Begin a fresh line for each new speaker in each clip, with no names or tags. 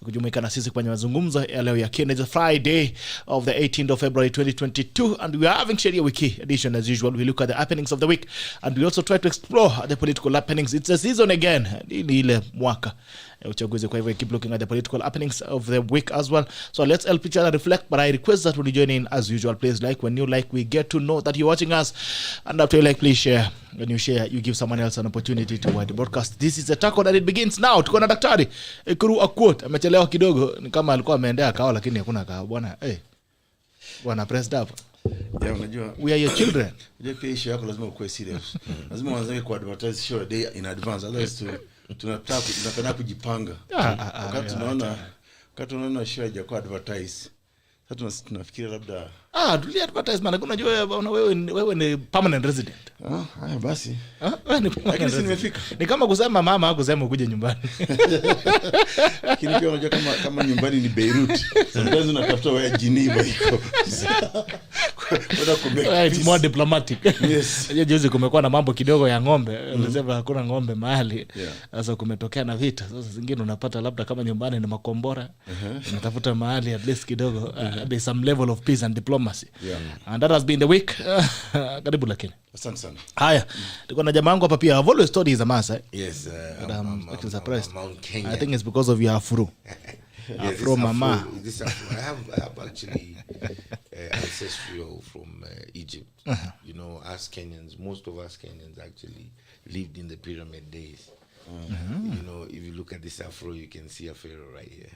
kujumuika na sisi kwenye mazungumzo ya leo ya Kenya. It's a Friday of the 18th of February 2022 and we are having Sheria Wiki edition as usual. We look at the happenings of the week and we also try to explore the political happenings. It's a season again. Ni ile mwaka uchaguzi, kwa hivyo keep looking at the political happenings of the week as well. So let's help each other reflect, but I request that when you join in as usual, please like when you like, we get to know that you're watching us, and after you like, please share. When you share, you give someone else an opportunity to watch the broadcast. This is the tackle that it begins now. Tuko na daktari EKURU AUKOT, amechelewa kidogo, ni kama alikuwa ameendea kao lakini hakuna kao. Bwana bwana pressed up.
Yeah, unajua
we are your children.
Unajua pia issue yako lazima ukue serious. Lazima uanze ku advertise show a day in advance, otherwise tunataka kujipanga. Wakati tunaona show haijakuwa advertise, sasa tunafikiria labda
tulia advertisement. Unajua wewe ni permanent resident.
Haya basi.
Lakini si nimefika. Ni kama kusema mama hakusema ukuje nyumbani.
Lakini pia unajua kama nyumbani ni Beirut. Sometimes unatafuta wewe Geneva iko.
It's more diplomatic.
Yes.
Juzi kumekuwa na mambo kidogo ya ng'ombe. Unasema hakuna ng'ombe mahali. Sasa kumetokea na vita. Sasa zingine unapata labda kama nyumbani ni makombora. Unatafuta mahali at least kidogo there's some level of peace and diplomacy. And that has been the week. Karibu lakini.
Asante sana.
Haya, tuko na jamaa wangu hapa pia. I've always thought he's a Masa.
Yes,
I'm actually surprised. I think it's because of your afro. Afro mama.
This afro. I have actually ancestry from Egypt. You know, us Kenyans, most of us Kenyans actually lived in the pyramid days. You know, if you look at this afro, you can see a pharaoh right here.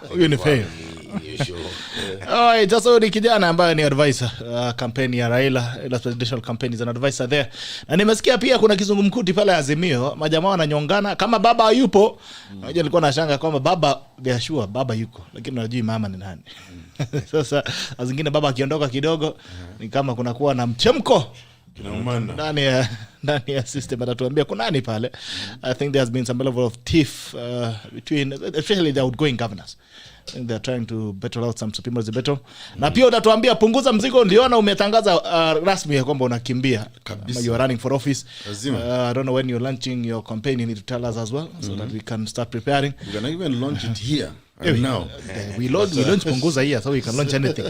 Huyu ni pharaoh. Sasa ni kijana ambaye ni advisor campaign ya Raila, ila presidential campaign is an advisor there. Na nimesikia pia kuna kizungumkuti pale Azimio, majamaa wananyongana kama baba hayupo. Unajua nilikuwa nashanga kwamba baba biashua baba yuko, lakini unajui mama ni nani. Sasa zingine baba akiondoka kidogo ni kama kuna kuwa na mchemko ndani ya system. Atatuambia kuna nani pale. I think there has been some level of tiff between especially the outgoing governors. I think they're trying to battle out some supremacy battle. Na pia utatuambia punguza mzigo, ndiona umetangaza rasmi kwamba unakimbia. You are running for office. I don't know when you're launching your campaign. You need to tell us as well so that we can start preparing.
We're going to even launch it here. And now
we launch punguza here so we can launch anything.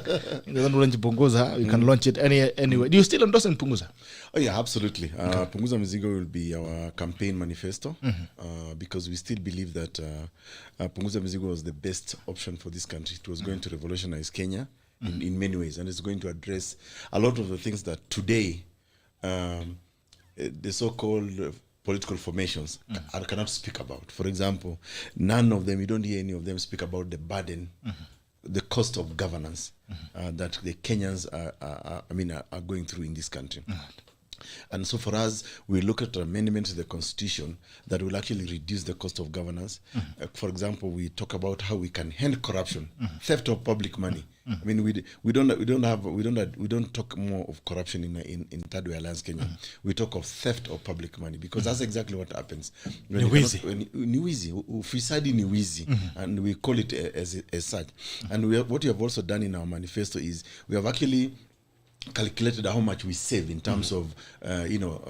We don't launch punguza, we can launch it anyway. Do you still endorse punguza?
Oh yeah, absolutely. Punguza Mzigo will be our campaign manifesto because we still believe that Punguza Mzigo was the best option for this country. It was going to revolutionize Kenya in many ways, and it's going to address a lot of the things that today the so-called political formations cannot speak about. For example, none of them, you don't hear any of them speak about the burden, the cost of governance that the Kenyans are going through in this country. And so for us, we look at amendments to the constitution that will actually reduce the cost of governance. For example, we talk about how we can end corruption, theft of public money. I mean, we don't talk more of corruption in Third Way Alliance Kenya. We talk of theft of public money because that's exactly what happens.
Ni wizi,
ufisadi ni wizi, and we call it as such. And what we have also done in our manifesto is we have actually calculated how much we save in terms of,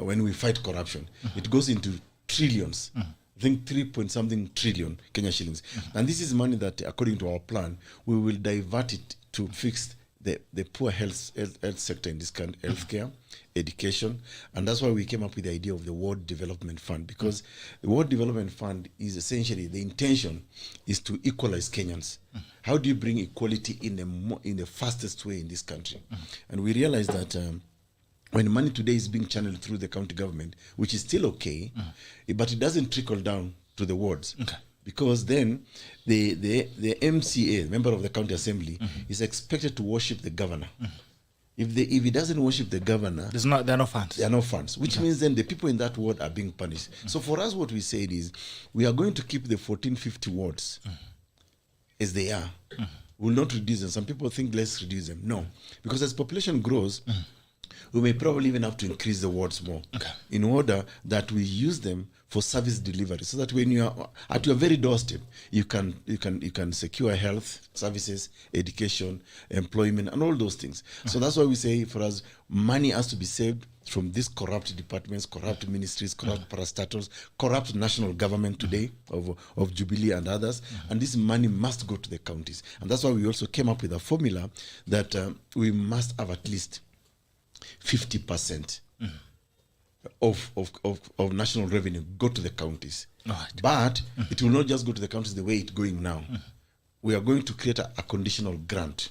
when we fight corruption. It goes into trillions. I think 3-point-something trillion Kenya shillings. And this is money that, according to our plan, we will divert it to fix the poor health sector in this country, healthcare, education. And that's why we came up with the idea of the World Development Fund, because the World Development Fund is essentially, the intention is to equalize Kenyans. How do you bring equality in the fastest way in this country? And we realize that when money today is being channeled through the county government, which is still okay, but it doesn't trickle down to the wards. Because then the MCA, member of the county assembly, is expected to worship the governor. If he doesn't worship the governor,
there are no funds.
There are no funds, which means then the people in that ward are being punished. So for us, what we said is, we are going to keep the 1450 wards as they are. We will not reduce them. Some people think let's reduce them. No, because as population grows, we may probably even have to increase the wards more in order that we use them for service delivery, so that when you are at your very doorstep, you can secure health services, education, employment, and all those things. So that's why we say, for us, money has to be saved from these corrupt departments, corrupt ministries, corrupt parastatals, corrupt national government today of Jubilee and others, and this money must go to the counties. And that's why we also came up with a formula that we must have at least 50% of national revenue go to the counties.
Right.
But it will not just go to the counties the way it's going now. We are going to create a conditional grant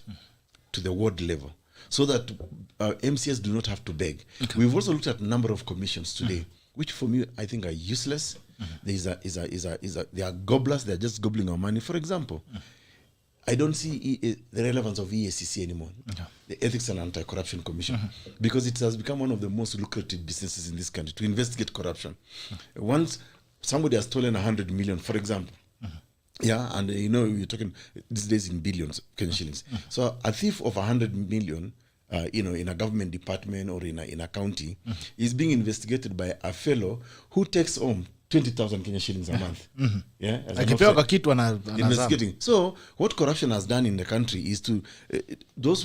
to the ward level, so that MCS do not have to beg. Okay. We've also looked at a number of commissions today, which for me I think are useless. They are gobblers. They are just gobbling our money. For example, I don't see the relevance of EACC anymore, the Ethics and Anti-Corruption Commission, because it has become one of the most lucrative businesses in this country to investigate corruption. Once somebody has stolen 100 million, for example, yeah, and you're talking these days in billions Kenyan shillings. So a thief of 100 million, in a government department or in a county, is being investigated by a fellow who takes home 20,000 Kenyan shillings a month. Yeah, investigating. So what corruption has done in the country is to those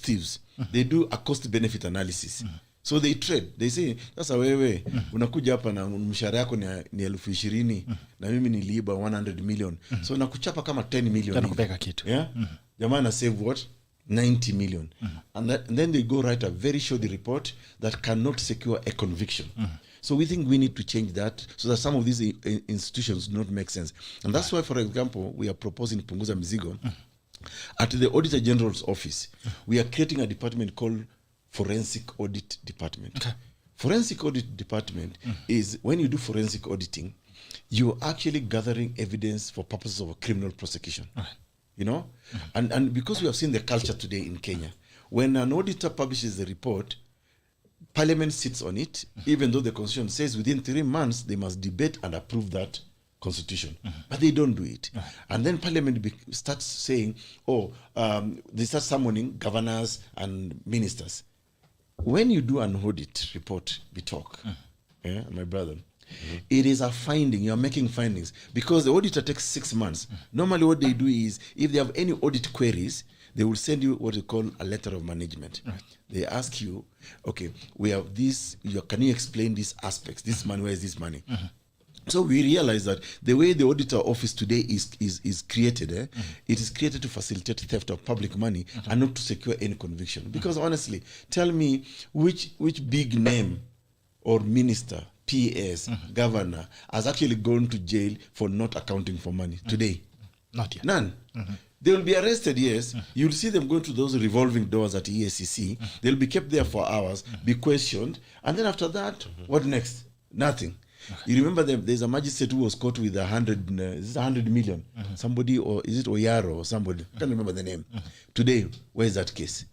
thieves, they do a cost-benefit analysis. So they trade. They say, sasa wewe unakuja hapa na mshahara yako ni 20,000 na mimi niliiba 100 million. So nakuchapa kama 10 million.
Tanakupeka kitu.
Yeah. Jamaa na save what? 90 million. And then they go write a very shoddy report that cannot secure a conviction. So we think we need to change that so that some of these institutions do not make sense. And that's why, for example, we are proposing Punguza Mizigo. At the Auditor General's office, we are creating a department called Forensic Audit Department. Okay. Forensic Audit Department is when you do forensic auditing, you're actually gathering evidence for purposes of a criminal prosecution. Okay. And because we have seen the culture today in Kenya, when an auditor publishes a report, Parliament sits on it, even though the Constitution says within 3 months they must debate and approve that Constitution. But they don't do it. And then Parliament starts saying, they start summoning governors and ministers. When you do an audit report, we talk, my brother, it is a finding. You are making findings because the auditor takes 6 months. Normally what they do is, if they have any audit queries, they will send you what you call a letter of management. They ask you, okay, we have this, can you explain these aspects? This money, where is this money? So we realize that the way the auditor office today is created, it is created to facilitate theft of public money and not to secure any conviction. Because honestly, tell me which big name or minister, PS, governor has actually gone to jail for not accounting for money today?
Not yet.
None. They will be arrested, yes. You'll see them going to those revolving doors at EACC. They'll be kept there for hours, be questioned, and then after that, what next? Nothing. You remember there's a magistrate who was caught with 100 million. Somebody, or is it Oyaro or somebody? I can't remember the name. Today, where is that case?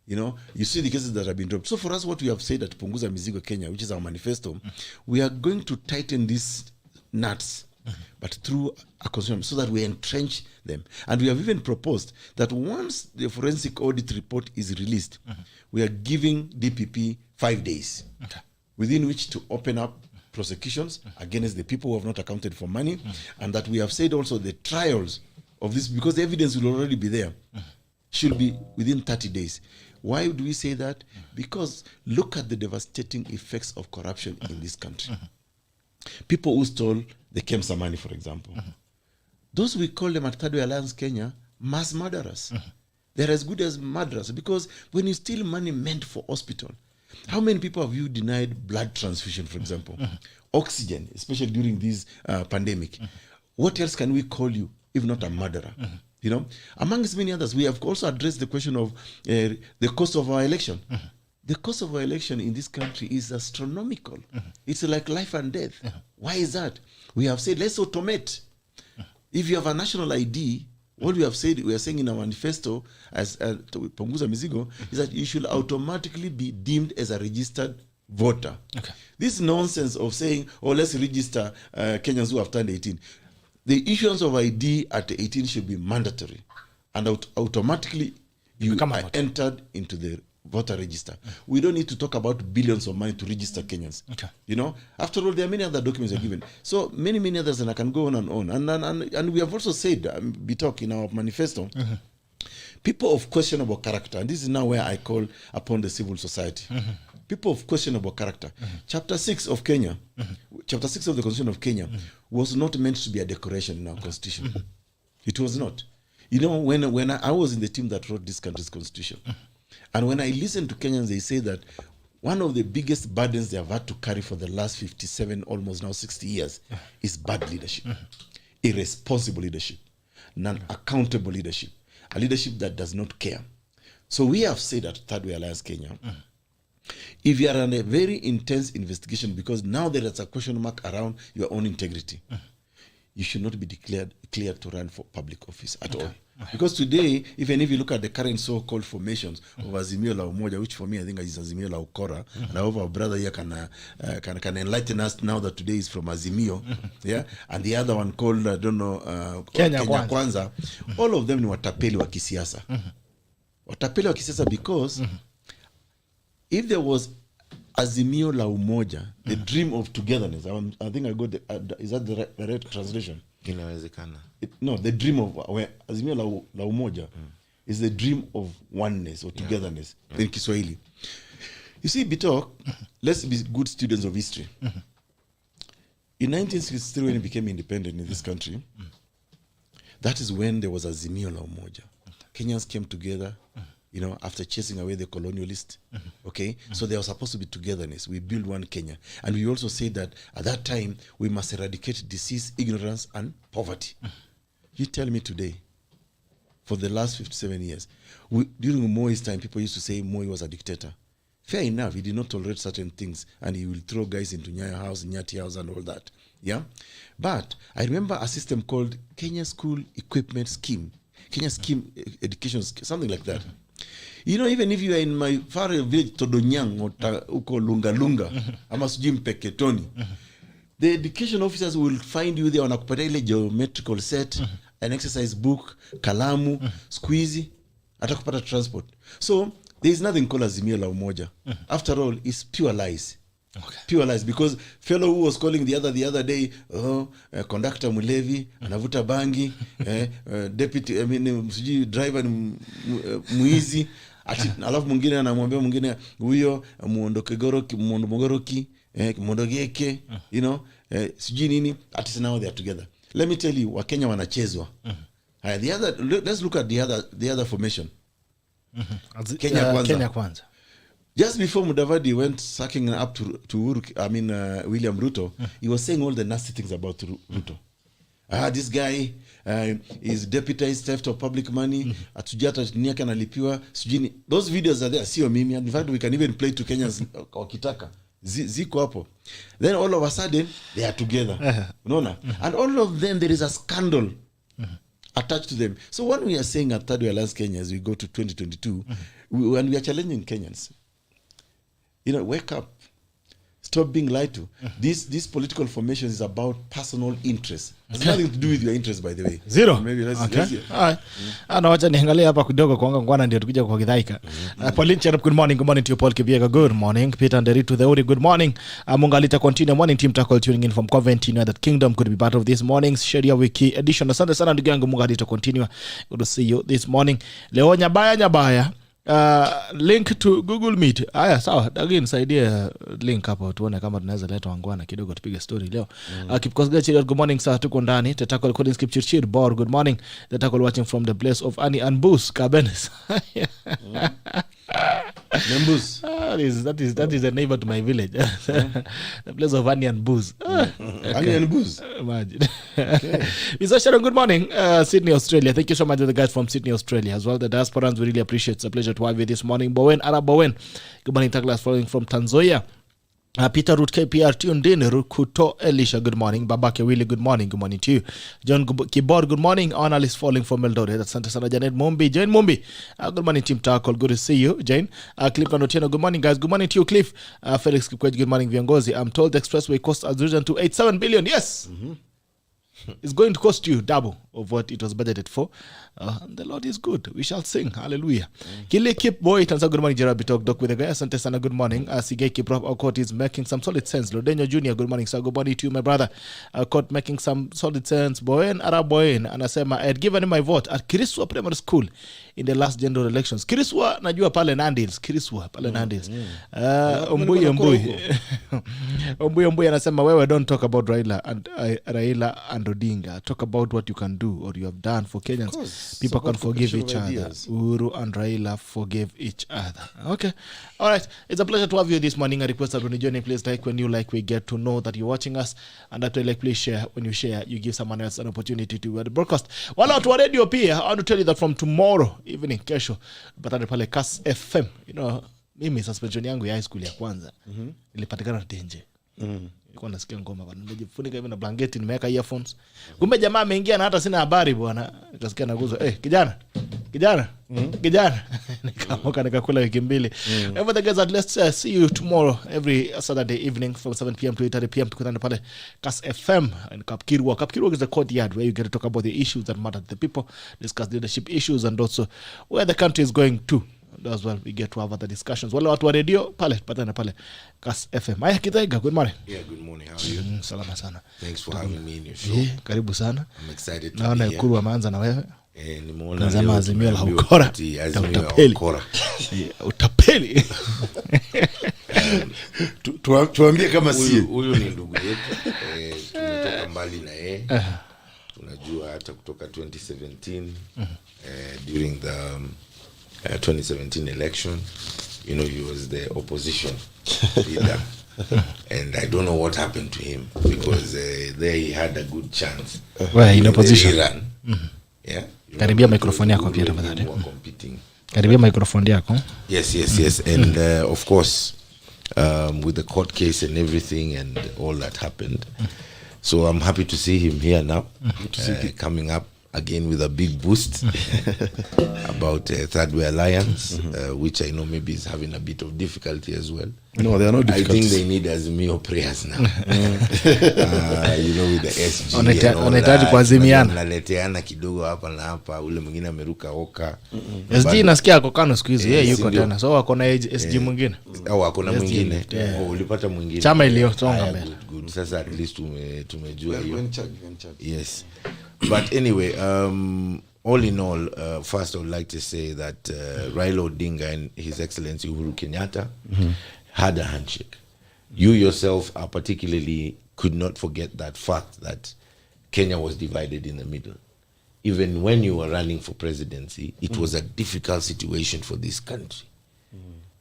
You see the cases that have been dropped. So for us, what we have said at Punguza Mizigo Kenya, which is our manifesto, we are going to tighten these nuts, but through a constitution, so that we entrench them. And we have even proposed that once the forensic audit report is released, we are giving DPP 5 days within which to open up prosecutions against the people who have not accounted for money, and that we have said also the trials of this, because the evidence will already be there, should be within 30 days. Why do we say that? Because look at the devastating effects of corruption in this country. People who stole the KEMSA money, for example. Those we call them at Third Way Alliance Kenya mass murderers. They're as good as murderers, because when you steal money meant for hospital, how many people have you denied blood transfusion, for example? Oxygen, especially during this pandemic. What else can we call you if not a murderer? Amongst many others, we have also addressed the question of the cost of our election. The cost of our election in this country is astronomical. It's like life and death. Why is that? We have said, let's automate. If you have a national ID, what we have said, we are saying in our manifesto as Punguza Mizigo, is that you should automatically be deemed as a registered voter. This nonsense of saying, let's register Kenyans who have turned 18. The issuance of ID at 18 should be mandatory, and automatically you are entered into the voter register. We don't need to talk about billions of money to register Kenyans.
Okay.
You know, after all, there are many other documents are given. So many others, and I can go on and on. And we have also said, Bitok, in our manifesto, people of questionable character, and this is now where I call upon the civil society. People of questionable character. Chapter 6 of Kenya, Chapter 6 of the Constitution of Kenya was not meant to be a decoration in our constitution. It was not. You know, when I was in the team that wrote this country's constitution, and when I listen to Kenyans, they say that one of the biggest burdens they have had to carry for the last 57, almost now 60 years, is bad leadership, irresponsible leadership, non-accountable leadership, a leadership that does not care. So we have said at Third Way Alliance Kenya, if you are on a very intense investigation, because now there is a question mark around your own integrity, you should not be cleared to run for public office at all. Because today, even if you look at the current so-called formations of Azimio la Umoja, which for me I think is Azimio la Ukora, and I hope our brother here can enlighten us now that today is from Azimio, yeah, and the other one called I don't know Kenya Kwanza. All of them ni watapeli wa kisiasa. Watapeli wa kisiasa because if there was Azimio la Umoja, the dream of togetherness, I think I got is that the right translation? No, the dream of Azimio la Umoja is the dream of oneness or togetherness in Kiswahili. You see, Bitok, let's be good students of history. In 1963, when it became independent in this country, that is when there was Azimio la Umoja. Kenyans came together, you know, after chasing away the colonialists. Okay? So there was supposed to be togetherness. We build one Kenya. And we also said that at that time, we must eradicate disease, ignorance, and poverty. You tell me today, for the last 57 years, during Moi's time, people used to say Moi was a dictator. Fair enough, he did not tolerate certain things, and he will throw guys into Nyaya House, Nyati House, and all that. Yeah? But I remember a system called Kenya School Equipment Scheme. Kenya Scheme Education, something like that. You know, even if you are in my far village, Todonyang, or uko Lunga Lunga, ama sujui Mpeketoni, the education officers will find you there, wanakupatia ile geometrical set, an exercise book, kalamu, squeezy, atakupata transport. So, there is nothing called Azimio la Umoja. After all, it's pure lies. Okay. Pure lies, because fellow who was calling the other day, conductor Mulevi, anavuta bangi, deputy, msiji driver muizi, alafu mwingine anamwambia mwingine huyo muondogoroki, muondogeke, you know, siji nini, ati now they are together. Let me tell you, Wakenya wanachezwa. Let's look at the other formation.
Kenya Kwanza.
Just before Mudavadi went sucking up to William Ruto, he was saying all the nasty things about Ruto. This guy is deputized theft of public money. Atujata niaka nalipiwa. Those videos are there. Sio mimi. In fact, we can even play to Kenyans wakitaka. Ziko hapo. Then all of a sudden, they are together. And all of them, there is a scandal attached to them. So what we are saying at Third Way Alliance Kenya as we go to 2022, and we are challenging Kenyans, you know, wake up. Stop being lied to. This political formation is about personal interest. It's nothing to do with your interest, by the way.
Zero.
Maybe let's
wacha niangalia hapa kidogo ngwana ndio tukija kwa Githaika. Pauline Cherop, good morning. Good morning to you, Paul Kibiega. Good morning. Peter Nderitu the Uri, good morning. Mungalita continue morning team tackle tuning in from Covent. You know that Kingdom could be part of this morning's Sheria Wiki edition. Asante sana ndugu yangu, Mungalita continue. Good to see you this morning. Leo nyabaya. Link to Google Meet. Aya, sawa. Again, saidia link hapo tuone kama tunaweza leta wangwana kidogo tupige story leo. Kipkosga Chiriot, good morning sir, tuko ndani. Tetakol Coding Scripture Chir Bor, good morning. Tetakol watching from the place of Annie and Booz, Kabenes.
Nembus.
That is a neighbor to my village. The place of Annie and Booz.
Annie and Booz.
Imagine. Okay. Mr. Sharon, good morning. Sydney, Australia. Thank you so much to the guys from Sydney, Australia as well. The diasporans, we really appreciate it. It's a pleasure to have you this morning. Bowen, Arab Bowen. Good morning, Douglas, following from Tanzania. Peter Root KPR tuned in. Rukuto Elisha, good morning. Babake Willie, good morning. Good morning to you. John Kibor, good morning. Analyst falling from Eldoret. That's Santa Sana Janet Mumbi. Jane Mumbi, good morning, Team Tackle. Good to see you, Jane. Cliff Kanotieno, good morning, guys. Good morning to you, Cliff. Felix Kikwet, good morning, Viongozi. I'm told the expressway cost has risen to 87 billion. Yes. It's going to cost you double of what it was budgeted for. The Lord is good. We shall sing. Hallelujah. Kile Kip Boy, Tansa, good morning, Gerard Bitok, Doc with the guy. Asante sana, good morning. Sige Kip Rob, AUKOT is making some solid sense. Lodenyo Jr., good morning, sir. Good morning to you, my brother. AUKOT making some solid sense. Boyen Araboyen, anasema, I had given him my vote at Kiriswa Primary School in the last general elections. Kiriswa, najua pale Nandils. Kiriswa, pale Nandils. Ombuye anasema, wewe don't talk about Raila and ODINGA. Talk about what you can do or you have done for Kenyans. People can forgive each other. Uhuru and Raila forgave each other. Okay. All right. It's a pleasure to have you this morning. I request that when you join, please like when you like, we get to know that you're watching us. And that way, like, please share. When you share, you give someone else an opportunity to hear the broadcast. While out to radio here, I want to tell you that from tomorrow evening, kesho, batale pale Kas FM. You know, mimi suspension yangu ya high school ya kwanza. Nilipatikana Tenje. Nilikuwa nasikia ngoma bwana. Nimejifunika hivi na blanketi, nimeweka earphones. Kumbe jamaa ameingia na hata sina habari bwana. Nikasikia naguzo, kijana. Nikaamka nikakula wiki mbili. Everything guys, let's see you tomorrow every Saturday evening from 7 p.m. to 8:30 p.m. tukutane pale Kas FM in Kapkirwa. Kapkirwa is the courtyard where you get to talk about the issues that matter to the people, discuss leadership issues and also where the country is going to. As well, we get to have other discussions. Wale watu wa radio pale patana pale Kas FM. Aya Githaiga, good morning.
Yeah, good morning. How are you?
Salama sana.
Thanks for having me in your show.
Karibu sana.
I'm excited to
naona
be here.
EKURU ameanza na wewe.
Nimeona
Azama azimio la ukora. Utapeli.
Tuambie kama si
huyu ni ndugu yetu. Tumetoka mbali na yeye. Tunajua hata kutoka 2017 during the 2017 election, you know, he was the opposition leader. And I don't know what happened to him because there he had a good chance.
Well, in opposition.
Yeah.
Karibia microphone yako pia tafadhali.
Competing.
Karibia microphone yako.
Yes. And of course, with the court case and everything and all that happened. So I'm happy to see him here now, coming up again with a big boost about Third Way Alliance, which I know maybe is having a bit of difficulty as well.
No, they are not difficult.
I think they need as many prayers now. You know, with the SG
onahitaji kuazimiana.
Naleteana kidogo hapa na hapa, ule mwingine ameruka oka.
SG nasikia ako kano siku hizi, yeye yuko tena. So wako na SG mwingine.
Au wako na mwingine. Ulipata mwingine.
Chama iliyosonga mbele.
Good. Sasa at least tumejua hiyo. Yes. But anyway, all in all, first I would like to say that Raila ODINGA and His Excellency Uhuru Kenyatta had a handshake. You yourself particularly could not forget that fact that Kenya was divided in the middle. Even when you were running for presidency, it was a difficult situation for this country.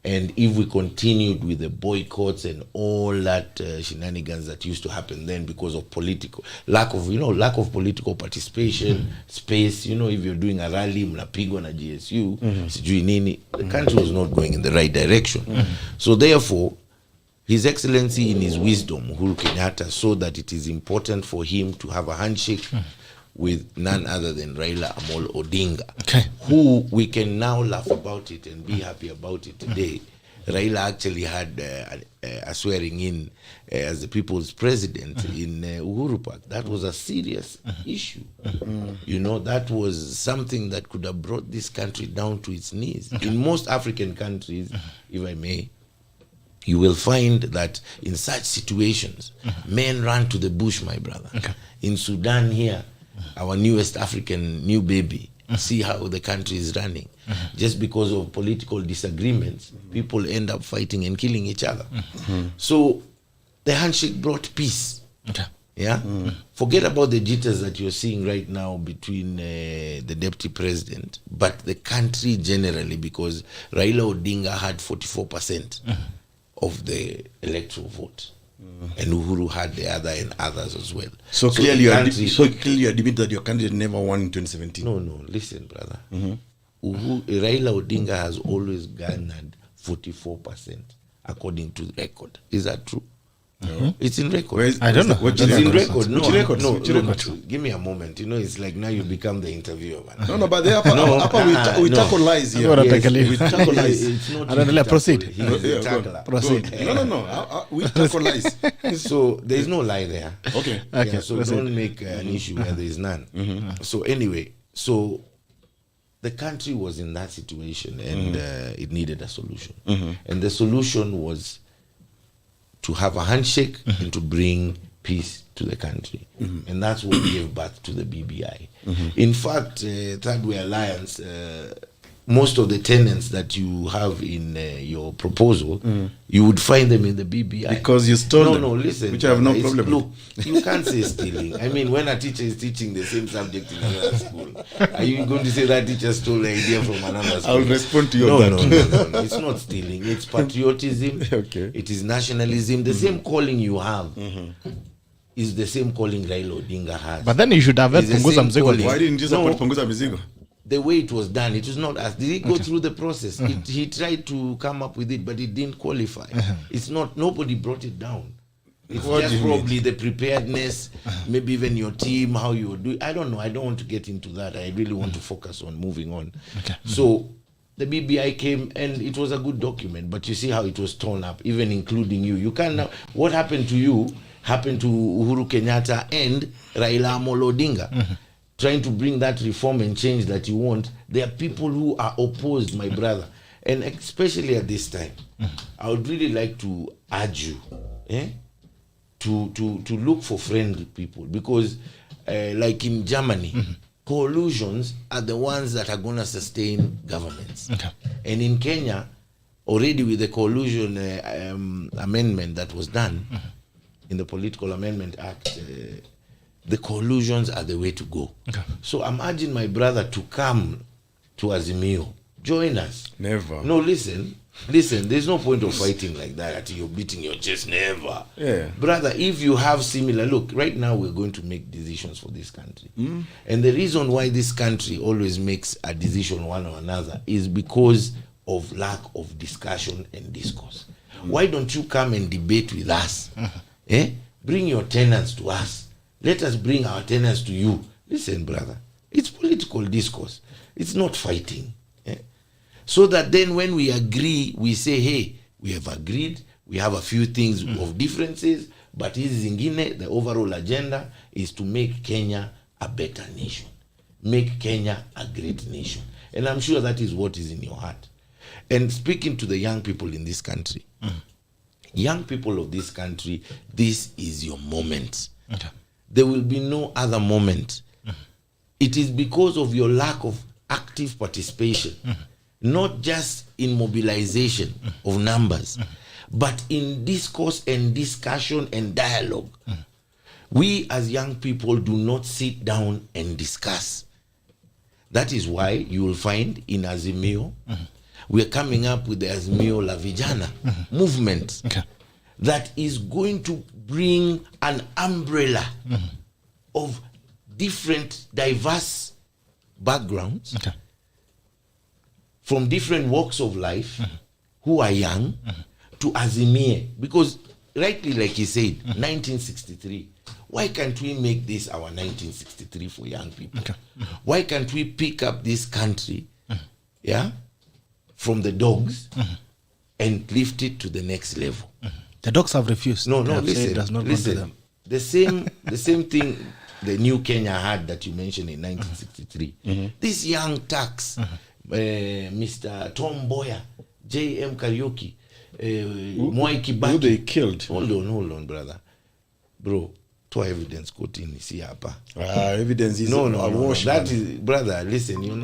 And if we continued with the boycotts and all that shenanigans that used to happen then because of lack of political participation, space, you know, if you're doing a rally, mnapigwa na GSU, sijui nini, the country was not going in the right direction. So therefore, His Excellency in his wisdom, Uhuru Kenyatta, saw that it is important for him to have a handshake with none other than Raila Amolo ODINGA, who we can now laugh about it and be happy about it today. Raila actually had a swearing in as the people's president in Uhuru Park. That was a serious issue. You know, that was something that could have brought this country down to its knees. In most African countries, if I may, you will find that in such situations, men run to the bush, my brother. In Sudan here, our newest African new baby, see how the country is running. Just because of political disagreements, people end up fighting and killing each other. So the handshake brought peace. Yeah. Forget about the jitters that you're seeing right now between the deputy president, but the country generally, because Raila ODINGA had 44% of the electoral vote. And Uhuru had the other and others as well.
So clearly you admit that your candidate never won in 2017.
No, listen, brother. Raila ODINGA has always garnered 44% according to the record. Is that true? It's in record.
I don't know.
What
It's in
records?
record. No,
Which records?
no,
Which
no,
records?
give me a moment. You know, it's like now you become the interviewer, man.
No, but the upper we tackle lies here.
Yes.
We tackle lies.
It's not
I don't
you
know,
to
proceed.
tackle. He is the
Yeah,
tackler.
Proceed.
No. We tackle lies.
So there is no lie there.
Okay.
Okay,
Yeah, so
proceed.
don't make an issue where there is none. So anyway, so the country was in that situation, and it needed a solution. And the solution was to have a handshake and to bring peace to the country. And that's what gave birth to the BBI. In fact, Third Way Alliance, most of the tenants that you have in your proposal, you would find them in the BBI.
Because you stole them.
No, listen.
Which I have no
it's-
problem
Look, you can't say stealing. I mean, when a teacher is teaching the same subject in another school, are you going to say that teacher stole the idea from another school?
I'll respond to you
No,
on
no,
that.
no. It's not stealing. It's patriotism.
Okay.
It is nationalism. The same calling you have is the same calling Raila Odinga has.
But then you should have
It's the
punguza
same
mzigo.
calling.
Why didn't you support
No.
Punguza Mizigo?
The way it was done, it was not us. Did he go through the process? He tried to come up with it, but it didn't qualify. It's not, nobody brought it down. It's
What
just
do you mean?
probably the preparedness, maybe even your team, how you would do it. I don't know. I don't want to get into that. I really want to focus on moving on.
Okay.
So the BBI came, and it was a good document, but you see how it was torn up, even including you. You can't now, what happened to you happened to Uhuru Kenyatta and Raila Amolo Odinga. Trying to bring that reform and change that you want. There are people who are opposed, my brother. And especially at this time, I would really like to urge you to look for friendly people, because like in Germany, coalitions are the ones that are going to sustain governments.
Okay.
And in Kenya, already with the coalition amendment that was done in the Political Amendment Act, the coalitions are the way to go.
Okay.
So I'm urging my brother to come to Azimio. Join us.
Never.
No, listen, there's no point of fighting like that until you're beating your chest. Never.
Yeah.
Brother, if you have similar, look, right now we're going to make decisions for this country. And the reason why this country always makes a decision one or another is because of lack of discussion and discourse. Why don't you come and debate with us? Bring your tenants to us. Let us bring our tenants to you. Listen, brother, it's political discourse. It's not fighting. So that then when we agree, we say, hey, we have agreed, we have a few things of differences, but hizi zingine, the overall agenda is to make Kenya a better nation. Make Kenya a great nation. And I'm sure that is what is in your heart. And speaking to the young people in this country, young people of this country, this is your moment.
Okay.
There will be no other moment. It is because of your lack of active participation, not just in mobilization of numbers, but in discourse and discussion and dialogue. We as young people do not sit down and discuss. That is why you will find in Azimio, we are coming up with the Azimio La Vijana movement.
Okay.
That is going to bring an umbrella of different, diverse backgrounds from different walks of life who are young to Azimie. Because rightly, like he said, 1963, why can't we make this our 1963 for young people?
Okay.
Why can't we pick up this country from the dogs and lift it to the next level?
The dogs have refused.
No,
They have said
listen,
it does not belong to them.
The same thing the new Kenya had that you mentioned in 1963. This young tax, Mr. Tom Boya, J.M. Kariuki, Mwai Kibaki.
Who they killed?
Hold on, brother. Bro, to evidence kotini si hapa.
Evidence is
No.
awash,
That
man.
is, brother, listen, you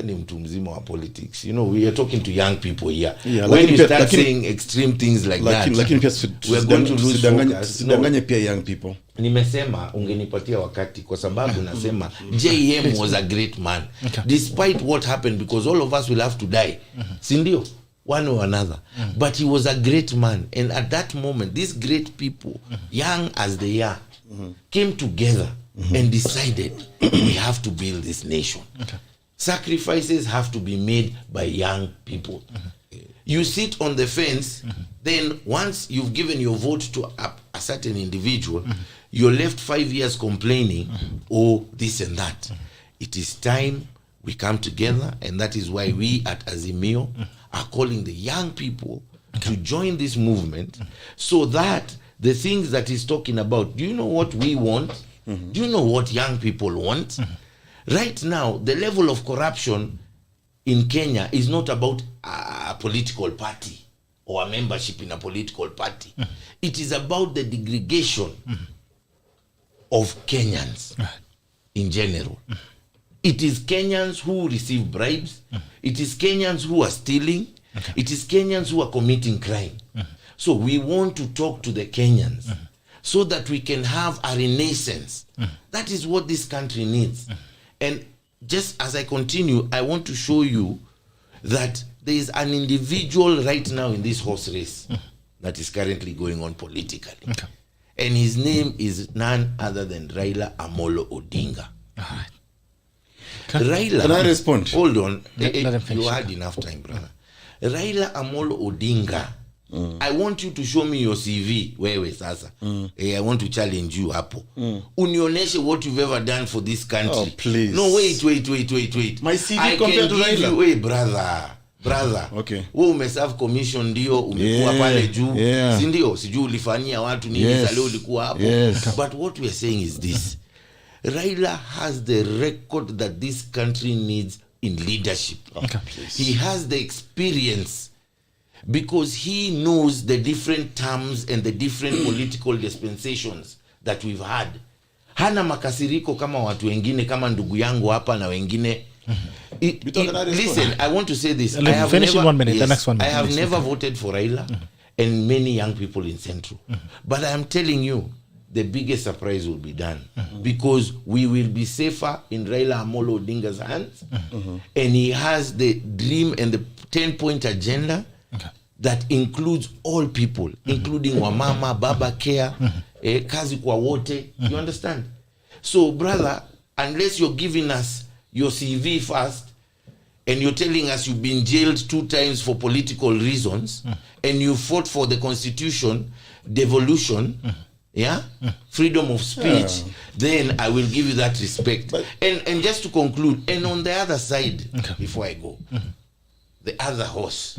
ni mtu mzima wa politics. We are talking to young people here.
Yeah,
when
lakini
you
pia-
start
lakini-
saying extreme things like that,
Lakini pia
we are going to lose focus.
tusidanganye pia young people.
Nimesema ungenipatia wakati kwa sababu nasema JM was a great man despite what happened, because all of us will have to die, si ndio, one or another, but he was a great man. And at that moment, these great people, young as they are, came together and decided we have to build this nation. Sacrifices have to be made by young people. You sit on the fence, then once you've given your vote to a certain individual, you're left 5 years complaining, oh, this and that. It is time we come together, and that is why we at Azimio are calling the young people to join this movement, so that the things that he's talking about, do you know what we want? Do you know what young people want? Right now, the level of corruption in Kenya is not about a political party or a membership in a political party. It is about the degradation of Kenyans in general. It is Kenyans who receive bribes. It is Kenyans who are stealing. It is Kenyans who are committing crime. So we want to talk to the Kenyans so that we can have a renaissance. That is what this country needs. And just as I continue, I want to show you that there is an individual right now in this horse race that is currently going on politically. And his name is none other than Raila Amolo Odinga. Raila,
can I respond?
Hold on.
Let him finish.
You had enough time, brother. Raila Amolo Odinga, I want you to show me your CV. Wewe sasa. I want to challenge you hapo. Unioneshe what you've ever done for this country.
Oh, please.
No, wait.
My CV
I
compared to
can give
Raila.
you, wait, brother.
Okay.
Wewe umeserve commission ndio, umekuwa pale juu. Si ndio? Sijui ulifanyia watu nini, sasa leo ulikuwa hapo. But what we are saying is this. Raila has the record that this country needs in leadership. He has the experience because he knows the different terms and the different political dispensations that we've had. Hana makasiriko kama watu wengine, kama ndugu yangu hapa na wengine. Listen, I want to say this. I have never voted for Raila and many young people in Central. But I am telling you, the biggest surprise will be done because we will be safer in Raila Amolo Odinga's hands, and he has the dream and the 10-point agenda that includes all people, including wamama, baba care, kazi kwa wote. You understand? So, brother, unless you're giving us your CV first, and you're telling us you've been jailed 2 times for political reasons, and you fought for the constitution, devolution, freedom of speech, then I will give you that respect. And just to conclude, and on the other side, before I go, the other horse,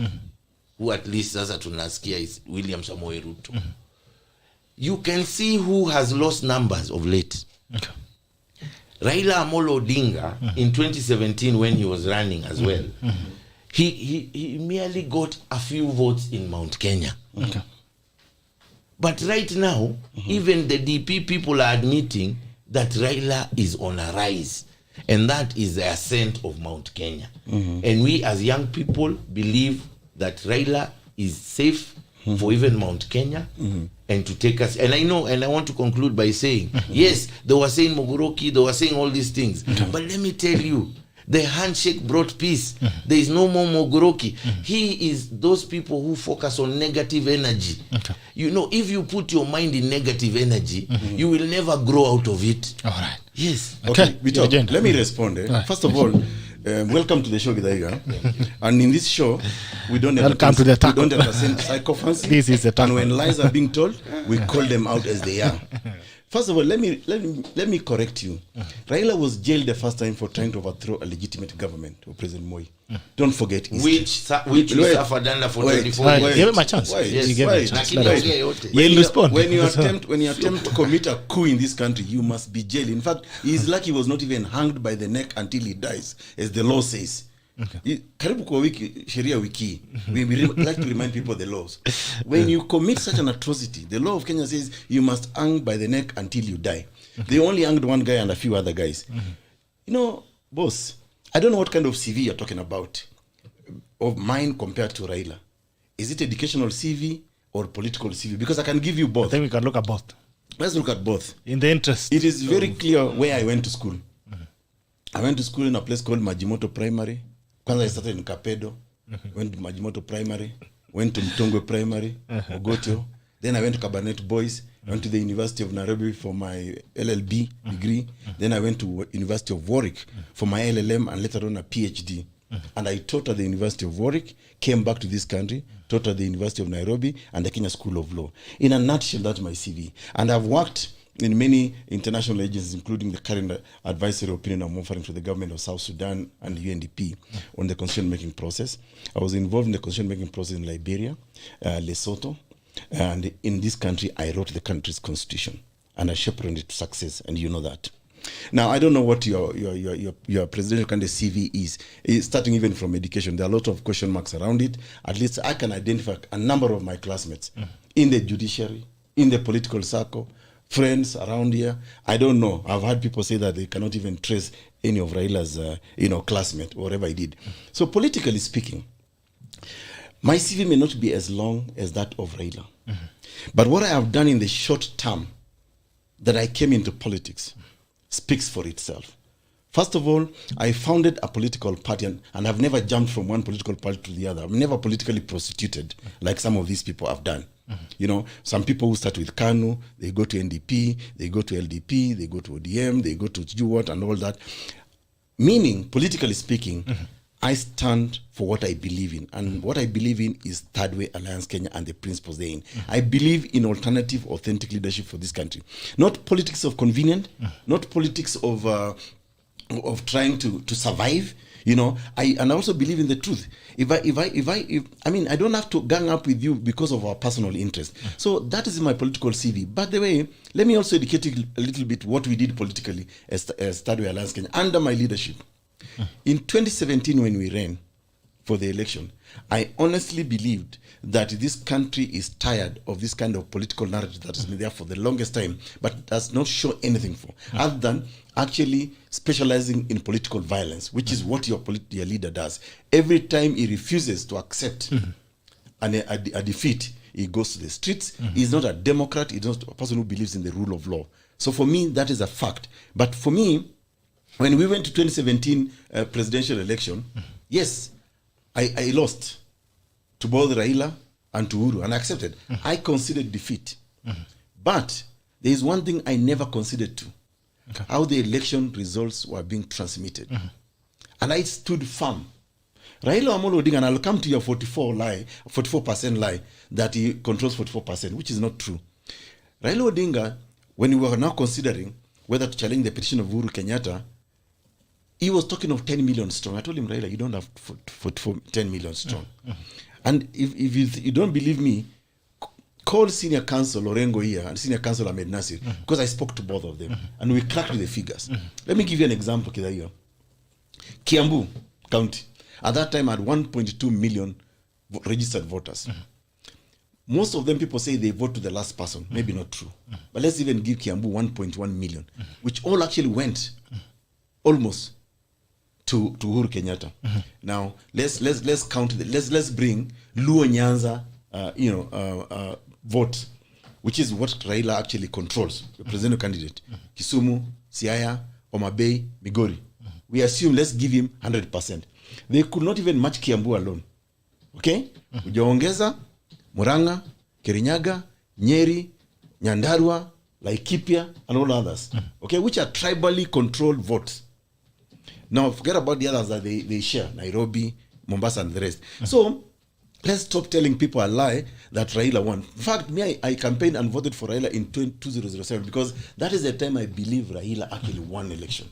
who at least sasa tunasikia is William Samoei Ruto. You can see who has lost numbers of late. Raila Amolo Odinga in 2017 when he was running as well, he merely got a few votes in Mount Kenya. But right now, even the DP people are admitting that Raila is on a rise. And that is the ascent of Mount Kenya. And we as young people believe that Raila is safe for even Mount Kenya and to take us. And I know, and I want to conclude by saying, yes, they were saying Mogoroki, they were saying all these things. But let me tell you, the handshake brought peace. There is no more Mogoroki. He is those people who focus on negative energy. You know, if you put your mind in negative energy, you will never grow out of it.
All right.
Yes.
Okay. Let me respond. First of all, welcome to the show, GITHAIGA. And in this show, we don't entertain psychophants.
This is the
and when lies are being told, we call them out as they are. First of all, let me correct you. Raila was jailed the first time for trying to overthrow a legitimate government of President Moi. Don't forget history.
Which we suffered under for 24 years.
Give him a chance.
When you attempt to commit a coup in this country, you must be jailed. In fact, he is lucky he was not even hanged by the neck until he dies, as the law says. Karibu kwa wiki, Sheria Wiki. We like to remind people of the laws. When you commit such an atrocity, the law of Kenya says you must hang by the neck until you die. They only hanged one guy and a few other guys. You know, boss, I don't know what kind of CV you're talking about of mine compared to Raila. Is it educational CV or political CV? Because I can give you both.
I think we can look at both.
Let's look at both.
In the interest.
It is very clear where I went to school. I went to school in a place called Majimoto Primary. Kwanza I started in Kapedo, went to Majimoto Primary, went to Mtongwe Primary, Ogotio. Then I went to Cabernet Boys, went to the University of Nairobi for my LLB degree. Then I went to University of Warwick for my LLM and later on a PhD. And I taught at the University of Warwick, came back to this country, taught at the University of Nairobi and the Kenya School of Law. In a nutshell, that's my CV. And I've worked in many international agencies, including the current advisory opinion I'm offering to the government of South Sudan and UNDP on the constitution-making process. I was involved in the constitution-making process in Liberia, Lesotho, and in this country, I wrote the country's constitution, and I chaperoned it to success, and you know that. Now, I don't know what your presidential candidate CV is. Starting even from education, there are a lot of question marks around it. At least I can identify a number of my classmates in the judiciary, in the political circle, friends around here. I don't know. I've had people say that they cannot even trace any of Raila's, classmate, whatever he did. So politically speaking, my CV may not be as long as that of Raila. But what I have done in the short term that I came into politics speaks for itself. First of all, I founded a political party, and I've never jumped from one political party to the other. I've never politically prostituted like some of these people have done. You know, some people who start with KANU, they go to NDP, they go to LDP, they go to ODM, they go to Juwat and all that. Meaning, politically speaking, I stand for what I believe in. And what I believe in is Third Way Alliance Kenya and the principles therein. I believe in alternative, authentic leadership for this country. Not politics of convenience, not politics of trying to survive. You know, I also believe in the truth. I don't have to gang up with you because of our personal interest. So that is my political CV. By the way, let me also educate you a little bit what we did politically as Third Way Alliance Kenya under my leadership. In 2017, when we ran for the election, I honestly believed that this country is tired of this kind of political narrative that has been there for the longest time, but does not show anything for, other than actually specializing in political violence, which is what your leader does. Every time he refuses to accept a defeat, he goes to the streets. He's not a Democrat. He's not a person who believes in the rule of law. So for me, that is a fact. But for me, when we went to 2017 presidential election, yes, I lost to both Raila and to Uhuru, and I accepted. I considered defeat. But there is one thing I never considered too. How the election results were being transmitted. And I stood firm. Raila Amolo Odinga, and I'll come to your 44% lie, that he controls 44%, which is not true. Raila Odinga, when we were now considering whether to challenge the petition of Uhuru Kenyatta, he was talking of 10 million strong. I told him, Raila, you don't have 10 million strong. And if you don't believe me, call Senior Counsel Orengo here and Senior Counsel Ahmed Nasir, because I spoke to both of them. And we cracked the figures. Let me give you an example, Kidaiyo. Kiambu County, at that time, had 1.2 million registered voters. Most of them, people say they vote to the last person. Maybe not true. But let's even give Kiambu 1.1 million, which all actually went almost to Uhuru Kenyatta. Now let's count. Let's bring Luo Nyanza, vote, which is what Raila actually controls, the presidential candidate. Kisumu, Siaya, Homa Bay, Migori. We assume, let's give him 100%. They could not even match Kiambu alone. Okay? Ujaongeza, Murang'a, Kirinyaga, Nyeri, Nyandarua, Laikipia, and all others. Okay? Which are tribally controlled votes. Now, forget about the others that they share, Nairobi, Mombasa, and the rest. So, let's stop telling people a lie that Raila won. In fact, I campaigned and voted for Raila in 2007 because that is the time I believe Raila actually won election.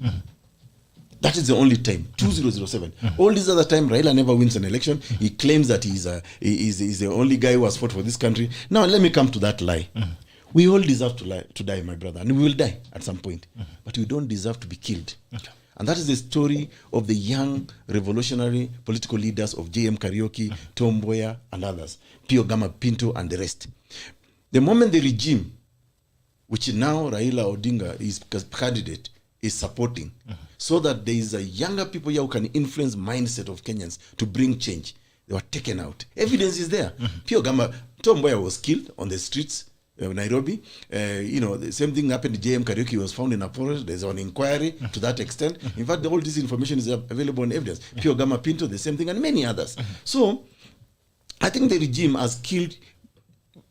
That is the only time, 2007. All these other time, Raila never wins an election. He claims that he's the only guy who has fought for this country. Now, let me come to that lie. We all deserve to die, my brother, and we will die at some point. But we don't deserve to be killed. And that is the story of the young revolutionary political leaders of J.M. Kariuki, Tom Mboya, and others, Pio Gama Pinto, and the rest. The moment the regime, which now Raila Odinga is candidate, is supporting, so that there is a younger people here who can influence mindset of Kenyans to bring change, they were taken out. Evidence is there. Pio Gama, Tom Mboya was killed on the streets. Nairobi, the same thing happened to J.M. Kariuki. Was found in a forest. There's an inquiry to that extent. In fact, all this information is available on evidence. Pio Gama Pinto, the same thing, and many others. So, I think the regime has killed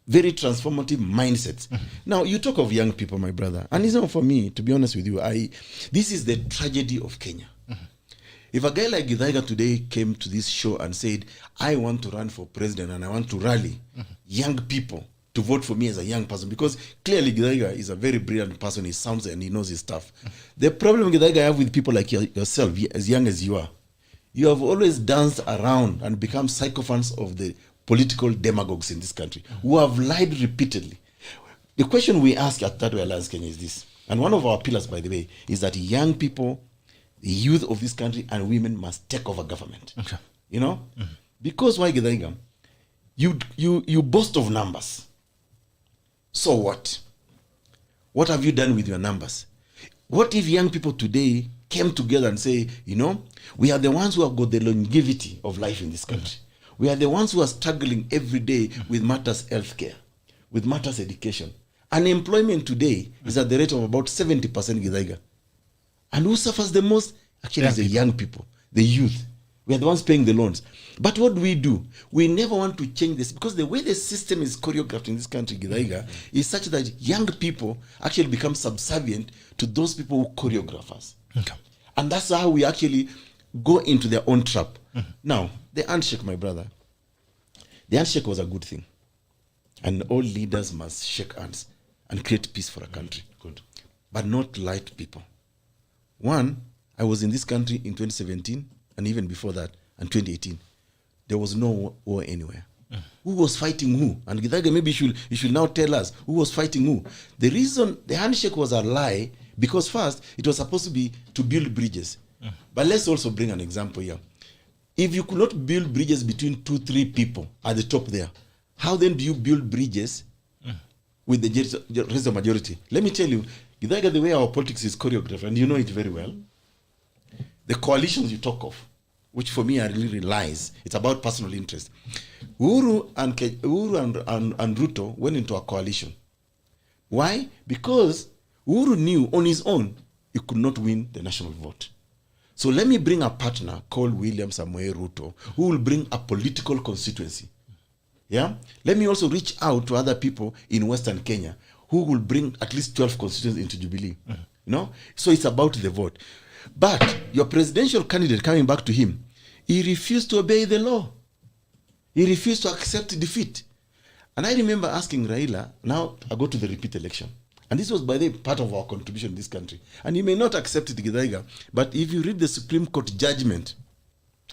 very transformative mindsets. Now, you talk of young people, my brother, and it's not for me, to be honest with you. This is the tragedy of Kenya. If a guy like GITHAIGA today came to this show and said, I want to run for president and I want to rally young people to vote for me as a young person, because clearly GITHAIGA is a very brilliant person, he sounds and he knows his stuff. The problem GITHAIGA have with people like yourself, as young as you are, you have always danced around and become sycophants of the political demagogues in this country who have lied repeatedly. The question we ask at Third Way Alliance Kenya is this, and one of our pillars, by the way, is that young people, the youth of this country and women must take over government.
Okay.
You know? Because why, GITHAIGA? You boast of numbers. So what? What have you done with your numbers? What if young people today came together and say, you know, we are the ones who have got the longevity of life in this country. We are the ones who are struggling every day with matters healthcare, with matters education. Unemployment today is at the rate of about 70%, GITHAIGA. And who suffers the most? Actually, is the young people, the youth. We are the ones paying the loans. But what do? We never want to change this, because the way the system is choreographed in this country, GITHAIGA, is such that young people actually become subservient to those people who choreograph us.
Okay.
And that's how we actually go into their own trap. Now, the handshake, my brother, the handshake was a good thing. And all leaders must shake hands and create peace for a country.
Good.
But not lie to people. One, I was in this country in 2017, and even before that, and 2018. There was no war anywhere. Who was fighting who? And GITHAIGA, maybe you should now tell us who was fighting who. The reason the handshake was a lie, because first, it was supposed to be to build bridges. But let's also bring an example here. If you could not build bridges between 2-3 people at the top there, how then do you build bridges with the rest of majority? Let me tell you, GITHAIGA, the way our politics is choreographed, and you know it very well, the coalitions you talk of, which for me are really lies, it's about personal interest. Uhuru and Ruto went into a coalition. Why? Because Uhuru knew on his own he could not win the national vote. So let me bring a partner called William Samoei Ruto, who will bring a political constituency. Yeah? Let me also reach out to other people in Western Kenya who will bring at least 12 constituencies into Jubilee. You know? So it's about the vote. But your presidential candidate, coming back to him, he refused to obey the law. He refused to accept defeat. And I remember asking Raila, now I go to the repeat election. And this was, by the way, part of our contribution in this country. And you may not accept it, GITHAIGA, but if you read the Supreme Court judgment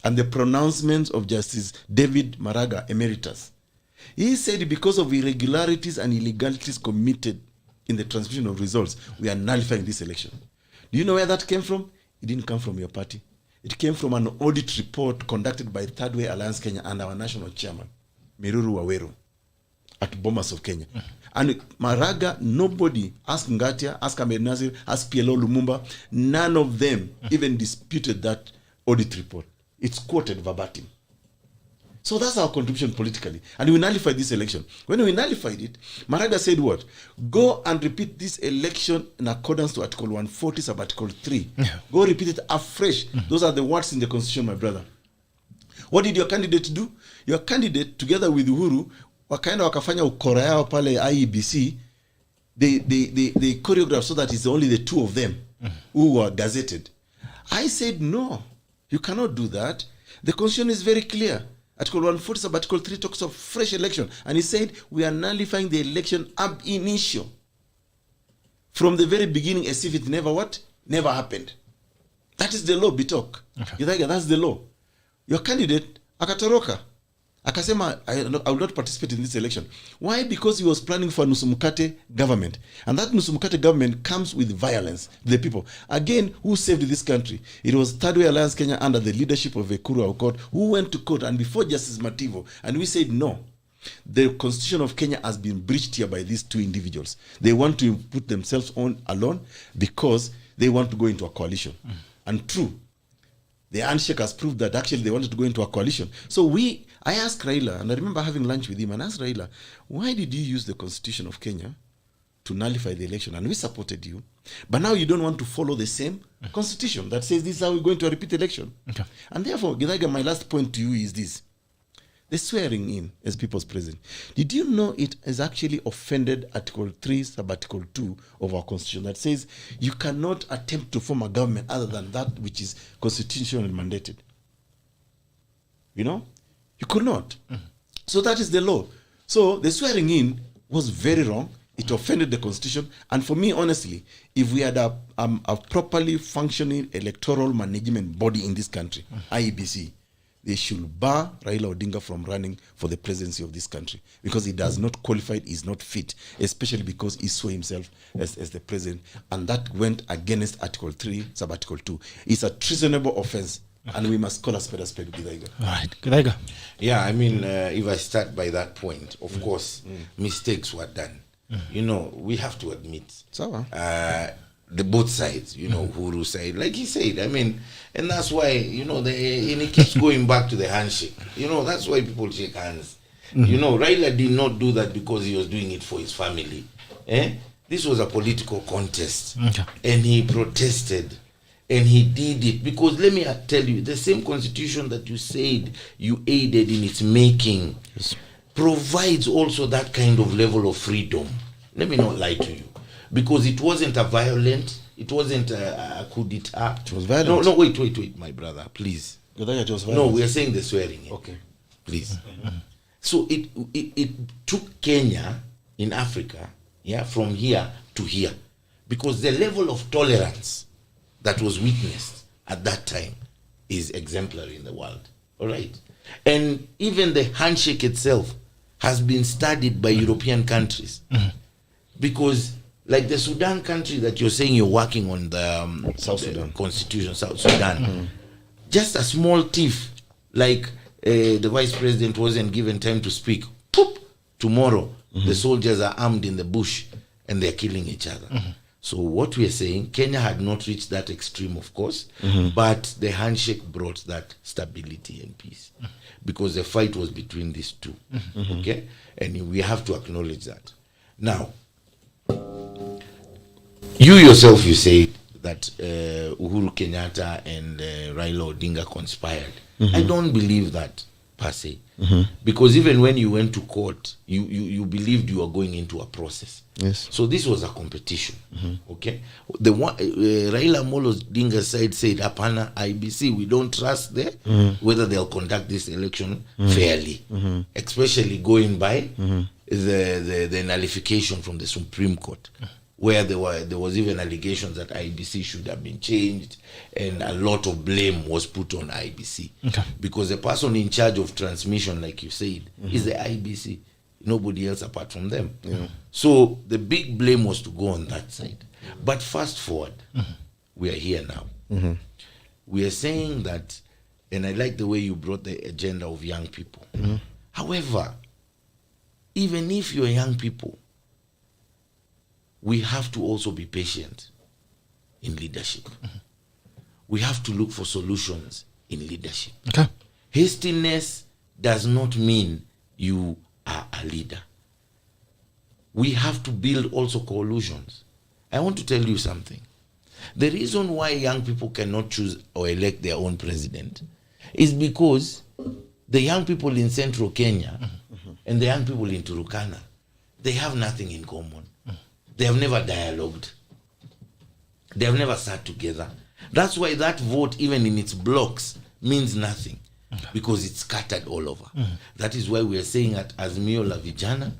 and the pronouncements of Justice David Maraga, Emeritus, he said because of irregularities and illegalities committed in the transmission of results, we are nullifying this election. Do you know where that came from? It didn't come from your party. It came from an audit report conducted by Third Way Alliance Kenya and our national chairman, Miruru Waweru, at Bomas of Kenya. And Maraga, nobody, ask Ngatia, ask Ahmed Nasir, ask PLO Lumumba, none of them even disputed that audit report. It's quoted verbatim. So that's our contribution politically. And we nullified this election. When we nullified it, Maraga said what? Go and repeat this election in accordance to Article 140 sub Article 3. Go repeat it afresh. Those are the words in the Constitution, my brother. What did your candidate do? Your candidate, together with Uhuru, wakafanya ukora yao pale IEBC, they choreographed so that it's only the two of them who were gazetted. I said, no, you cannot do that. The Constitution is very clear. Article 140 sub Article 3 talks of fresh election. And he said, we are nullifying the election ab initio. From the very beginning, as if it never what? Never happened. That is the law, Bitok. Okay. That's the law. Your candidate, akatoroka. Akasema, I will not participate in this election. Why? Because he was planning for a Nusumukate government. And that Nusumukate government comes with violence to the people. Again, who saved this country? It was Third Way Alliance Kenya under the leadership of EKURU AUKOT, who went to court and before Justice Mativo. And we said, no. The Constitution of Kenya has been breached here by these two individuals. They want to put themselves on alone because they want to go into a coalition. And true, the handshake has proved that actually they wanted to go into a coalition. So I asked Raila, and I remember having lunch with him, and asked Raila, why did you use the Constitution of Kenya to nullify the election? And we supported you. But now you don't want to follow the same Constitution that says this is how we're going to a repeat election. Okay. And therefore, GITHAIGA, my last point to you is this. the swearing in as people's president. Did you know it has actually offended Article 3, Sub-Article 2 of our Constitution that says you cannot attempt to form a government other than that which is constitutionally mandated? You know? You could not. So that is the law. So the swearing in was very wrong. It offended the Constitution. And for me, honestly, if we had a properly functioning electoral management body in this country, IEBC, they should bar Raila Odinga from running for the presidency of this country because he does not qualify, he is not fit, especially because he saw himself as the president. And that went against Article 3, Sub-Article 2. It's a treasonable offense. And we must call a spade, GITHAIGA.
All right, GITHAIGA.
Yeah, I mean, if I start by that point, of course, mistakes were done. You know, we have to admit. The both sides, you know, Uhuru side, like he said, I mean, and that's why, you know, and he keeps going back to the handshake. You know, that's why people shake hands. You know, Raila did not do that because he was doing it for his family. This was a political contest. And he protested. And he did it because, let me tell you, the same constitution that you said you aided in its making provides also that kind of level of freedom. Let me not lie to you. Because it wasn't a violent, it wasn't a coup d'etat.
It was violent.
No, wait, my brother, please.
It was violent.
No, we are saying the swearing.
Okay.
Please. So it took Kenya in Africa, from here to here. Because the level of tolerance that was witnessed at that time is exemplary in the world. All right. And even the handshake itself has been studied by European countries. Because, like the Sudan country that you're saying you're working on, the
South Sudan
Constitution, South Sudan, just a small tiff, like the vice president wasn't given time to speak. Poop! Tomorrow, the soldiers are armed in the bush and they're killing each other. So what we are saying, Kenya had not reached that extreme, of course, but the handshake brought that stability and peace because the fight was between these two. Okay? And we have to acknowledge that. Now, you yourself, you say that Uhuru Kenyatta and Raila Odinga conspired. I don't believe that per se. Because even when you went to court, you believed you were going into a process.
Yes.
So this was a competition. Okay. The one Raila Amolo Odinga's side said, "Apana IBC, we don't trust whether they'll conduct this election fairly, especially going by the nullification from the Supreme Court." Where there was even allegations that IBC should have been changed, and a lot of blame was put on IBC. Because the person in charge of transmission, like you said, is the IBC. Nobody else apart from them. So the big blame was to go on that side. But fast forward, we are here now. We are saying that, and I like the way you brought the agenda of young people. However, even if you're young people, we have to also be patient in leadership. We have to look for solutions in leadership. Hastiness does not mean you are a leader. We have to build also coalitions. I want to tell you something. The reason why young people cannot choose or elect their own president is because the young people in central Kenya and the young people in Turkana, they have nothing in common. They have never dialogued. They have never sat together. That's why that vote, even in its blocks, means nothing. Because it's scattered all over. That is why we are saying at Azimio La Vijana,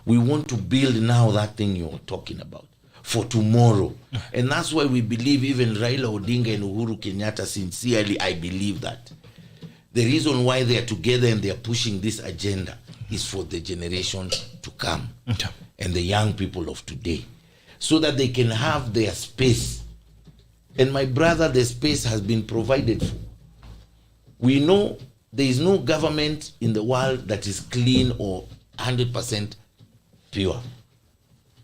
we want to build now that thing you're talking about for tomorrow. And that's why we believe even Raila Odinga and Uhuru Kenyatta, sincerely, I believe that. The reason why they are together and they are pushing this agenda is for the generation to come and the young people of today, so that they can have their space. And my brother, the space has been provided for. We know there is no government in the world that is clean or 100% pure.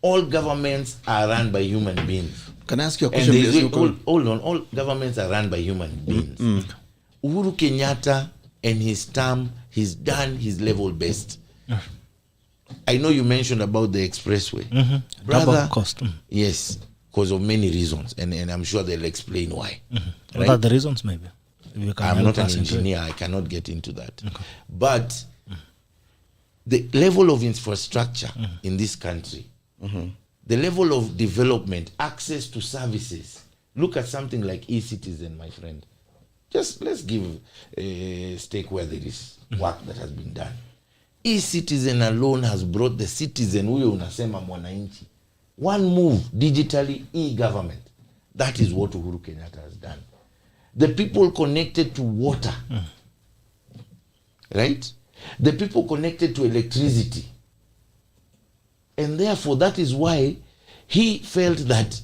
All governments are run by human beings.
Can I ask you a question?
Hold on. All governments are run by human beings. Uhuru Kenyatta and his term, he's done his level best. I know you mentioned about the expressway. Brother,
double cost.
Yes, because of many reasons, and I'm sure they'll explain why.
What are the reasons, maybe?
I'm not an engineer, I cannot get into that. But the level of infrastructure in this country, the level of development, access to services. Look at something like e-citizen, my friend. Just let's give a stake where there is work that has been done. E-citizen alone has brought the citizen, huyo unasema mwananchi, one move digitally, e-government. That is what Uhuru Kenyatta has done. The people connected to water, right? The people connected to electricity. And therefore, that is why he felt that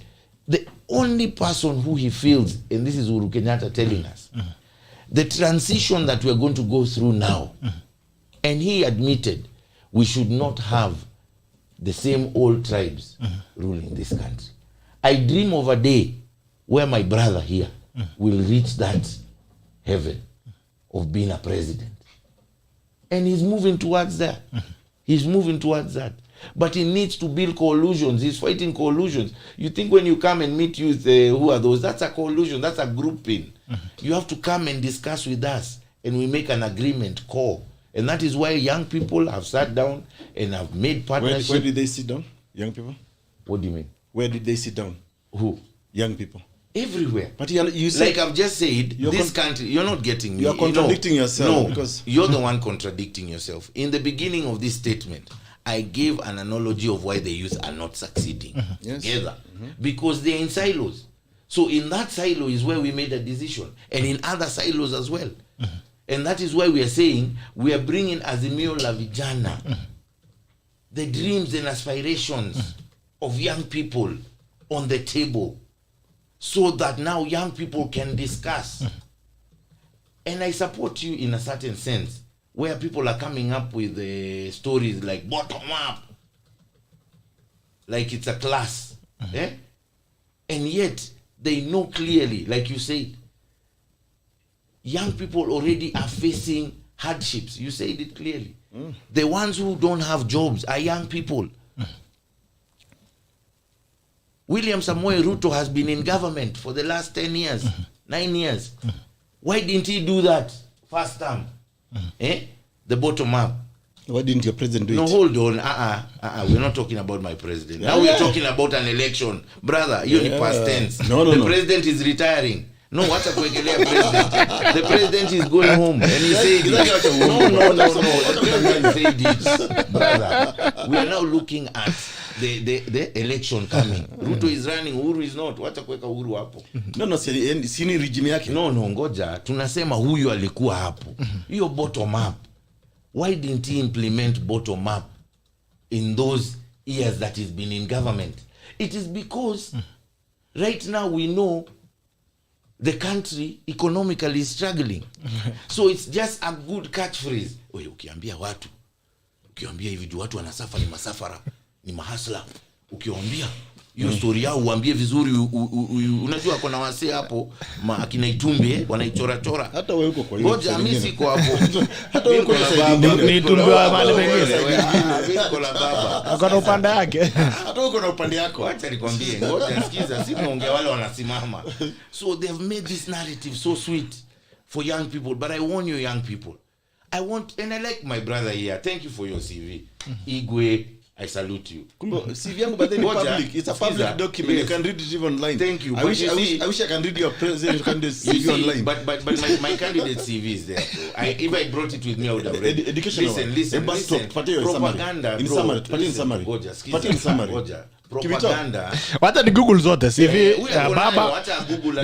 the only person who he feels, and this is Uhuru Kenyatta telling us, the transition that we're going to go through now, and he admitted we should not have the same old tribes ruling this country. I dream of a day where my brother here will reach that heaven of being a president. And he's moving towards that. He's moving towards that. But he needs to build coalitions. He's fighting coalitions. You think when you come and meet youth, who are those? That's a coalition. That's a grouping. You have to come and discuss with us. And we make an agreement, core. And that is why young people have sat down and have made partnerships.
Where did they sit down, young people?
What do you mean?
Where did they sit down?
Who?
Young people.
Everywhere.
But you said,
like I've just said, this country, you're not getting me.
You are contradicting yourself.
No,
because
you're the one contradicting yourself. In the beginning of this statement, I gave an analogy of why the youth are not succeeding together. Because they're in silos. So in that silo is where we made a decision. And in other silos as well. And that is why we are saying we are bringing Azimio la Vijana, the dreams and aspirations of young people on the table, so that now young people can discuss. And I support you in a certain sense, where people are coming up with stories like bottom up, like it's a class. And yet they know clearly, like you said, young people already are facing hardships. You said it clearly. The ones who don't have jobs are young people. William Samoei Ruto has been in government for the last 10 years, 9 years. Why didn't he do that first time? The bottom up.
Why didn't your president do it?
No, hold on. We're not talking about my president. Now we're talking about an election. Brother, you're in past tense.
No.
The president is retiring. No, what's a president? The president is going home. And he said it. No. He said it. Brother, we are now looking at the election coming. Ruto is running, Uhuru is not. Wacha kuweka Uhuru hapo.
No, sini regime yake.
No, ngoja. Tunasema huyu alikuwa hapo. Hiyo bottom up. Why didn't he implement bottom up in those years that he's been in government? It is because right now we know the country economically is struggling. So it's just a good catchphrase. Oye, ukiambia hivi watu wanasafa ni masafara, ni mahasla. Ukiambia hiyo story yao uambie vizuri, unajua kuna wasee hapo akina Itumbe wanaichora.
Hata wewe uko kwa hiyo.
Ngoja mimi siko hapo.
Hata wewe uko
ni Itumbe wa mahali pengine.
Niko la baba.
Akona upande yake.
Hata wewe uko na upande yako.
Acha nikwambie, ngoja sikiza, si muongea wale wanasimama. So they have made this narrative so sweet for young people, but I warn you young people. And I like my brother here. Thank you for your CV. Igwe, I salute you.
CV yangu but then public. It's a public document. Yes. You can read it even online.
Thank you.
I wish I can read your president candidate CV online.
But my candidate CV is there. If I brought it with me, I would have read it. Listen. Propaganda.
In summary.
Propaganda.
Wacha ni Google zote CV ya baba.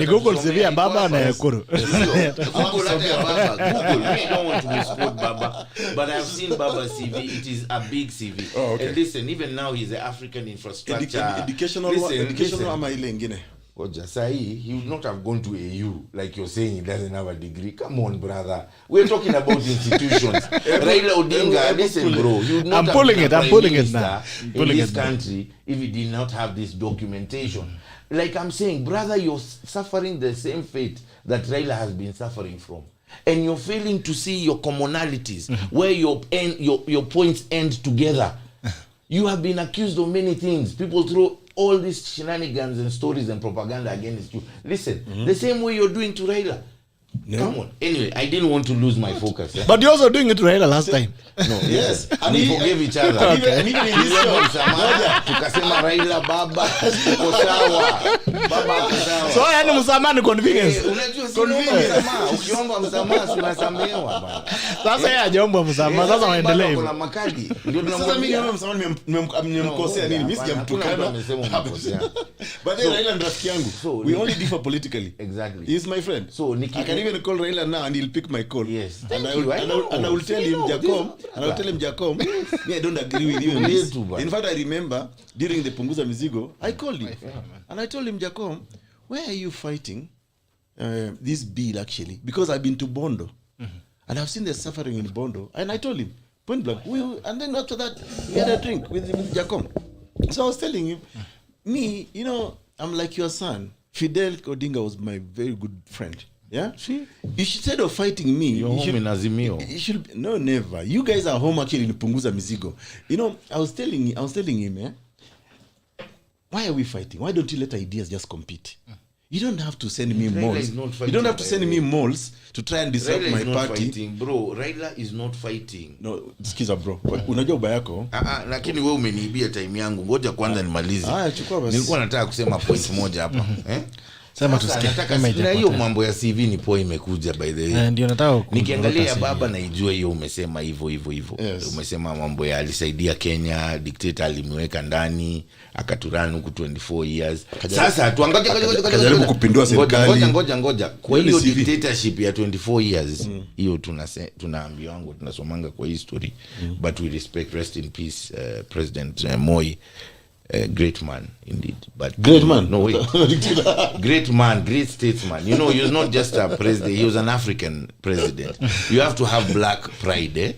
Ni Google CV ya baba na EKURU.
Google ya baba. Google. I don't want to misquote Baba, but I've seen Baba's CV. It is a big CV.
Oh, okay.
And listen, even now he's the African infrastructure.
Educational ama ile ingine.
He would not have gone to AU like you're saying he doesn't have a degree. Come on, brother. We're talking about institutions. RAILA ODINGA, listen, bro. He would not
I'm pulling it now.
In this country if he did not have this documentation. Like I'm saying, brother, you're suffering the same fate that RAILA has been suffering from. And you're failing to see your commonalities, where your points end together. You have been accused of many things. People throw all these shenanigans and stories and propaganda against you. Listen, the same way you're doing to RAILA.
No.
Come on. Anyway, I didn't want to lose my focus.
But you're also doing it to Raila last time.
No,
Yes.
and we forgave each other.
And even in this show,
Tukasema Raila baba uko sawa. Baba uko sawa.
So yani msamaha ni convenience.
Unajua msamaha, ukiomba msamaha unasamehewa bana.
Sasa yeye hajaomba msamaha, sasa waendelee hivyo.
Kuna makali. Ndio
sasa mimi naomba msamaha, nimemkosea nini? Mimi sijamtukana. But then Raila ni rafiki yangu. We only differ politically.
Exactly.
He is my friend.
So
I can even call Raila now and he'll pick my call.
Yes.
And I will tell him, Jacom, me, I don't agree with you on this. In fact, I remember during the Punguza Mizigo, I called him. And I told him, Jacom, where are you fighting this bill actually? Because I've been to Bondo. And I've seen the suffering in Bondo. And I told him, point blank, and then after that, we had a drink with Jacom. So I was telling him, me, I'm like your son. Fidel Odinga was my very good friend. Yeah? See? Instead of fighting me,
you're home in Azimio.
No, never. You guys are home actually in Punguza Mizigo. I was telling him, why are we fighting? Why don't you let ideas just compete? You don't have to send me malls. You don't have to send me malls to try and disrupt
Raila
my
is not
party.
Fighting, bro. Raila is not fighting.
No, excuse bro. Unajua ubaya yako?
Lakini wewe umeniibia time yangu. Ngoja kwanza nimalize.
Chukua basi.
Nilikuwa nataka kusema point moja hapa.
Sema tusikie.
Na hiyo mambo ya CV ni poa imekuja by the way.
Ndio nataka
nikiangalia baba naijua hiyo umesema hivyo.
Yes.
Umesema mambo ya alisaidia Kenya, dictator alimweka ndani, akaturana huku 24 years. Sasa tuangoje
kajaribu kupindua serikali.
Ngoja. Kwa hiyo dictatorship ya 24 years hiyo tunaambiwa wangu tunasomanga kwa history. But we respect, rest in peace, President Moi. Great man indeed, but
great man.
No way. Great man, great statesman. He was not just a president; he was an African president. You have to have black pride, eh?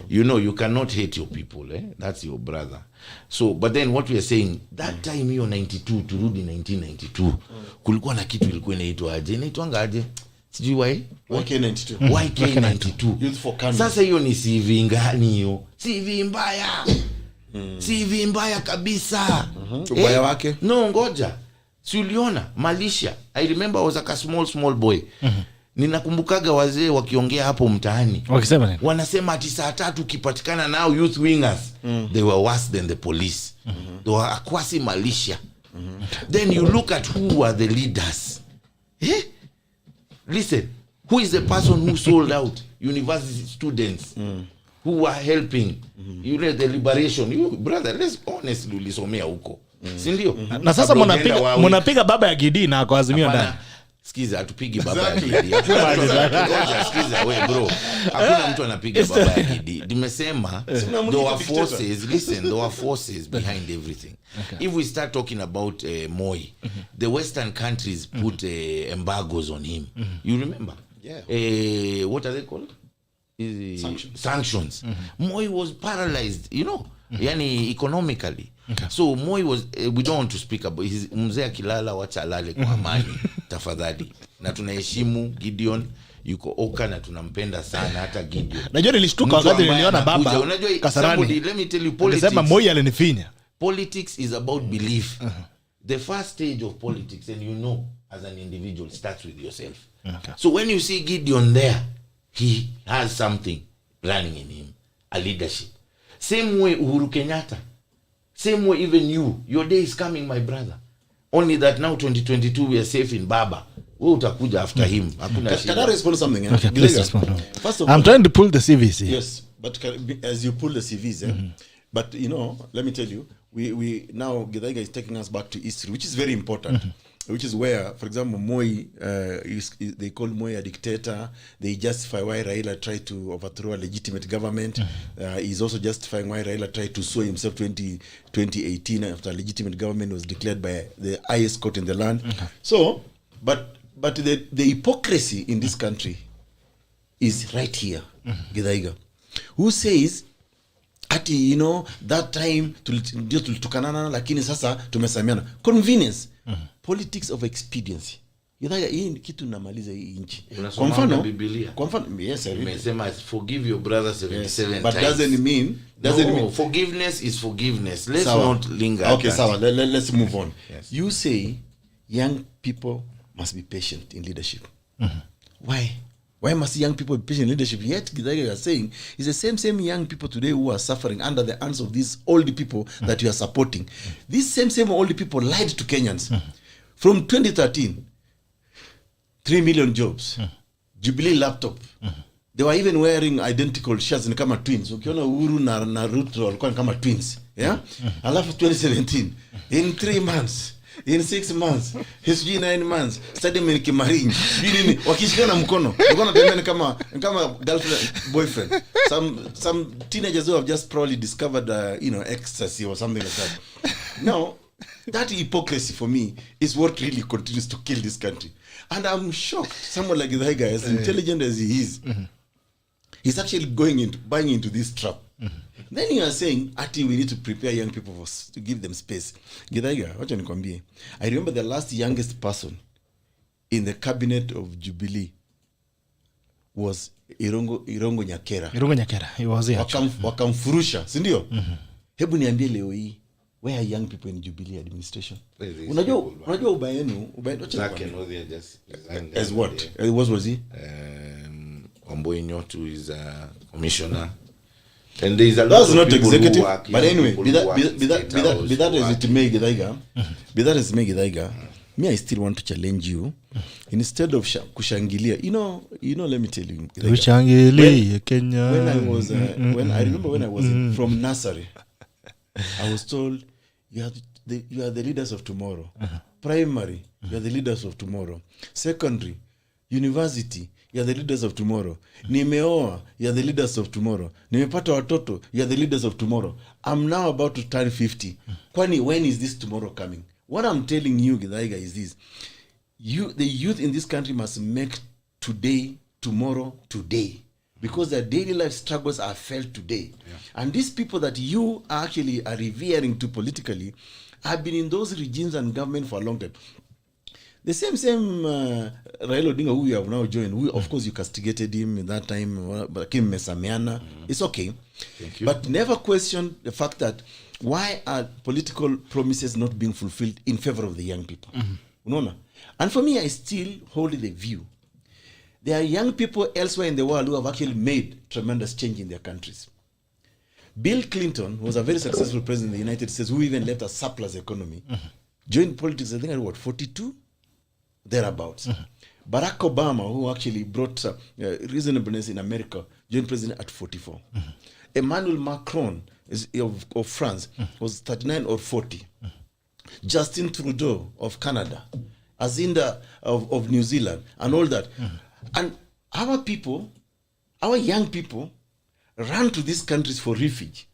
Yeah. You cannot hate your people, eh? That's your brother. So, but then what we are saying, that time hiyo 92 turudi 1992, kulikuwa na kitu ilikuwa inaitwa aje? Inaitwanga aje? Sijui why? YK92.
Youth for Kanu.
Sasa hiyo ni CV ngani hiyo? CV mbaya. CV mbaya kabisa.
Ubaya wake?
No, ngoja. Si uliona Malaysia. I remember I was like a small boy. Ninakumbukaga wazee wakiongea hapo mtaani.
Wakisema nini?
Wanasema ati saa 3 ukipatikana nao youth wingers, they were worse than the police. They were akwasi Malaysia. Then you look at who were the leaders. Listen, who is the person who sold out university students? Who were helping the liberation. Brother, let's honestly ulisomea huko. Si ndio?
Na sasa mnapiga baba ya Gidi na kwa Azimio ndani.
Sikiza atupigi baba ya Gidi. Sikiza wewe bro. Hakuna mtu anapiga baba ya Gidi. Nimesema there were forces behind everything. Okay. If we start talking about Moi, the Western countries put embargoes on him. You remember?
Yeah.
What are they called? Sanctions. Moi was paralyzed, yani economically. Okay. So Moi was, we don't want to speak about his mzee akilala wacha alale kwa amani tafadhali. Na tunaheshimu Gideon, yuko oka na tunampenda sana hata Gideon.
Najua nilishtuka wakati niliona baba Kasarani.
Let me tell you, politics.
Sema Moi alinifinya.
Politics is about belief. The first stage of politics, and as an individual, starts with yourself. Okay. So when you see Gideon there, he has something running in him, a leadership. Same way Uhuru Kenyatta. Same way even your day is coming, my brother. Only that now 2022 we are safe in Baba. Wewe utakuja after him.
Can I respond something?
Okay, please respond.
First of all,
I'm trying to pull the CVs.
Yes, but as you pull the CVs, but let me tell you, we now GITHAIGA is taking us back to history, which is very important. Which is where, for example, Moi, they call Moi a dictator. They justify why Raila tried to overthrow a legitimate government. He's also justifying why Raila tried to sue himself 2018 after a legitimate government was declared by the highest court in the land. Okay. So, but the hypocrisy in this country is right here, GITHAIGA, who says, ati, that time tulitukana lakini sasa tumesamiana. Convenience. Politics of expediency. Hii kitu namaliza hii nchi.
Kwa mfano,
yes,
nimesema forgive your brother 77 times.
But doesn't mean
forgiveness is forgiveness. Let's not linger.
Okay, sawa. Let's move on. Yes. You say young people must be patient in leadership. Why? Why must young people be patient in leadership? Yet, Githaiga, you are saying, it's the same young people today who are suffering under the hands of these old people that you are supporting. These same old people lied to Kenyans. From 2013, 3 million jobs, Jubilee laptop. They were even wearing identical shirts in kama twins. Ukiona Uhuru na Ruto walikuwa kama twins. Yeah? Alafu 2017, in 3 months, in 6 months, history 9 months, stadium in Kimarini, wakishikana mkono, walikuwa wanatembea kama girlfriend, boyfriend. Some teenagers who have just probably discovered, ecstasy or something like that. Now, that hypocrisy for me is what really continues to kill this country. And I'm shocked someone like Githaiga, as intelligent as he is, he's actually buying into this trap. Then you are saying, we need to prepare young people to give them space. Githaiga, wacha nikwambie, I remember the last youngest person in the cabinet of Jubilee was Irongo Nyakera.
Irongo Nyakera, he was here.
Wakamfurusha, si ndio? Hebu niambie leo hii, where are young people in Jubilee administration? Unajua ubayenu as what? What was he?
Omboy Nyotu is a commissioner. And there is a lot
that's
of
not
people
executive.
who work,
But anyway, be that as it may, Githaiga, me, I still want to challenge you. Instead of kushangilia, let me tell you,
Kenya.
When I was, I remember when I was from nursery, I was told, you are the leaders of tomorrow. Primary, you are the leaders of tomorrow. Secondary, university, you are the leaders of tomorrow. Nimeoa, you are the leaders of tomorrow. Nimepata watoto, you are the leaders of tomorrow. I'm now about to turn 50. Kwani, when is this tomorrow coming? What I'm telling you, Githaiga, is this. The youth in this country must make today, tomorrow, today. Because their daily life struggles are felt today. Yeah. And these people that you actually are revering to politically have been in those regimes and government for a long time. The same Raila ODINGA, who you have now joined, who, of course, you castigated him in that time, but Kim Mesamiana. It's okay.
Thank you.
But never question the fact that why are political promises not being fulfilled in favor of the young people? And for me, I still hold the view. There are young people elsewhere in the world who have actually made tremendous change in their countries. Bill Clinton was a very successful president in the United States who even left a surplus economy. Joined politics, I think at 42? Thereabouts. Barack Obama, who actually brought reasonableness in America, joined president at 44. Emmanuel Macron of France was 39 or 40. Justin Trudeau of Canada, Azinda of New Zealand, and all that. And our people, our young people, run to these countries for refuge.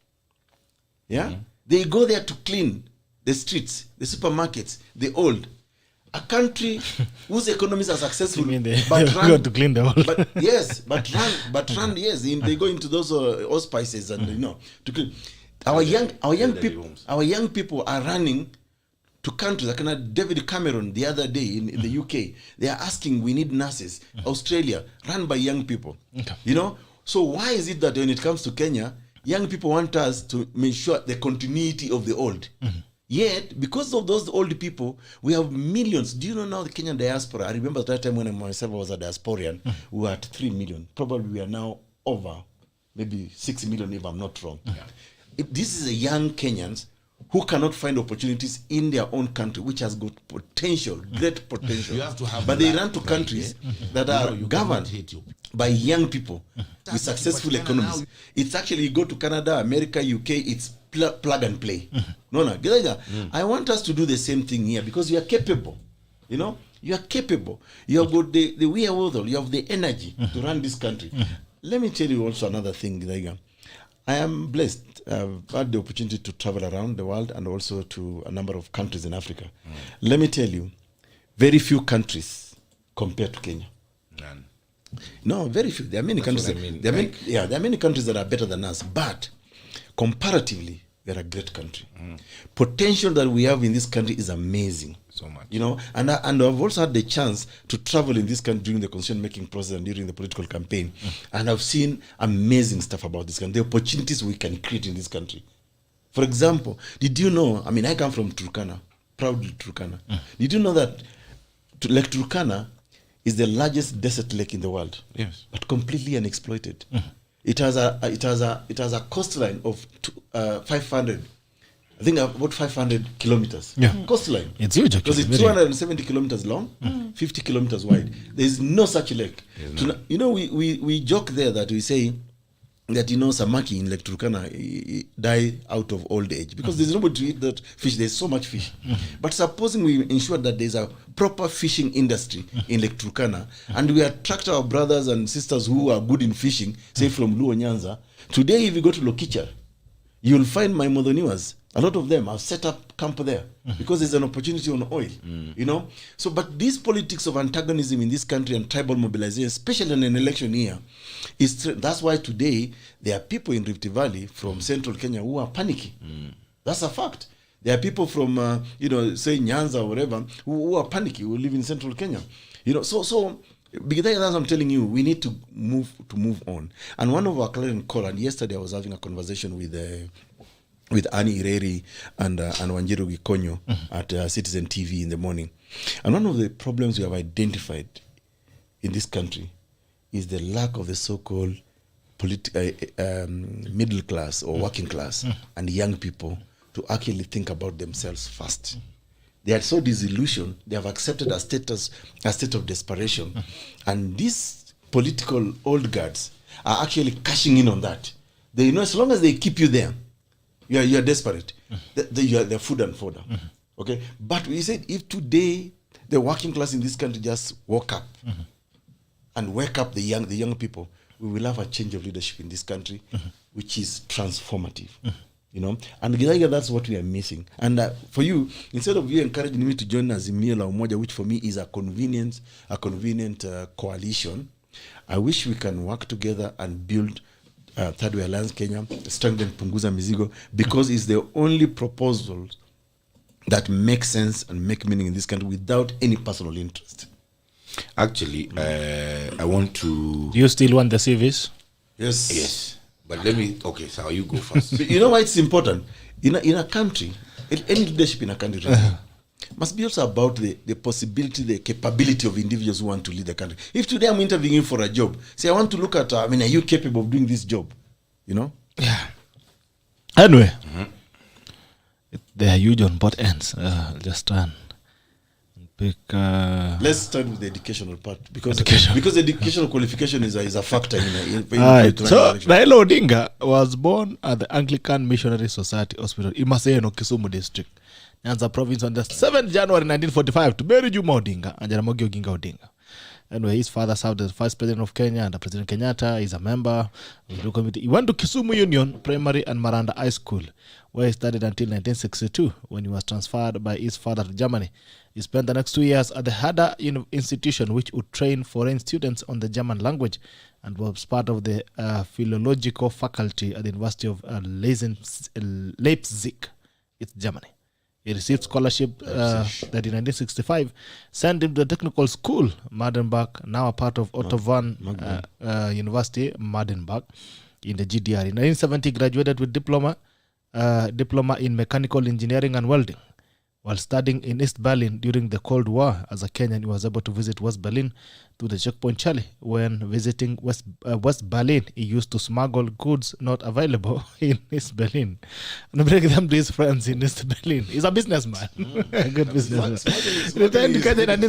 Yeah? They go there to clean the streets, the supermarkets, the old. A country whose economies are successful, but run
to clean the old.
But yes, but run. Yes, they go into those hospices and to clean. Our young people are running to countries like David Cameron the other day in the UK. They are asking, we need nurses. Australia, run by young people. Okay. So why is it that when it comes to Kenya, young people want us to make sure the continuity of the old? Yet, because of those old people, we have millions. Do you know now the Kenyan diaspora? I remember that time when I myself was a diasporian, we were at 3 million. Probably we are now over maybe 6 million if I'm not wrong. This is a young Kenyans who cannot find opportunities in their own country, which has got potential, great potential.
You have to have
but they run to countries that are governed by young people with successful economies. It's actually, you go to Canada, America, UK, it's plug and play. I want us to do the same thing here because you are capable. You are capable. You have got the wherewithal, you have the energy to run this country. Let me tell you also another thing, Githaiga. I am blessed. I've had the opportunity to travel around the world and also to a number of countries in Africa. Let me tell you, very few countries compared to Kenya.
None.
No, very few. There are many countries. There are many countries that are better than us, but comparatively, we are a great country. Potential that we have in this country is amazing.
So much.
And I've also had the chance to travel in this country during the constitution-making process and during the political campaign. And I've seen amazing stuff about this country, the opportunities we can create in this country. For example, did you know, I come from Turkana, proudly Turkana. Did you know that Lake Turkana is the largest desert lake in the world.
Yes.
But completely unexploited. It has a coastline of 500. I think about 500 kilometers.
Yeah.
Coastline.
It's huge,
Because
actually.
it's 270 kilometers long, 50 kilometers wide. There is no such lake. You know, we joke there that we say that, you know, samaki in Lake Turkana die out of old age because there's nobody to eat that fish. There's so much fish. But supposing we ensure that there's a proper fishing industry in Lake Turkana, and we attract our brothers and sisters who are good in fishing, say from Luo Nyanza. Today, if you go to Lokichar, you'll find my Modoniwas. A lot of them have set up camp there because there's an opportunity on oil, you know. So, but this politics of antagonism in this country and tribal mobilization, especially in an election year, that's why today there are people in Rift Valley from central Kenya who are panicking. That's a fact. There are people from, you know, say Nyanza or whatever, who are panicking, who live in central Kenya. You know, so because that's what I'm telling you, we need to move on. And one of our clients called, and yesterday I was having a conversation with Annie Ireri and Wanjiru Gikonyo at Citizen TV in the morning. And one of the problems we have identified in this country is the lack of the so-called middle class or working class and young people to actually think about themselves first. They are so disillusioned, they have accepted a state of desperation. And these political old guards are actually cashing in on that. They know as long as they keep you there, you are desperate. They're food and fodder. Okay? But we said if today the working class in this country just woke up and wake up the young people, we will have a change of leadership in this country, which is transformative. You know? And GITHAIGA, that's what we are missing. And for you, instead of you encouraging me to join Azimio La Umoja, which for me is a convenient coalition, I wish we can work together and build Third Way Alliance Kenya, strengthen Punguza Mizigo, because it's the only proposal that makes sense and make meaning in this country without any personal interest.
Actually, I want to...
Do you still want the CVs?
Yes.
Yes. But let me... Okay, so you go first.
You know why it's important? In a country, any leadership in a country must be also about the possibility, the capability of individuals who want to lead the country. If today I'm interviewing you for a job, say I want to look at, are you capable of doing this job? You know?
Yeah. Anyway, they are huge on both ends. Just try and pick...
Let's start with the educational part because educational qualification is a factor in
so Raila Odinga was born at the Anglican Missionary Society Hospital in Maseno, Kisumu district, Nyanza province on the 7th January 1945 to Mary Juma Odinga and Jaramogi Oginga Odinga. Anyway, his father served as the first president of Kenya and President Kenyatta. He's a member of the committee. He went to Kisumu Union Primary and Maranda High School, where he studied until 1962 when he was transferred by his father to Germany. He spent the next 2 years at the Herder Institution, which would train foreign students on the German language, and was part of the philological faculty at the University of Leipzig, it's Germany. He received scholarship that in 1965 sent him to the technical school, Mardenberg, now a part of Otto von University, Mardenberg, in the GDR. In 1970, he graduated with diploma in mechanical engineering and welding. While studying in East Berlin during the Cold War, as a Kenyan, he was able to visit West Berlin to the checkpoint Charlie. When visiting West Berlin, he used to smuggle goods not available in East Berlin and bring them to his friends in East Berlin. He's a businessman, a good businessman. Returned to Kenya in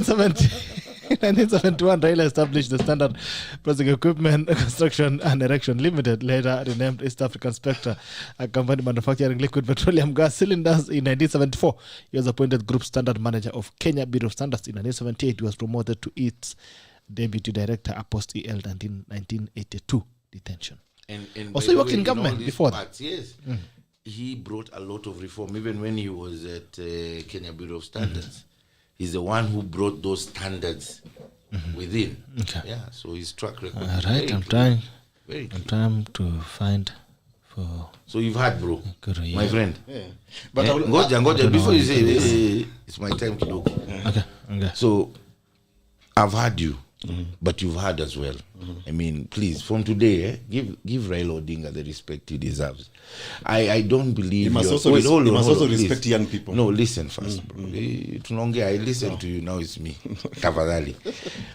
1971, Raila established the Standard Processing Equipment Construction and Erection Limited, later renamed East African Spectre, a company manufacturing liquid petroleum gas cylinders. In 1974, he was appointed Group Standard Manager of Kenya Bureau of Standards. In 1978, he was promoted to its Deputy Director, a post he held until 1982 detention.
And
also, he worked in government before that.
Yes. He brought a lot of reform, even when he was at Kenya Bureau of Standards. He's the one who brought those standards within.
Okay.
Yeah, so his track record.
All right, I'm trying to find for...
So you've had, bro,
EKURU,
my friend.
Yeah. But
Ngoja, before you say it's my time to look.
Okay.
So I've had you. but you've heard as well. I mean, please, from today, give Raila Odinga the respect he deserves. I don't believe...
He must also, respect young people.
No, listen first, bro. I listen to you, now it's me. Tafadhali.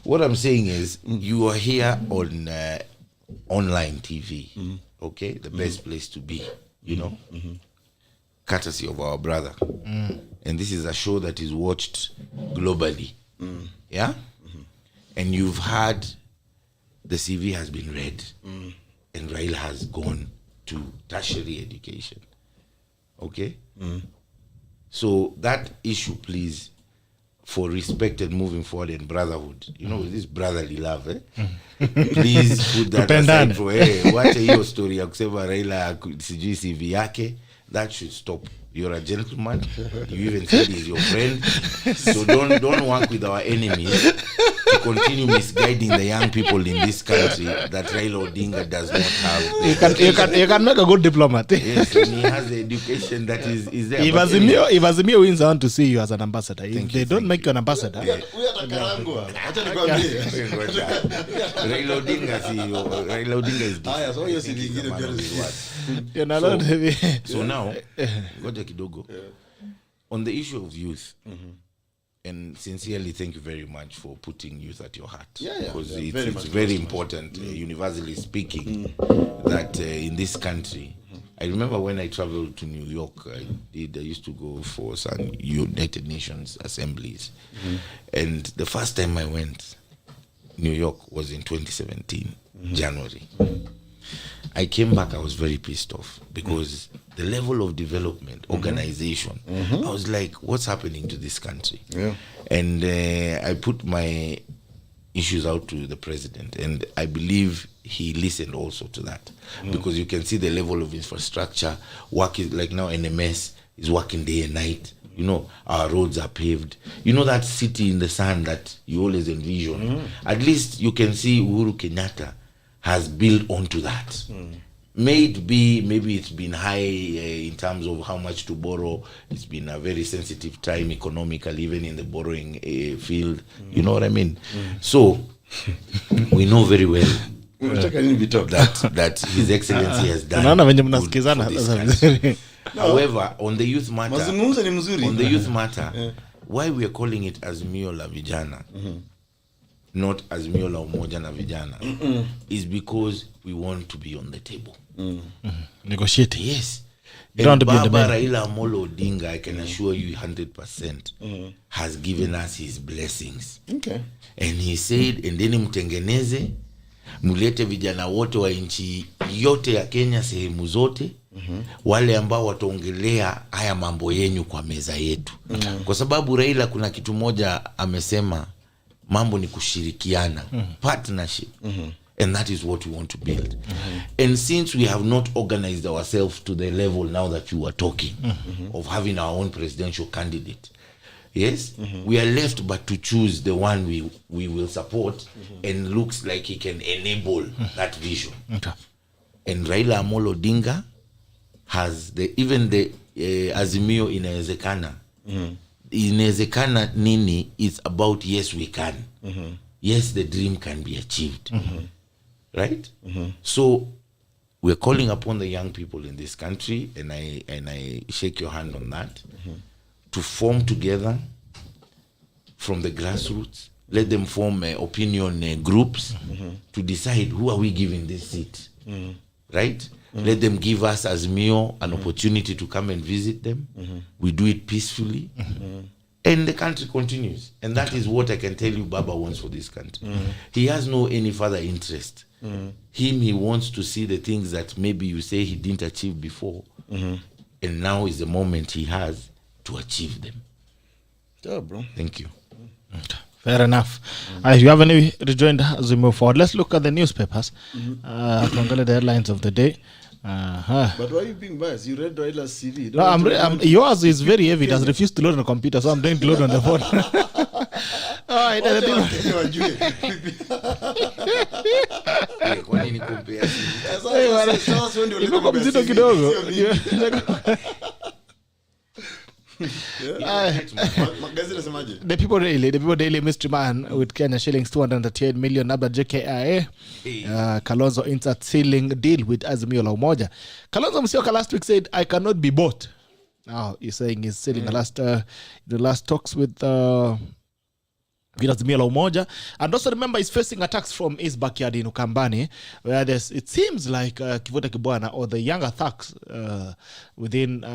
What I'm saying is, you are here on online TV, okay? The best place to be, you know? Courtesy of our brother. And this is a show that is watched globally. Yeah? And you've heard the CV has been read, and Raila has gone to tertiary education. Okay? So that issue, please, for respect and moving forward and brotherhood, you know, this brotherly love, please put that aside for, watch your story, kusema Raila sijui CV yake, that should stop. You're a gentleman. You even said he's your friend. So don't work with our enemies to continue misguiding the young people in this country that Raila Odinga does not have.
You can make a good diplomat.
Yes, and he has the education that is there.
If Azimio wins, I want to see you as an ambassador. If they don't make you an ambassador.
Raila Odinga is so now, kidogo. On the issue of youth, and sincerely thank you very much for putting youth at your heart, because it's very important, universally speaking, that in this country, I remember when I traveled to New York, I used to go for some United Nations assemblies, and the first time I went New York was in 2017, January. I came back, I was very pissed off because the level of development, organization, I was like, what's happening to this country? And I put my issues out to the president, and I believe he listened also to that, because you can see the level of infrastructure, work is like now NMS is working day and night. You know, our roads are paved. You know that city in the sun that you always envision. At least you can see Uhuru Kenyatta has built onto that. Maybe it's been high in terms of how much to borrow. It's been a very sensitive time economically, even in the borrowing field. You know what I mean? So we know very well that His Excellency has done good for this country. However, on the youth matter, why we are calling it Azimio la Vijana, not Azimio la Umoja na Vijana, is because we want to be on the table.
Negotiating.
Yes. And Baba Raila Amolo Odinga, I can assure you 100%, has given us his blessings.
Okay.
And he said, endeni mtengeneze, mulete vijana wote wa nchi yote ya Kenya, sehemu zote, wale ambao wataongelea haya mambo yenyu kwa meza yetu. Kwa sababu Raila kuna kitu moja amesema, mambo ni kushirikiana, partnership. And that is what we want to build. And since we have not organized ourselves to the level now that you are talking, of having our own presidential candidate, yes, we are left but to choose the one we will support, and looks like he can enable that vision.
Okay.
And Raila Amolo Odinga has even the Azimio inawezekana. Inawezekana nini is about yes we can. Yes, the dream can be achieved. Right? So we're calling upon the young people in this country, and I shake your hand on that, to form together from the grassroots. Let them form opinion groups to decide who are we giving this seat. Right? Let them give us as Mio an opportunity to come and visit them. We do it peacefully. And the country continues. And that is what I can tell you Baba wants for this country. He has no any further interest. He wants to see the things that maybe you say he didn't achieve before. And now is the moment he has to achieve them.
Yeah, bro.
Thank you.
Fair enough. If you have any rejoined as we move forward, let's look at the newspapers. The headlines of the day.
But why are you being biased? You read Raila's CV.
No, yours is very heavy. It has refused to load on the computer, so I'm trying to load on the phone. The People Daily mystery man with Kenya shillings 238 million labda JKIA. Kalonzo insert sealing deal with Azimio la Umoja. Kalonzo Musyoka last week said I cannot be bought. Now he's saying he's selling the last talks with Azimio la Umoja. And also remember he's facing attacks from his backyard in Ukambani, where it seems like Kivutha Kibwana or the younger thugs within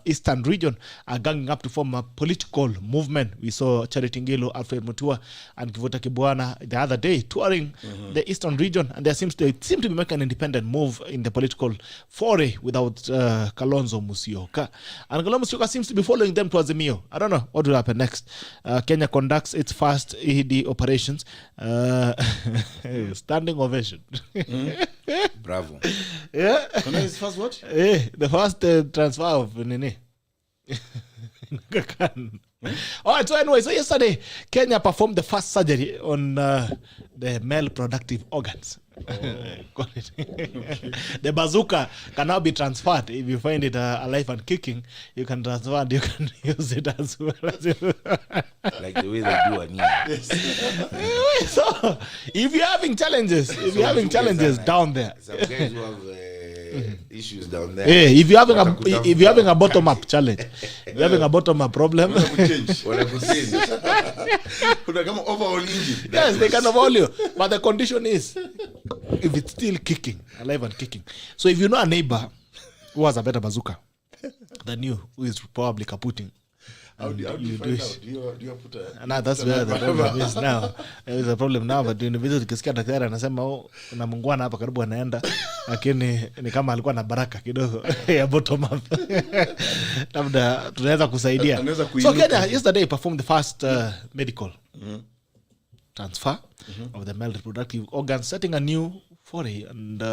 Eastern region are ganging up to form a political movement. We saw Charity Ngilu, Alfred Mutua and Kivutha Kibwana the other day touring the Eastern region, and they seem to be making an independent move in the political foray without Kalonzo Musyoka. And Kalonzo Musyoka seems to be following them to Azimio. I don't know what will happen next. Kenya conducts its first ED operations. Standing ovation.
Bravo.
Yeah.
His first what?
The first transfer of Nini. All right, so anyway, so yesterday, Kenya performed the first surgery on the male productive organs. The bazooka can now be transferred. If you find it alive and kicking, you can transfer and you can use it as well.
Like the way they do it.
So, if you're having challenges, down there.
Some guys who have issues down there.
Yeah, if you're having a bottom up challenge, if you're having a bottom up problem,
Yes,
they can overhaul you. But the condition is if it's still kicking, alive and kicking. So if you know a neighbor who has a better bazooka than you, who is probably kaputting,
how do you find out? Do you put a...
And that's where the problem is now. There is a problem now, but in visit ukisikia daktari anasema kuna mungwana hapa karibu anaenda, lakini ni kama alikuwa na baraka kidogo ya bottom up. Labda tunaweza kusaidia. So Kenya yesterday performed the first medical transfer of the male reproductive organs, setting a new foray and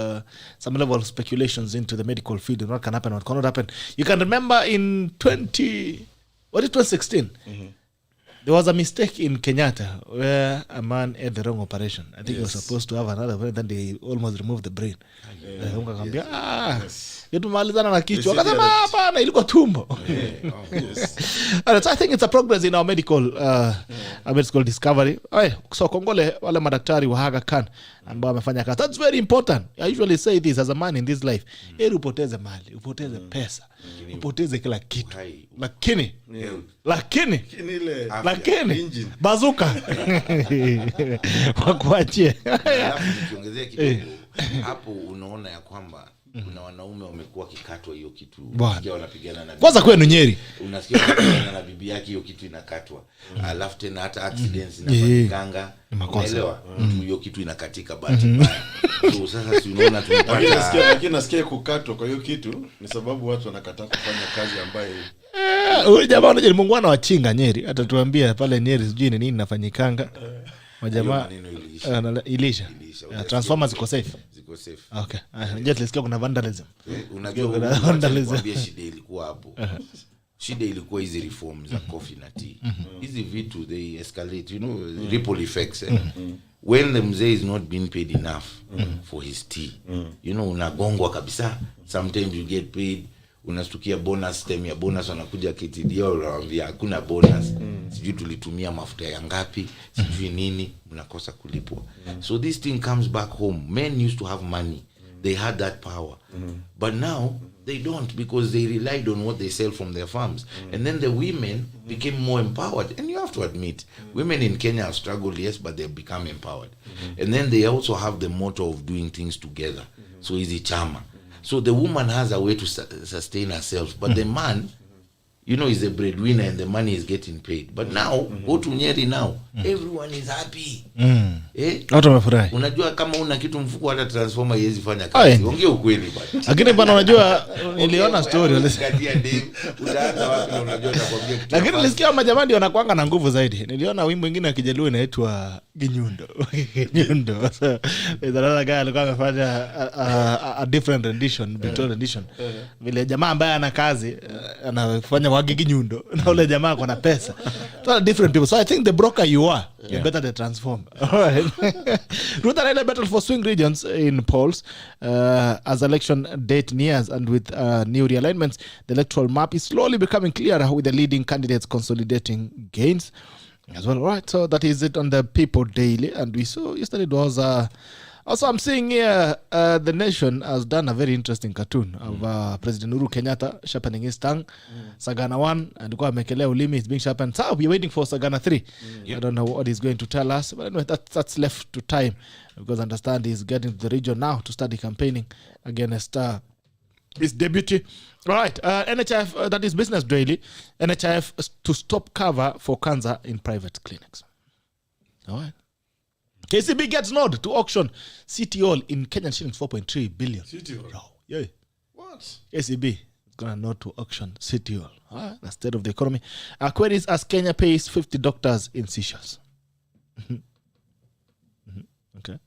some level of speculations into the medical field and what can happen, what cannot happen. You can remember in 2016, there was a mistake in Kenyatta where a man had the wrong operation. I think he was supposed to have another one, then they almost removed the brain. Yetumalizana na kichwa. Akasema hapana, ilikuwa tumbo. So I think it's a progress in our medical discovery. So kongole wale madaktari wa Aga Khan ambao wamefanya kazi. That's very important. I usually say this as a man in this life. Upoteze mali, upoteze pesa, upoteze kila kitu. Lakini bazooka wakuachie.
Nikiongezea kidogo hapo, unaona ya kwamba kuna wanaume wamekuwa kikatwa hiyo kitu. Unasikia wanapigana na
kwanza kwenu Nyeri,
unasikia wanapigana na bibi yake, hiyo kitu inakatwa. Alafu tena hata accidents inafanyika, unaelewa, hiyo kitu inakatika bahati mbaya. So sasa si unaona tumepata,
lakini nasikia kukatwa kwa hiyo kitu ni sababu watu wanakataa kufanya kazi ambayo
huyu jamaa unajua Mungu anawachinga Nyeri, atatuambia pale Nyeri sijui ni nini inafanyikanga. Majamaa ilisha transformers ziko safe. Okay. Just let's go kuna vandalism.
Unajua vandalism shida ilikuwa hapo. Shida ilikuwa hizi reforms za coffee na tea. Hizi vitu they escalate, ripple effects. When the mzee is not being paid enough for his tea, unagongwa kabisa. Sometimes you get paid, unastukia bonus system ya bonus, wanakuja KTD wanawaambia hakuna bonus. Sijui tulitumia mafuta ya ngapi, sijui nini, unakosa kulipwa. So this thing comes back home. Men used to have money. They had that power. But now they don't, because they relied on what they sell from their farms. And then the women became more empowered. And you have to admit, women in Kenya have struggled, yes, but they've become empowered. And then they also have the motto of doing things together. So easy chama. So the woman has a way to sustain herself. But the man, is a breadwinner and the money is getting paid. But now, go to Nyeri now. Everyone is happy.
Watu wamefurahi.
Unajua kama una kitu mfuko hata transformer haiwezi fanya kazi. Ongea ukweli bwana.
Lakini bwana unajua niliona story
unasikia Dave, utaanza wapi unajua nakwambia kitu.
Lakini nilisikia majamani ndio wanakuanga na nguvu zaidi. Niliona wimbo mwingine wa Kijaluo inaitwa Ginyundo. Ginyundo. So the other guy alikuwa amefanya a different rendition, better rendition. Vile jamaa ambaye ana kazi anafanya wagigi nyundo na ule jamaa kuna pesa. So different people. So I think the broker you are, you better to transform. All right. Ruto and Raila battle for swing regions in polls as election date nears, and with new realignments, the electoral map is slowly becoming clearer with the leading candidates consolidating gains as well. All right. So that is it on the People Daily, and we saw yesterday it was also, I'm seeing here the Nation has done a very interesting cartoon of President Uhuru Kenyatta sharpening his tongue. Sagana 1 and kwa mekelea ulimi is being sharpened. So we're waiting for Sagana 3. I don't know what he's going to tell us, but anyway, that's left to time, because I understand he's getting to the region now to study campaigning against his deputy. All right, NHIF, that is Business Daily. NHIF to stop cover for cancer in private clinics. All right. KCB gets nod to auction City Hall in Kenyan shillings 4.3 billion.
City Hall.
Wow. Yeah.
What?
KCB is gonna nod to auction City Hall. The state of the economy. Queries as Kenya pays 50 doctors in seizures. Okay.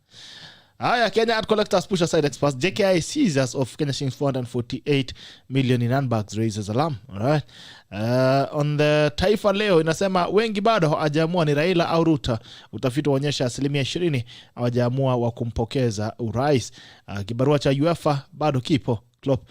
Kenya ad collectors push aside experts. JKI seizures of Kenya shillings 448 million in handbags raises alarm. All right. On the Taifa Leo inasema wengi bado hawajaamua ni Raila au Ruto. Utafiti waonyesha 20% hawajaamua wa kumpokeza urais. Kibarua cha UEFA bado kipo. Klopp.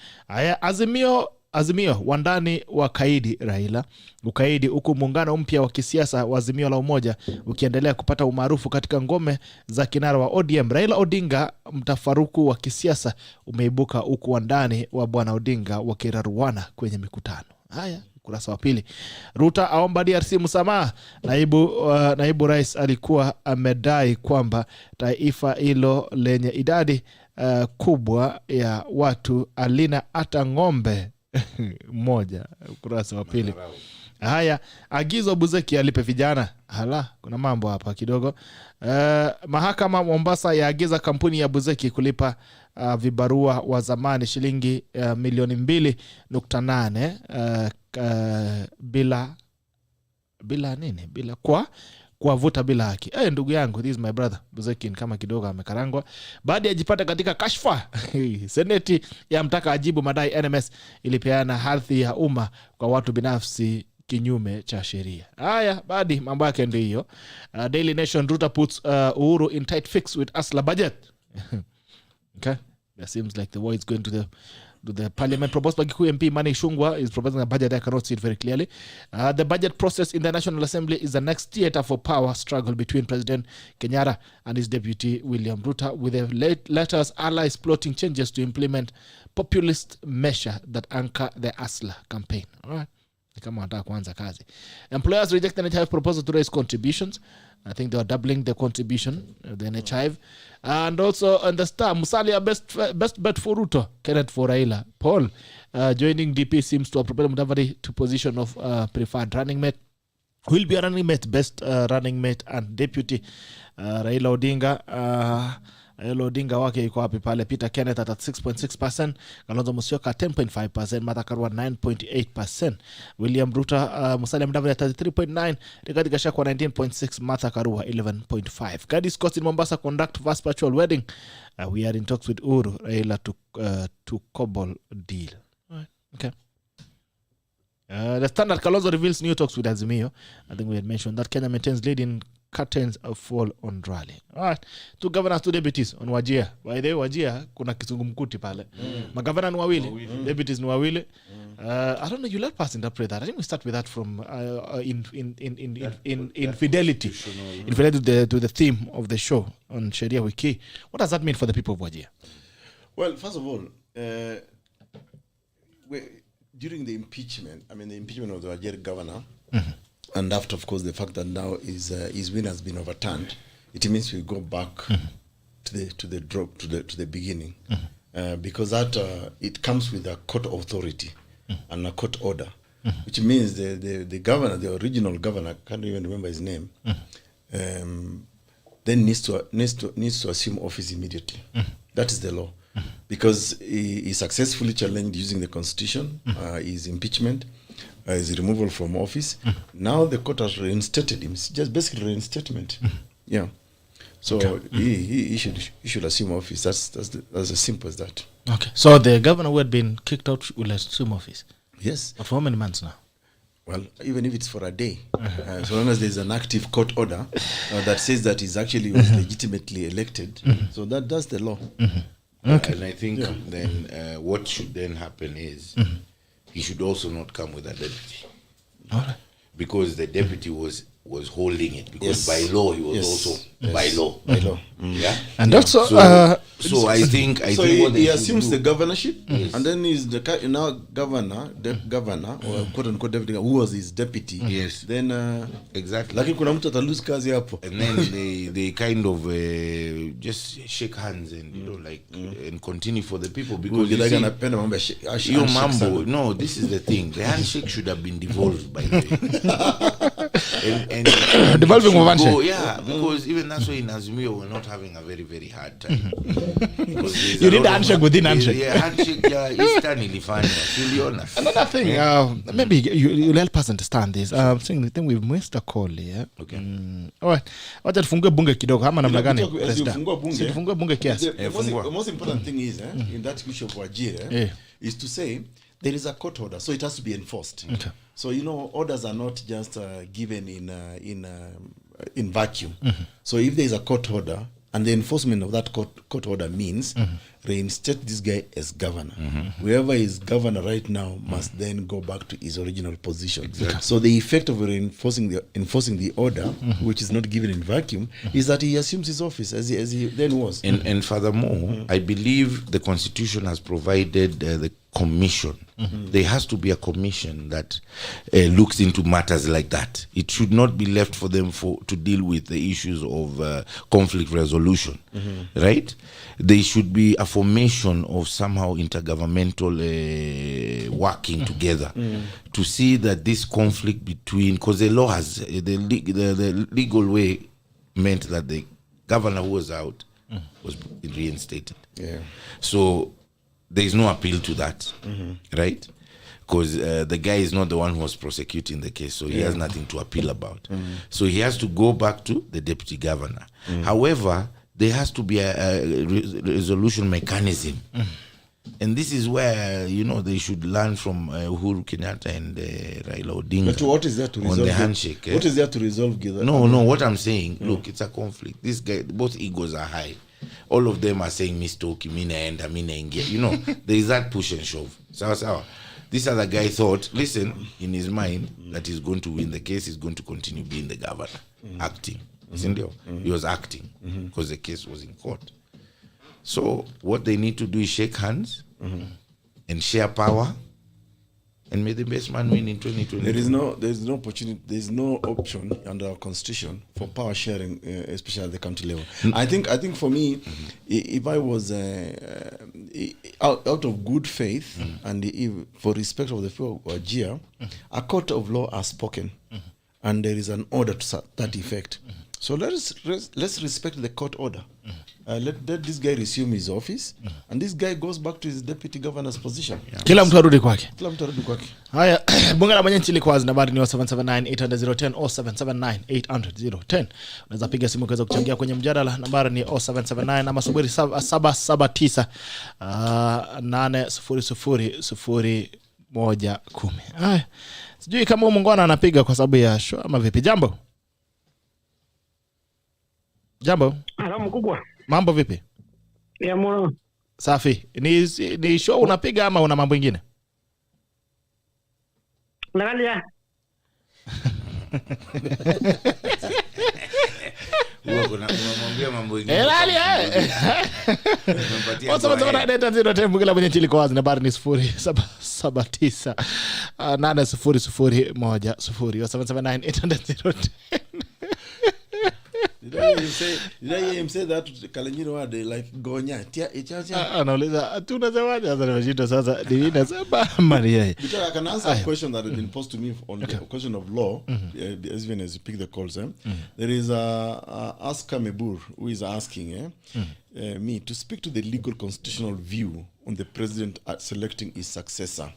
Azimio wandani wa kaidi Raila. Ukaidi huku muungano mpya wa kisiasa wa Azimio la Umoja ukiendelea kupata umaarufu katika ngome za kinara wa ODM. Raila Odinga, mtafaruku wa kisiasa umeibuka huku wandani wa bwana Odinga wakiraruana kwenye mikutano. Kurasa wa pili. Ruto aomba DRC msamaha. Naibu rais alikuwa amedai kwamba taifa hilo lenye idadi kubwa ya watu alina hata ng'ombe moja. Kurasa wa pili. Agizo Buzeki alipe vijana. Kuna mambo hapa kidogo. Mahakama Mombasa yaagiza kampuni ya Buzeki kulipa vibarua wa zamani shilingi milioni 2.8 bila kuwavuta bila haki. Ndugu yangu, this is my brother Buzekin, kama kidogo amekarangwa baada ya jipata katika kashfa. Seneti ya mtaka ajibu madai NMS ilipeana hadhi ya umma kwa watu binafsi kinyume cha sheria. Baadhi mambo yake ndio hiyo. Daily Nation, Ruto puts Uhuru in tight fix with Asla budget. Okay, that seems like the war is going to the parliament. Proposed by Kikuyu MP Mani Shungwa is proposing a budget. I cannot see it very clearly. The budget process in the National Assembly is the next theater for power struggle between President Kenyatta and his deputy William Ruto, with the latter's allies plotting changes to implement populist measure that anchor the Asla campaign. All right. Employers reject the NHIF proposal to raise contributions. I think they are doubling the contribution, the NHIF. And also on the Star, Musalia best bet for Ruto, Kenneth for Raila. Paul joining DP seems to have propelled Mudavadi to position of preferred running mate. Who will be a running mate, best running mate and deputy Raila Odinga. Raila Odinga wake yuko wapi pale? Peter Kenneth at 6.6%, Kalonzo Musyoka 10.5%, Martha Karua 9.8%, William Ruto, Musalia Mudavadi at 33.9%, Rigathi Gachagua 19.6%, Martha Karua 11.5%. Gadi Scott in Mombasa conduct vast virtual wedding. We are in talks with Uhuru Raila to cobble deal. All right. Okay. The Standard, Kalonzo reveals new talks with Azimio. I think we had mentioned that Kenya maintains lead in curtains of fall on rally. All right. Two governors, two deputies on Wajir. By the way, Wajir kuna kisungumkuti pale. Magavana ni wawili, deputies ni wawili. I don't know, you let us interpret that. I think we start with that from in fidelity. In fidelity to the theme of the show on Sheria Wiki. What does that mean for the people of Wajir?
Well, first of all, during the impeachment, the impeachment of the Wajir governor, and after, of course, the fact that now his win has been overturned, it means we go back to the beginning, because that it comes with a court authority and a court order, which means the governor, the original governor, I can't even remember his name, then needs to assume office immediately. That is the law. Because he successfully challenged using the constitution, his impeachment, his removal from office. Now the court has reinstated him. It's just basically reinstatement. Yeah. So he should assume office. That's as simple as that.
Okay. So the governor who had been kicked out will assume office.
Yes.
But for how many months now?
Well, even if it's for a day, so long as there's an active court order that says that he's actually was legitimately elected, so that's the law.
Okay. And I think then what should then happen is he should also not come with a deputy.
All right.
Because the deputy was holding it, because by law he was also by law. Yeah,
and also
so I think what
he assumes the governorship, and then he's the now governor, or quote unquote deputy, who was his deputy.
Yes.
Then
exactly.
Lakini kuna mtu atalose kazi hapo.
And then they kind of just shake hands and and continue for the people, because you see, your mambo. No, this is the thing. The handshake should have been devolved by the way. and
devolving of handshake.
Yeah, because even that's why in Azimio we're not having a very, very hard time.
You need handshake within handshake.
Yeah, handshake. Yeah, Eastern ilifanya.
Another thing, maybe you'll help us understand this. I think we've missed a call here.
Okay.
All right. Wacha tufungue bunge kidogo ama namna gani? Tufungue bunge kiasi.
The most important thing is in that issue of Wajir is to say there is a court order, so it has to be enforced.
Okay.
So orders are not just given in vacuum. So if there is a court order, and the enforcement of that court order means reinstate this guy as governor. Whoever is governor right now must then go back to his original position.
Exactly.
So the effect of enforcing the order, which is not given in vacuum, is that he assumes his office as he then was.
And furthermore, I believe the Constitution has provided the commission. There has to be a commission that looks into matters like that. It should not be left for them to deal with the issues of conflict resolution, right? There should be a formation of somehow intergovernmental working together to see that this conflict between, because the law has the legal way meant that the governor who was out was reinstated.
Yeah.
So there is no appeal to that, right? Because the guy is not the one who was prosecuting the case, so he has nothing to appeal about. So he has to go back to the deputy governor. However, there has to be a resolution mechanism. And this is where, they should learn from Uhuru Kenyatta and Raila Odinga.
But what is there to resolve?
On the handshake.
What is there to resolve?
No, what I'm saying, look, it's a conflict. This guy, both egos are high. All of them are saying, Mr. Oki, mina enda, mina ingia. There is that push and shove. Sawa. This other guy thought, listen, in his mind, that he's going to win the case, he's going to continue being the governor, acting. He was acting because the case was in court. So what they need to do is shake hands and share power, and may the best man win in 2020.
There is no opportunity. There is no option under our constitution for power sharing, especially at the county level. I think for me, if I was out of good faith and for respect of the people of Wajir, a court of law has spoken, and there is an order to that effect. So let's respect the court order. Let this guy resume his office, and this guy goes back to his deputy governor's position.
Kila mtu arudi kwake. Haya, bunge la mwenye nchini kwa nambari ni 0779-800-010 au 779-800-010. Unaweza piga simu kuweza kuchangia kwenye mjadala. Nambari ni 0779 ama 0779 800-010. Haya. Sijui kama mungwana anapiga kwa sababu ya show ama vipi. Jambo.
Salamu kubwa.
Mambo vipi?
Ya mwana.
Safi. Ni show unapiga ama una mambo mengine?
Nagalia.
Wewe unamwambia mambo mengine.
Unampatia. Bunge la mwenye nchini kwa nambari ni 0779 800-010 0779-800-010.
Did I hear him say that to Kalenjin word like gonya?
Anauliza tunasemaje sasa nimeshindwa sasa nini nasema Maria.
Because I can answer a question that has been posed to me on the question of law, even as you pick the calls. There is Aska Mebur who is asking me to speak to the legal constitutional view on the president selecting his successor.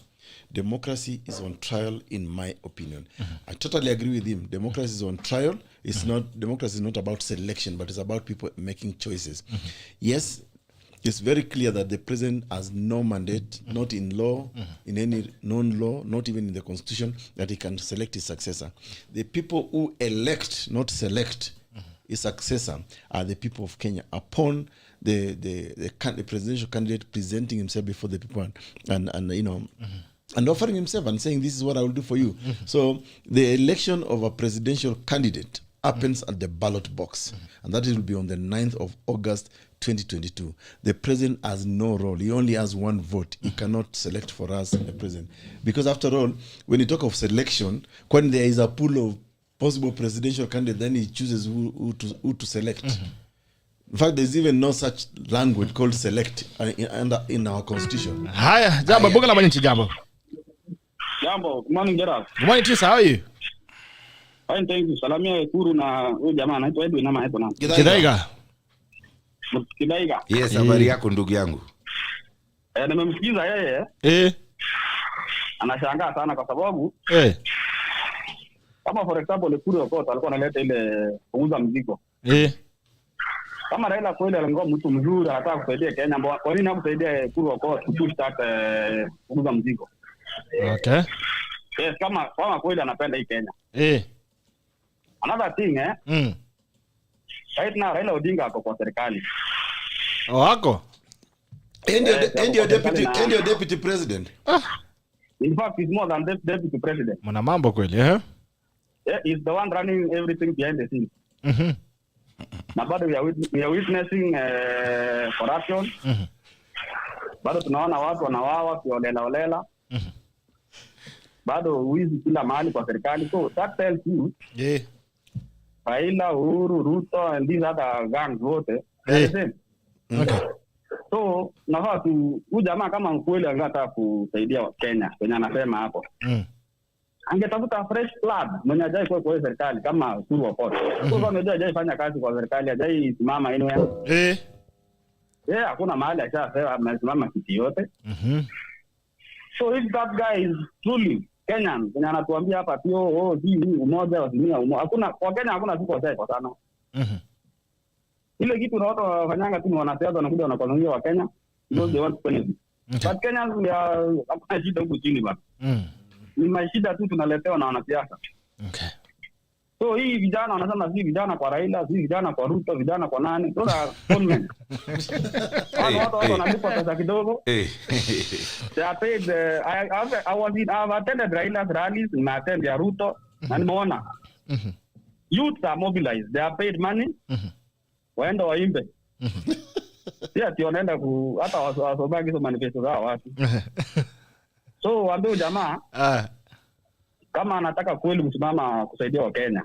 Democracy is on trial, in my opinion. I totally agree with him. Democracy is on trial. Democracy is not about selection, but it's about people making choices. Yes, it's very clear that the president has no mandate, not in law, in any non-law, not even in the constitution, that he can select his successor. The people who elect, not select, his successor are the people of Kenya upon the presidential candidate presenting himself before the people and you know, and offering himself and saying, this is what I will do for you. So the election of a presidential candidate happens at the ballot box, and that will be on the 9th of August 2022. The president has no role. He only has one vote. He cannot select for us the president. Because after all, when you talk of selection, when there is a pool of possible presidential candidates, then he chooses who to select. In fact, there's even no such language called select in our constitution.
Haya, jambo, bunga la mwananchi, jambo.
Jambo, good morning, Gerard.
Good morning, Chisa, how are you?
Fine, thank you. Salamia EKURU na huyu jamaa anaitwa Edwin ama hapo nani?
GITHAIGA.
GITHAIGA.
Yes, habari yako ndugu yangu.
Nimemsikiza yeye. Anashangaa sana kwa sababu kama for example EKURU AUKOT alikuwa analeta ile kuuza mzigo. Kama Raila kweli alikuwa mtu mzuri anataka kusaidia Kenya, kwa nini hakusaidia EKURU AUKOT kupush that kuuza mzigo?
Okay.
Yes, kama kweli anapenda hii Kenya. Another thing right now Raila ODINGA ako kwa serikali.
Ako?
And your deputy president.
In fact, he's more than deputy president.
Mwana mambo kweli,
Yeah, he's the one running everything behind the scenes. Na bado we are witnessing corruption. Bado tunaona watu wanawawa kiolela. Bado wizi kila mahali kwa serikali. So that tells you Raila, Uhuru, Ruto and these other gangs vote. Okay. So nafaa huyu jamaa kama kweli angetaka kusaidia Kenya, Kenya anasema hapo. Angetafuta fresh blood mwenye ajai kwa serikali kama EKURU AUKOT. Kwa sababu ajai fanya kazi kwa serikali, ajai simama anywhere. Hakuna mahali ashasema amesimama kiti yote. So if that guy is truly Kenyan, Kenya anatuambia hapa pio umoja wasimia hakuna kwa Kenya, hakuna siku wachache kwa sana. Ile kitu na watu wafanyanga tu wanasiasa wanakuja wanakolongia wa Kenya, those they want to benefit. But Kenyans we are hakuna shida huko chini bana. Ni mashida tu tunaletewa na wanasiasa.
Okay.
So hii vijana wanasema si vijana kwa Raila, si vijana kwa Ruto, vijana kwa nani? So that government. Watu wanalipa pesa kidogo. They are paid. I've attended Raila's rallies, na attend ya Ruto, na nimeona. Youths are mobilized. They are paid money. Waenda waimbe. Pia tionenda hata wasobagi hizo manifesto zao watu. So waambie jamaa kama anataka kweli kusimama kusaidia wa Kenya,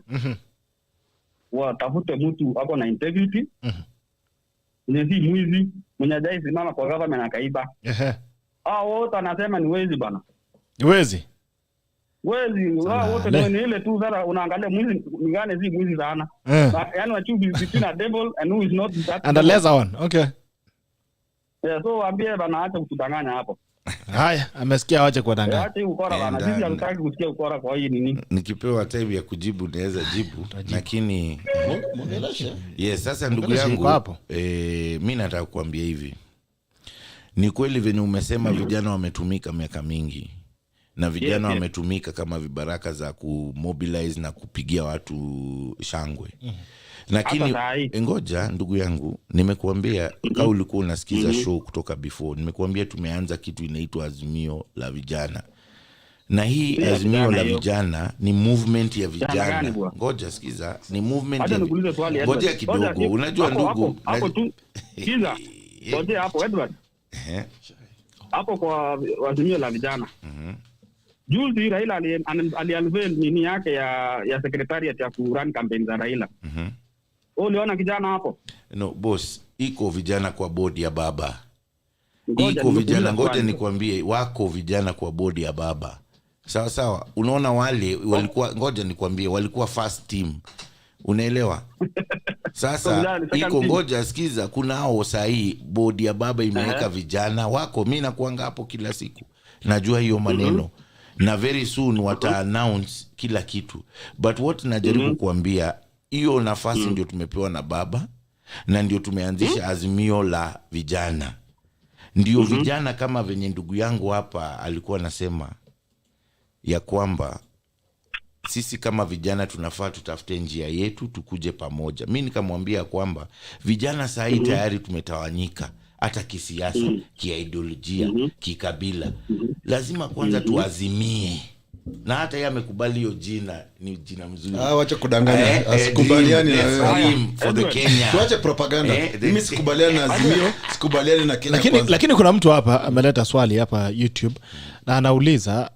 watafute mtu hapo na integrity, mwenye si mwizi, mwenye hajai simama kwa government akaiba. Wote anasema ni wezi bana.
Ni wezi?
Wezi, wote ni ile tu sasa unaangalia mwizi ni gani, si mwizi sana. Yaani wachubi between a devil and who is not that.
And the lesser one. Okay.
Yeah, so waambie bana acha kutudanganya hapo.
Haya, amesikia wache kwa danganya.
Acha ukora bana, sisi hatutaki kusikia ukora kwa hii nini.
Nikipewa time ya kujibu naweza jibu, lakini yes, sasa ndugu yangu mimi nataka kuambia hivi. Ni kweli venye umesema vijana wametumika miaka mingi. Na vijana wametumika kama vibaraka za kumobilize na kupigia watu shangwe. Lakini ngoja ndugu yangu, nimekuambia kama ulikuwa unasikiza show kutoka before, nimekuambia tumeanza kitu inaitwa Azimio la Vijana. Na hii Azimio la Vijana ni movement ya vijana. Ngoja sikiza, ni movement ya ngoja kidogo. Unajua ndugu,
hapo tu sikiza. Ngoja hapo Edward. Hapo kwa Azimio la Vijana. Juzi Raila aliunveil nini yake ya secretariat ya kurun campaign za Raila. Uliona kijana hapo?
No boss, iko vijana kwa bodi ya baba. Iko vijana, ngoja nikwambie, wako vijana kwa bodi ya baba. Sawa sawa, unaona wale walikuwa, ngoja nikwambie, walikuwa first team. Unaelewa? Sasa iko ngoja sikiza, kuna hao sahi bodi ya baba imeweka vijana wako, mimi nakuanga hapo kila siku. Najua hiyo maneno. Na very soon wata announce kila kitu. But what najaribu kuambia, hiyo nafasi ndio tumepewa na baba. na ndio tumeanzisha azimio la vijana. Ndio vijana kama venye ndugu yangu hapa alikuwa anasema ya kwamba sisi kama vijana tunafaa tutafute njia yetu tukuje pamoja. Mimi nikamwambia kwamba vijana saa hii tayari tumetawanyika hata kisiasa, kiideolojia, kikabila. Lazima kwanza tuazimie. Na hata yeye amekubali hiyo jina, ni jina mzuri.
Wacha kudanganya. Asikubaliani na wewe.
For the Kenya.
Tuache propaganda. Mimi sikubaliani na azimio, sikubaliani na Kenya.
Lakini kuna mtu hapa ameleta swali hapa YouTube na anauliza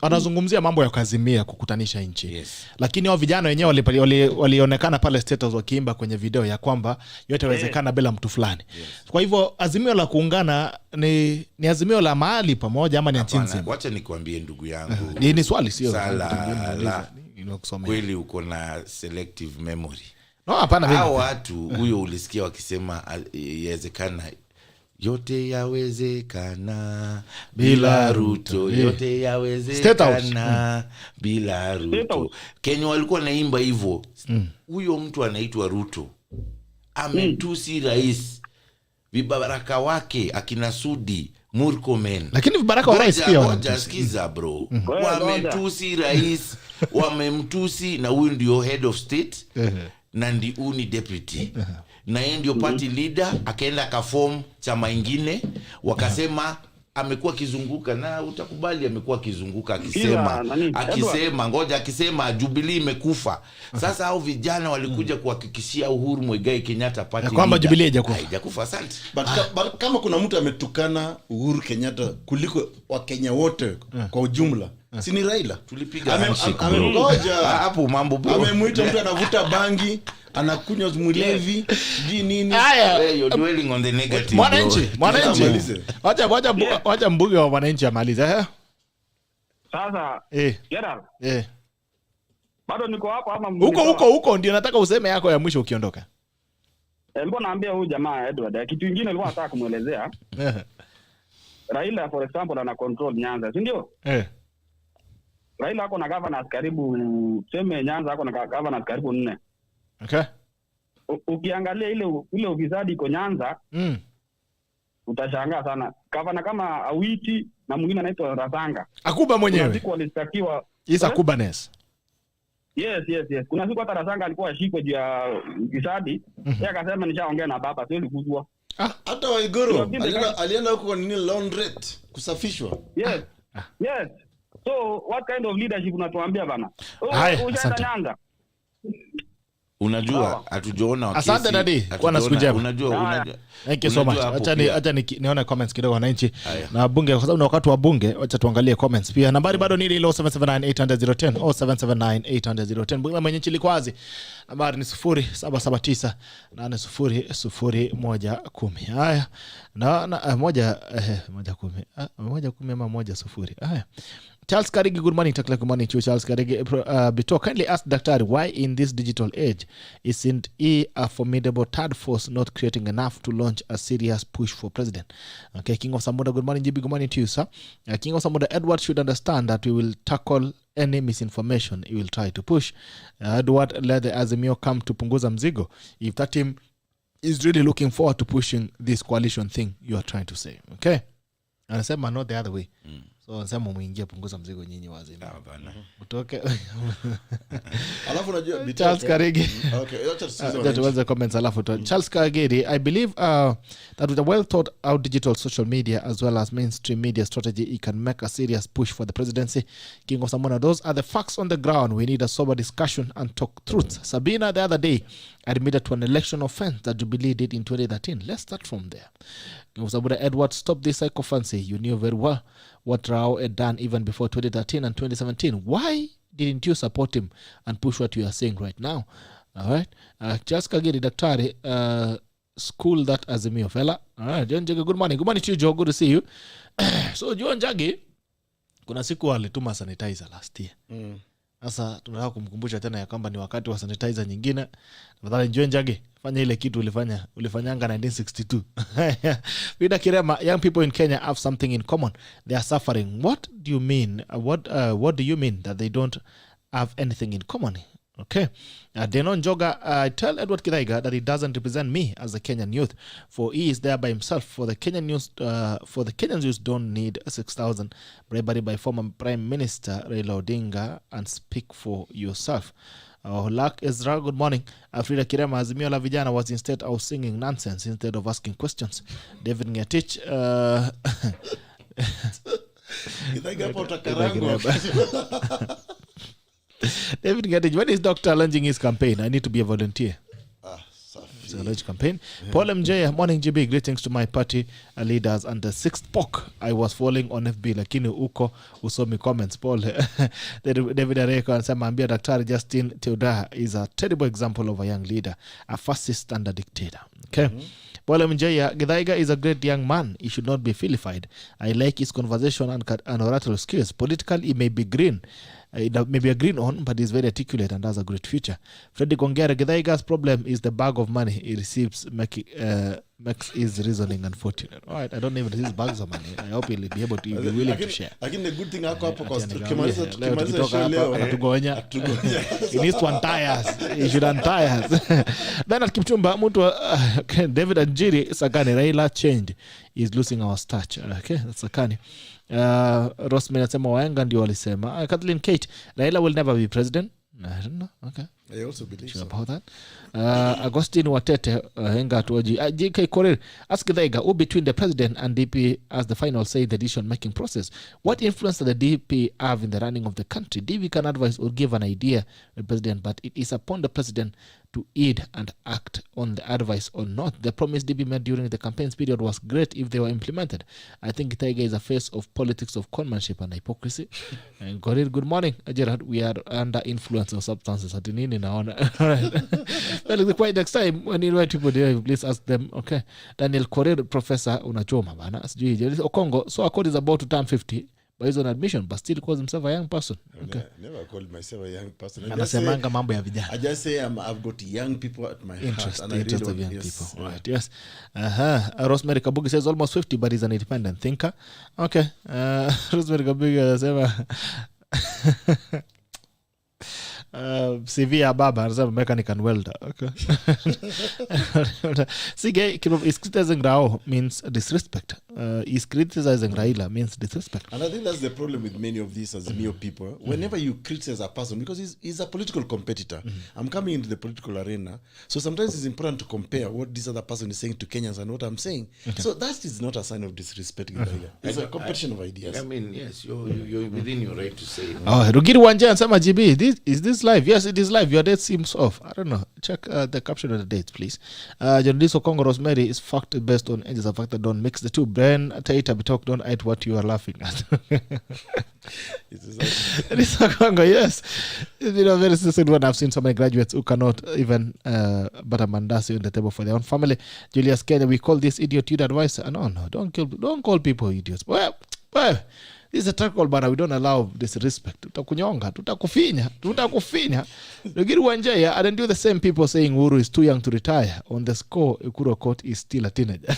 anazungumzia mambo ya kazimia kukutanisha nchi. Lakini hao vijana wenyewe walionekana pale status wakiimba kwenye video ya kwamba yote yawezekana bila mtu fulani. Kwa hivyo azimio la kuungana ni azimio la mahali pamoja ama ni nchi nzima?
Wacha nikwambie ndugu yangu.
Ni swali sio.
Kweli uko na selective memory.
No, hapana mimi.
Hao watu huyo ulisikia wakisema yawezekana, yote yawezekana bila Ruto, yote yawezekana bila Ruto. Kenya walikuwa naimba hivyo. Huyo mtu anaitwa Ruto ametusi rais, vibaraka wake akina Sudi, Murkomen.
Lakini vibaraka wa rais pia
wanasikiza bro. Wametusi rais, wamemtusi, na huyu ndio head of state na ndio ni deputy. Na yeye ndio party leader, akaenda akaform chama ingine, wakasema amekuwa kizunguka, na utakubali amekuwa kizunguka akisema Jubilee imekufa. Sasa hao vijana walikuja kuhakikishia Uhuru Muigai Kenyatta party leader
kwamba Jubilee
haijakufa. Asante.
But kama kuna mtu ametukana Uhuru Kenyatta kuliko Wakenya wote kwa ujumla, si ni Raila?
Tulipiga handshake hapo mambo bro.
Amemuita mtu anavuta bangi, anakunywa mlevi, nini?
You're dwelling on the negative.
Mwananchi. Wacha mbunge wa wananchi amalize.
Sasa Gerald. Bado niko hapo ama
huko ndio nataka useme yako ya mwisho ukiondoka.
Nilikuwa naambia huyu jamaa Edward kitu kingine nilikuwa nataka kumuelezea. Raila for example ana control Nyanza, si ndio? Raila ako na governors karibu, tuseme Nyanza ako na governors karibu 4.
Okay.
Ukiangalia ile ufisadi iko Nyanza, utashangaa sana. Governor kama Awiti na mwingine anaitwa Rasanga.
Akuba mwenyewe.
Kuna siku walistakiwa.
Akubanes.
Yes. Kuna siku hata Rasanga alikuwa ashikwe juu ya ufisadi. Yeye akasema nishaongea na baba, sio likuzwa.
Hata Waiguru alienda huko kwa nini laundrette kusafishwa.
Yes. So what kind of leadership unatuambia bana? Nyanza.
Unajua hatujaona wakati.
Asante dadi kwa nasikujema. Unajua. Thank you so much. Acha nione comments kidogo wananchi na bunge, kwa sababu ni wakati wa bunge. Acha tuangalie comments pia. Nambari bado ni 07798010 07798010. Bunge mwenye nchi likwazi. Nambari ni 0769800110. Haya. Na 110 ama 10. Haya. Charles Karigi, good morning. Good morning to Charles Karigi. Bito, kindly ask Daktari why in this digital age isn't he a formidable third force not creating enough to launch a serious push for president? Okay, King of Samuda, good morning. GB, good morning to you, sir. King of Samuda, Edward should understand that we will tackle any misinformation he will try to push. Edward, let the Azimio come to punguza mzigo. If that team is really looking forward to pushing this coalition thing you are trying to say. Okay? Anasema not the other way. So anasema muingie punguza mzigo nyinyi wazi. Utoke.
Alafu unajua
Charles Karigi.
Okay,
that was the comments alafu to Charles Karigi. I believe that with a well thought out digital social media as well as mainstream media strategy, it can make a serious push for the presidency. King of Samona, those are the facts on the ground. We need a sober discussion and talk truth. Sabina the other day admitted to an election offense that Jubilee did in 2013. Let's start from there. King of Samona, Edward, stop this psychophancy. You knew very well what Rao had done even before 2013 and 2017. Why didn't you support him and push what you are saying right now? All right. Just Kagiri Daktari, school that Azimio fella. All right. John Jage, good morning. Good morning to you, Joe. Good to see you. So John Jage, kuna siku alituma sanitizer last year. Sasa tunataka kumkumbusha tena ya kwamba ni wakati wa sanitizer nyingine. Nadhani John Jage, fanya ile kitu ulifanyanga 1962. Vida Kirema, young people in Kenya have something in common. They are suffering. What do you mean? What do you mean that they don't have anything in common? Okay. Denon Joga, tell Edward GITHAIGA that he doesn't represent me as a Kenyan youth, for he is there by himself. For the Kenyan youth don't need 6,000 bribery by former Prime Minister RAILA ODINGA, and speak for yourself. Hulak Ezra, good morning. Frida Kirema, Azimio la Vijana was instead out singing nonsense instead of asking questions. David Ngetich, David Ngetich, when is Dr. launching his campaign? I need to be a volunteer. It's a large campaign. Paul MJ, morning GB, greetings to my party leaders and the 6th POC. I was following on FB, lakini uko usomi comments. Paul, David Areko anasema ambia Daktari Justin Teodora is a terrible example of a young leader, a fascist and a dictator. Okay. Paul MJ, GITHAIGA is a great young man. He should not be vilified. I like his conversation and oratory skills. Politically, he may be green. Maybe a green on, but he's very articulate and has a great future. Freddy Gongera, GITHAIGA's problem is the bag of money he receives makes his reasoning unfortunate. All right, I don't even receive bags of money. I hope he'll be able to be willing to share.
Again, the good thing hapo because
he needs to untie us. He should untie us. Then at Kipchumba, David Anjiri, Sakani, Raila changed. He's losing our starch. Okay, that's Sakani. Rosemary anasema waenga ndio walisema. Kathleen Kate, Raila will never be president. I don't know. Okay.
I also believe so.
About that. Agostine Watete, Henga Tuoji. JK Korir, ask GITHAIGA, who between the president and DP as the final say in the decision-making process? What influence does the DP have in the running of the country? DP can advise or give an idea to the president, but it is upon the president to heed and act on the advice or not. The promise DP made during the campaigns period was great if they were implemented. I think GITHAIGA is a face of politics of conmanship and hypocrisy. And Korir, good morning. Gerard, we are under influence of substances. All right. Well, quite next time when you invite people there, please ask them. Okay. Daniel Korir, Professor unachoma bana. Okongo, so AUKOT is about to turn 50. But he's on admission, but still calls himself a young person. Okay.
Never called myself a young person.
I just say
I've got young people at my heart. And
interest of young people. Right, yes. Rosemary Kabugi says almost 50, but he's an independent thinker. Okay. Rosemary Kabugi says CV ya baba anasema mechanic and welder. Okay. Sige is criticizing Rao means disrespect. Is criticizing Raila means disrespect.
And I think that's the problem with many of these Azimio people. Whenever you criticize a person, because he's a political competitor. I'm coming into the political arena, so sometimes it's important to compare what this other person is saying to Kenyans and what I'm saying. Okay. So that is not a sign of disrespect. It's a competition of ideas.
I mean, yes, you're within your right to say.
Oh, Rugiri Wanja and Sama GB, is this live? Yes, it is live. Your date seems off. I don't know. Check the caption of the date, please. Journalist Okongo Rosemary is fact based on ages of factor. Don't mix the two. Ben Taita Bitok, don't eat what you are laughing at. It is Okongo, yes. You know, very sincere one. I've seen so many graduates who cannot even butter mandasi on the table for their own family. Julius Kenya, we call this idiot youth advisor. No, don't call people idiots. Well, this is a tackle, but we don't allow disrespect. Tutakunyonga, tutakufinya. Rugiri Wanjaya, I don't do the same people saying Uhuru is too young to retire. On the score, EKURU is still a teenager.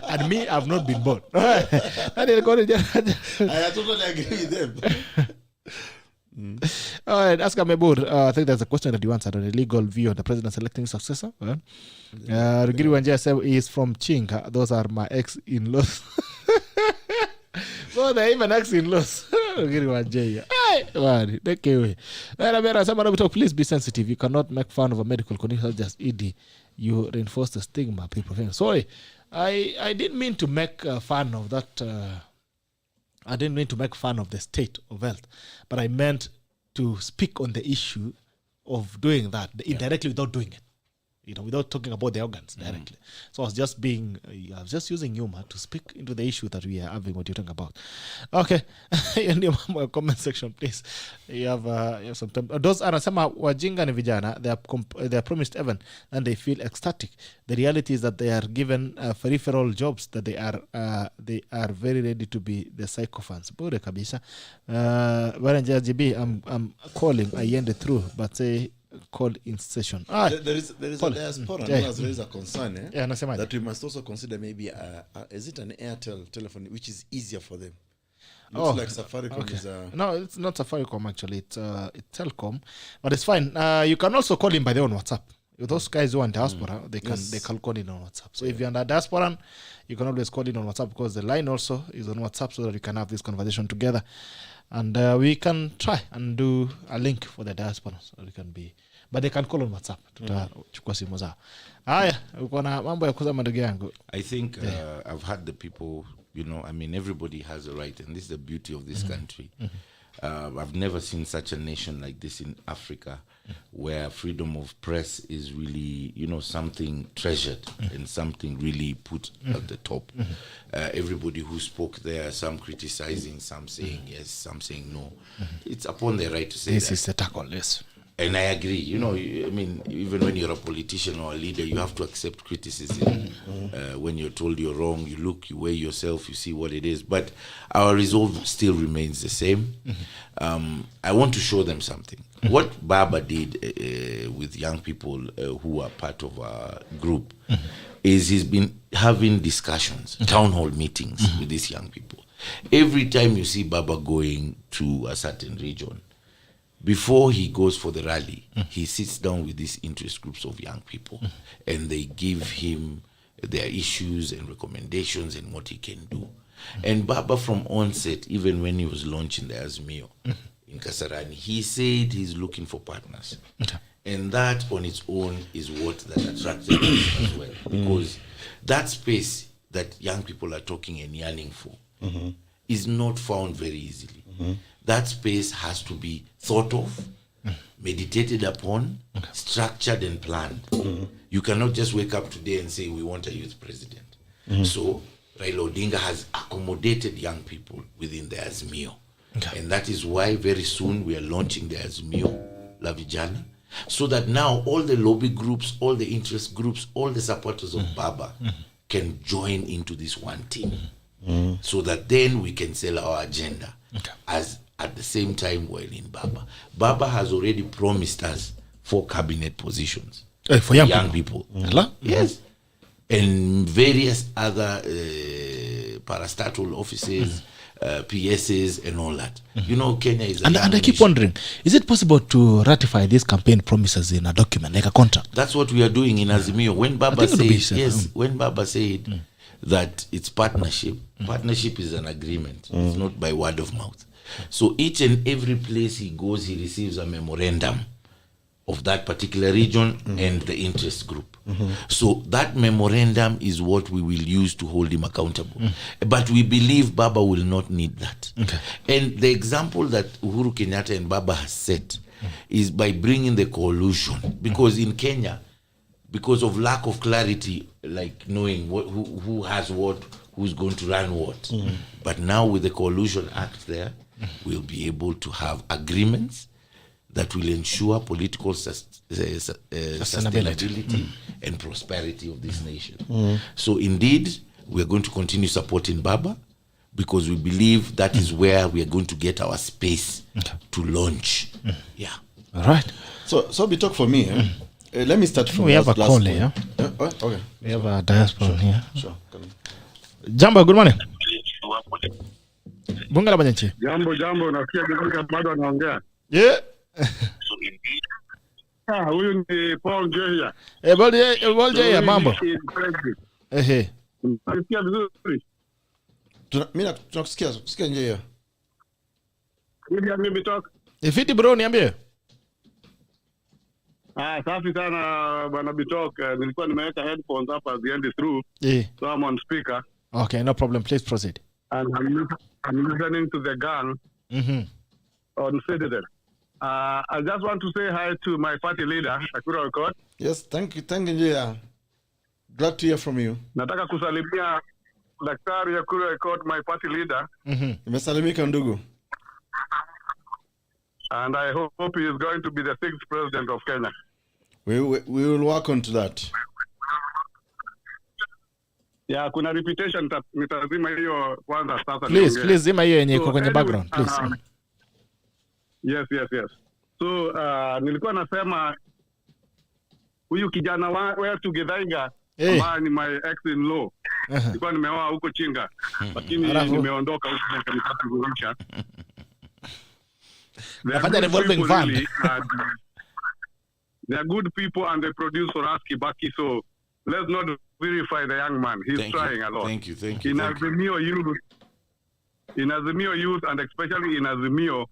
And me, I've not been born. I
totally agree with them.
All right, ask Amebur. I think there's a question that you answered on a legal view on the president selecting successor. Rugiri Wanjaya said he is from Chinga. Those are my ex-in-laws. So they even ex-in-laws. Rugiri Wanjaya. Hey, take away. Please be sensitive. You cannot make fun of a medical condition. Just ED. You reinforce the stigma. People. Sorry, I didn't mean to make fun of that. I didn't mean to make fun of the state of health, but I meant to speak on the issue of doing that indirectly without doing it. Without talking about the organs directly. So I was just using humor to speak into the issue that we are having, what you're talking about. Okay. In your comment section, please. You have some time. Those are some wajinga ni vijana. They are promised heaven and they feel ecstatic. The reality is that they are given peripheral jobs that they are very ready to be the sycophants. Bure kabisa. Waranja GB, I'm calling. I ended through, but say called in session.
There is a diaspora who has raised a concern that we must also consider maybe is it an Airtel telephone which is easier for them? Looks like Safaricom is a...
No, it's not Safaricom actually. It's Telcom, but it's fine. You can also call him by their own WhatsApp. Those guys who are in diaspora, they can call in on WhatsApp. So if you're in the diaspora, you can always call in on WhatsApp because the line also is on WhatsApp so that you can have this conversation together. And we can try and do a link for the diaspora so it can be, but they can call on WhatsApp.
I think I've had the people, I mean, everybody has a right, and this is the beauty of this country. I've never seen such a nation like this in Africa, where freedom of press is really, something treasured and something really put at the top. Everybody who spoke there, some criticizing, some saying yes, some saying no. It's upon their right to say
this
that.
Is a tackle, yes.
And I agree. I mean, even when you're a politician or a leader, you have to accept criticism. When you're told you're wrong, you weigh yourself, you see what it is. But our resolve still remains the same. I want to show them something. What Baba did with young people who are part of our group is he's been having discussions, town hall meetings with these young people. Every time you see Baba going to a certain region, before he goes for the rally, he sits down with these interest groups of young people and they give him their issues and recommendations and what he can do. And Baba from onset, even when he was launching the Azimio in Kasarani, he said he's looking for partners. And that on its own is what that attracted us as well. Because that space that young people are talking and yearning for is not found very easily. That space has to be thought of, meditated upon, structured and planned. You cannot just wake up today and say, we want a youth president. So Raila Odinga has accommodated young people within the Azimio. And that is why very soon we are launching the Azimio La Vijana, so that now all the lobby groups, all the interest groups, all the supporters of Baba can join into this one team. So that then we can sell our agenda as at the same time while in Baba. Baba has already promised us 4 cabinet positions
for young
people. Yes. And various other parastatal offices, PSs and all that. Kenya is
and I keep wondering, is it possible to ratify these campaign promises in a document, like a contract?
That's what we are doing in Azimio. When Baba said, when Baba said that it's partnership, partnership is an agreement. It's not by word of mouth. So each and every place he goes, he receives a memorandum of that particular region and the interest group. So that memorandum is what we will use to hold him accountable. But we believe Baba will not need that. And the example that Uhuru Kenyatta and Baba has set is by bringing the coalition. Because in Kenya, because of lack of clarity, like knowing who has what, who's going to run what. But now with the Coalition Act there, we'll be able to have agreements that will ensure political sustainability and prosperity of this nation. So indeed, we're going to continue supporting Baba because we believe that is where we are going to get our space to launch. Yeah.
All right.
So be talk for me. Let me start from
we have a call here.
Okay.
We have a diaspora here.
Sure.
Jambo, good morning. Bungala Banyanchi.
Jambo, nasikia Githaika bado anaongea.
Yeah.
Huyu ni Paul Jehia.
Paul Jehia, mambo.
Nasikia vizuri.
Mimi tunakusikia nje.
Mimi talk.
Ifiti bro, niambie.
Safi sana bwana Bitok. Nilikuwa nimeweka headphones hapa at the end through. So I'm on speaker.
Okay, no problem. Please proceed.
And I'm listening to the gang on Citizen. I just want to say hi to my party leader, AUKOT.
Yes, thank you. Thank you. Glad to hear from you.
Nataka kusalimia Daktari AUKOT, my party leader.
Nimesalimika ndugu.
And I hope he is going to be the 6th president of Kenya.
We will work on to that.
Yeah, kuna reputation nitazima hiyo kwanza sasa.
Please zima hiyo yenye iko kwenye background, please.
Yes. So nilikuwa nasema huyu kijana wetu GITHAIGA, ambaye ni my ex-in-law,
Nilikuwa nimeoa huko Chinga. Lakini nimeondoka huko kanipata kurudisha.
Nafanya revolving fund.
Really, they are good people and they produce for us Kibaki, so let's not verify the young man. He's trying a lot.
Thank you.
In Azimio youth, and especially in Azimio,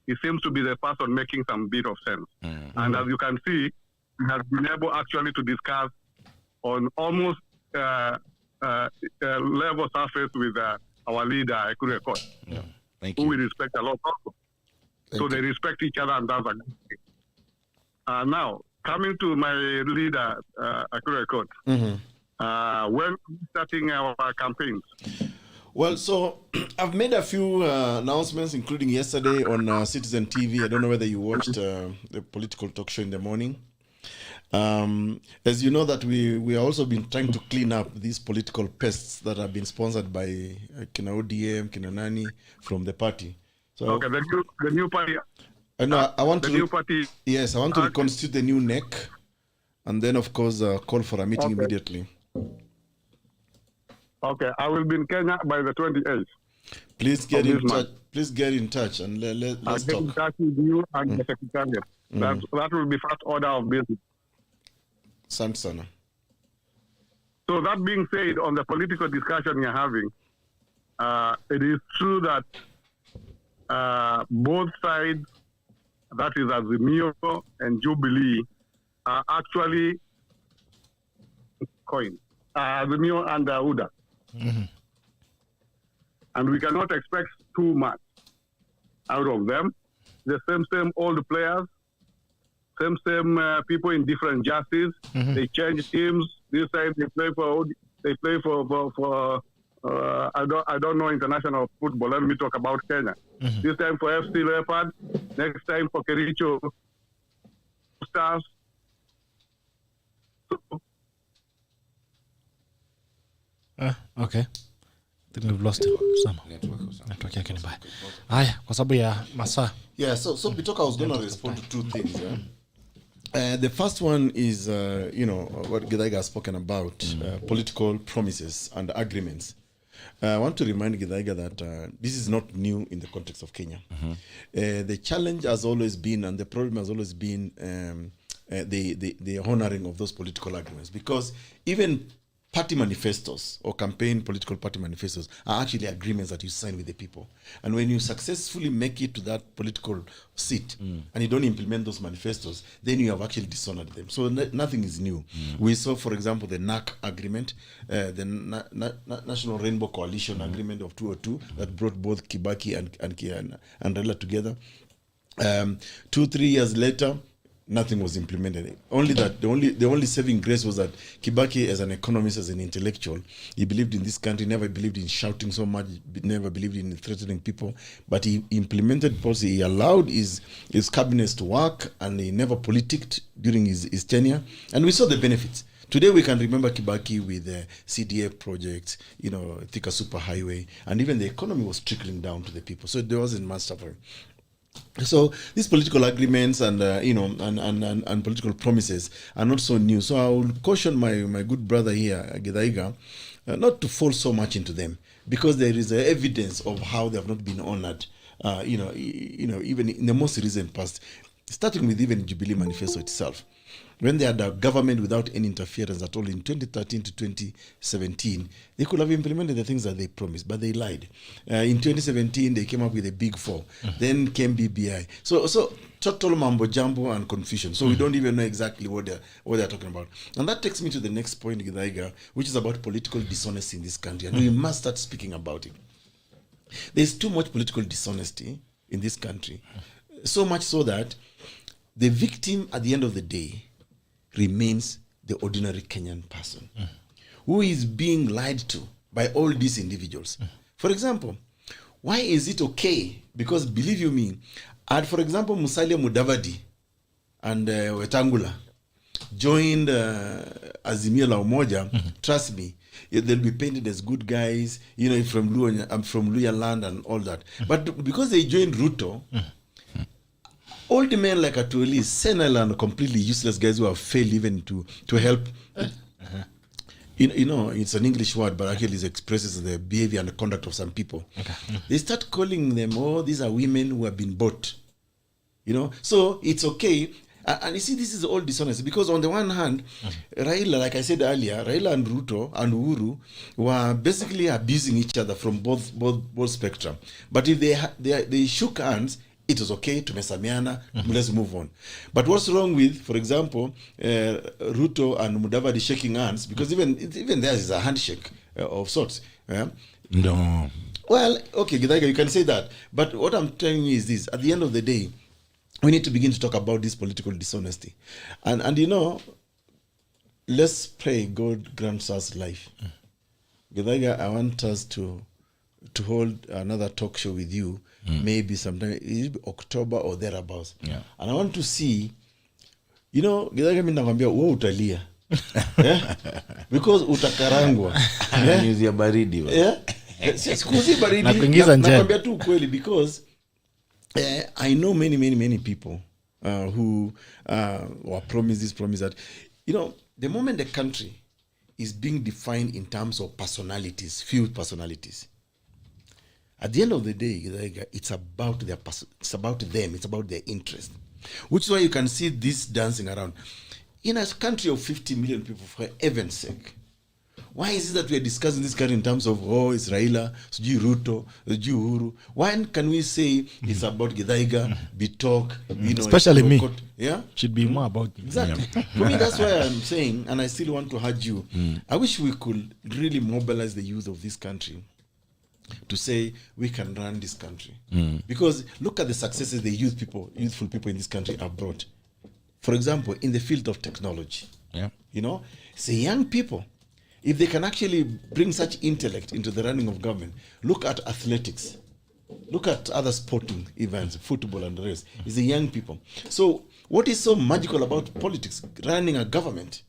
he seems to be the person making some bit of sense. And as you can see, he has been able actually to discuss on almost level surface with our leader, EKURU.
Thank you.
Who we respect a lot also. So they respect each other, and that's a good thing. Now, coming to my leader, EKURU, when starting our campaigns?
Well, so I've made a few announcements, including yesterday on Citizen TV. I don't know whether you watched the political talk show in the morning. As you know, that we are also been trying to clean up these political pests that have been sponsored by Kina ODM, Kina Nani from the party. So,
okay, the new party.
I want
the
to
new party.
Yes, I want to reconstitute the new NEC, and then of course call for a meeting immediately.
Okay, I will be in Kenya by the 28th.
Please get in touch. Please get in touch and let's talk.
Get in touch with you and the secretariat. That will be first order of business.
Sana.
So that being said, on the political discussion you're having, it is true that both sides, that is Azimio and Jubilee, are actually coins. Azimio and UDA. And we cannot expect too much out of them. The same old players, same people in different jerseys. They change teams. This time they play for I don't know international football. Let me talk about Kenya. This time for FC Leopard. Next time for Kericho Stars.
Okay. I think we've lost some. Network yake ni mbaya. Haya, kwa sababu ya masaa.
Yeah, so Bitoka, I was going to respond to two things. The first one is, what GITHAIGA has spoken about, political promises and agreements. I want to remind GITHAIGA that this is not new in the context of Kenya. The challenge has always been, and the problem has always been, the honoring of those political agreements. Because even party manifestos or political party manifestos are actually agreements that you sign with the people. And when you successfully make it to that political seat and you don't implement those manifestos, then you have actually dishonored them. So nothing is new. We saw, for example, the NAC agreement, the National Rainbow Coalition agreement of 2002 that brought both Kibaki and RAILA together. 2-3 years later, nothing was implemented. Only that the only saving grace was that Kibaki, as an economist, as an intellectual, he believed in this country, never believed in shouting so much, never believed in threatening people, but he implemented policy. He allowed his cabinets to work, and he never politicked during his tenure, and we saw the benefits. Today we can remember Kibaki with the CDA project, Thika Superhighway, and even the economy was trickling down to the people. So there wasn't much suffering. So these political agreements and and political promises are not so new. So I will caution my good brother here, GITHAIGA, not to fall so much into them, because there is evidence of how they have not been honored. Even in the most recent past, starting with even Jubilee Manifesto itself. When they had a government without any interference at all in 2013 to 2017, they could have implemented the things that they promised, but they lied. In 2017, they came up with a big four. Then came BBI. So total mambo jumbo and confusion. So we don't even know exactly what they're talking about. And that takes me to the next point, GITHAIGA, which is about political dishonesty in this country. And we must start speaking about it. There's too much political dishonesty in this country. So much so that the victim at the end of the day remains the ordinary Kenyan person who is being lied to by all these individuals. For example, why is it okay? Because believe you me, had, for example, Musalia Mudavadi and Wetangula joined Azimio la Umoja, trust me, they'll be painted as good guys, from Luya land and all that. But because they joined Ruto, old men like Atueli, senile and completely useless guys who have failed even to help you know, it's an English word, but actually it expresses the behavior and the conduct of some people.
Okay.
They start calling them, oh, these are women who have been bought. You know, so it's okay. And you see, this is all dishonesty, because on the one hand, Raila, like I said earlier, Raila and Ruto and Uhuru were basically abusing each other from both spectrum. But if they shook hands, it was okay to mesamiana, let's move on. But what's wrong with, for example, Ruto and Mudavadi shaking hands? Because even theirs is a handshake of sorts. Yeah?
No.
Well, okay, Githaiga, you can say that. But what I'm telling you is this: at the end of the day, we need to begin to talk about this political dishonesty. And you know, let's pray God grants us life. Githaiga, I want us to hold another talk show with you, maybe sometime, it'll be October or thereabouts.
Yeah.
And I want to see, you know, Githaiga, mimi nakwambia wewe utalia. Yeah? Because utakarangwa.
Ananyuzia baridi.
Yeah? Sikuzi baridi.
Na kuingiza nje.
Nakwambia tu kweli, because I know many people who were promised that, you know, the moment the country is being defined in terms of personalities, few personalities, at the end of the day, it's about them, it's about their interest. Which is why you can see this dancing around. In a country of 50 million people, for heaven's sake, why is it that we are discussing this country in terms of, oh, it's Raila, it's Ruto, it's Uhuru? Why can we say it's about Githaiga, Bitok, you know,
especially me?
Yeah,
should be more about me.
Exactly. For me, that's why I'm saying, and I still want to urge you. I wish we could really mobilize the youth of this country to say we can run this country, because look at the successes the youthful people in this country have brought. For example, in the field of technology, you know, say young people, if they can actually bring such intellect into the running of government, look at athletics, look at other sporting events, football and the rest. It's the young people. So what is so magical about politics, running a government?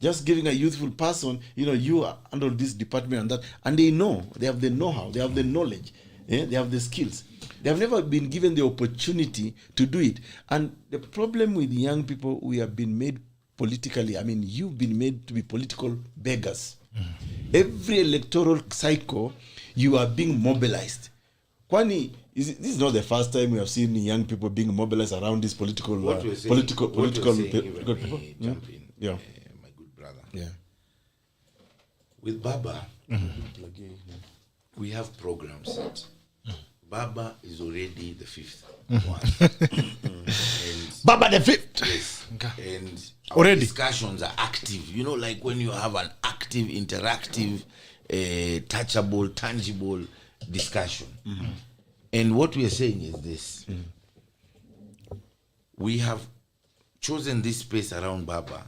Just giving a youthful person, you know, you handle this department and that, and they know, they have the know-how, they have the knowledge, they have the skills. They have never been given the opportunity to do it. And the problem with young people, we have been made politically, I mean, you've been made to be political beggars. Every electoral cycle, you are being mobilized. Kwani, this is not the first time we have seen young people being mobilized around this political people.
Yeah. My good brother.
Yeah.
With Baba, we have programs set. Baba is already the fifth one. And
Baba the fifth.
yes.
Okay.
And our
Already.
discussions are active. You know, like when you have an active, interactive, touchable, tangible discussion. And what we are saying is this. We have chosen this space around Baba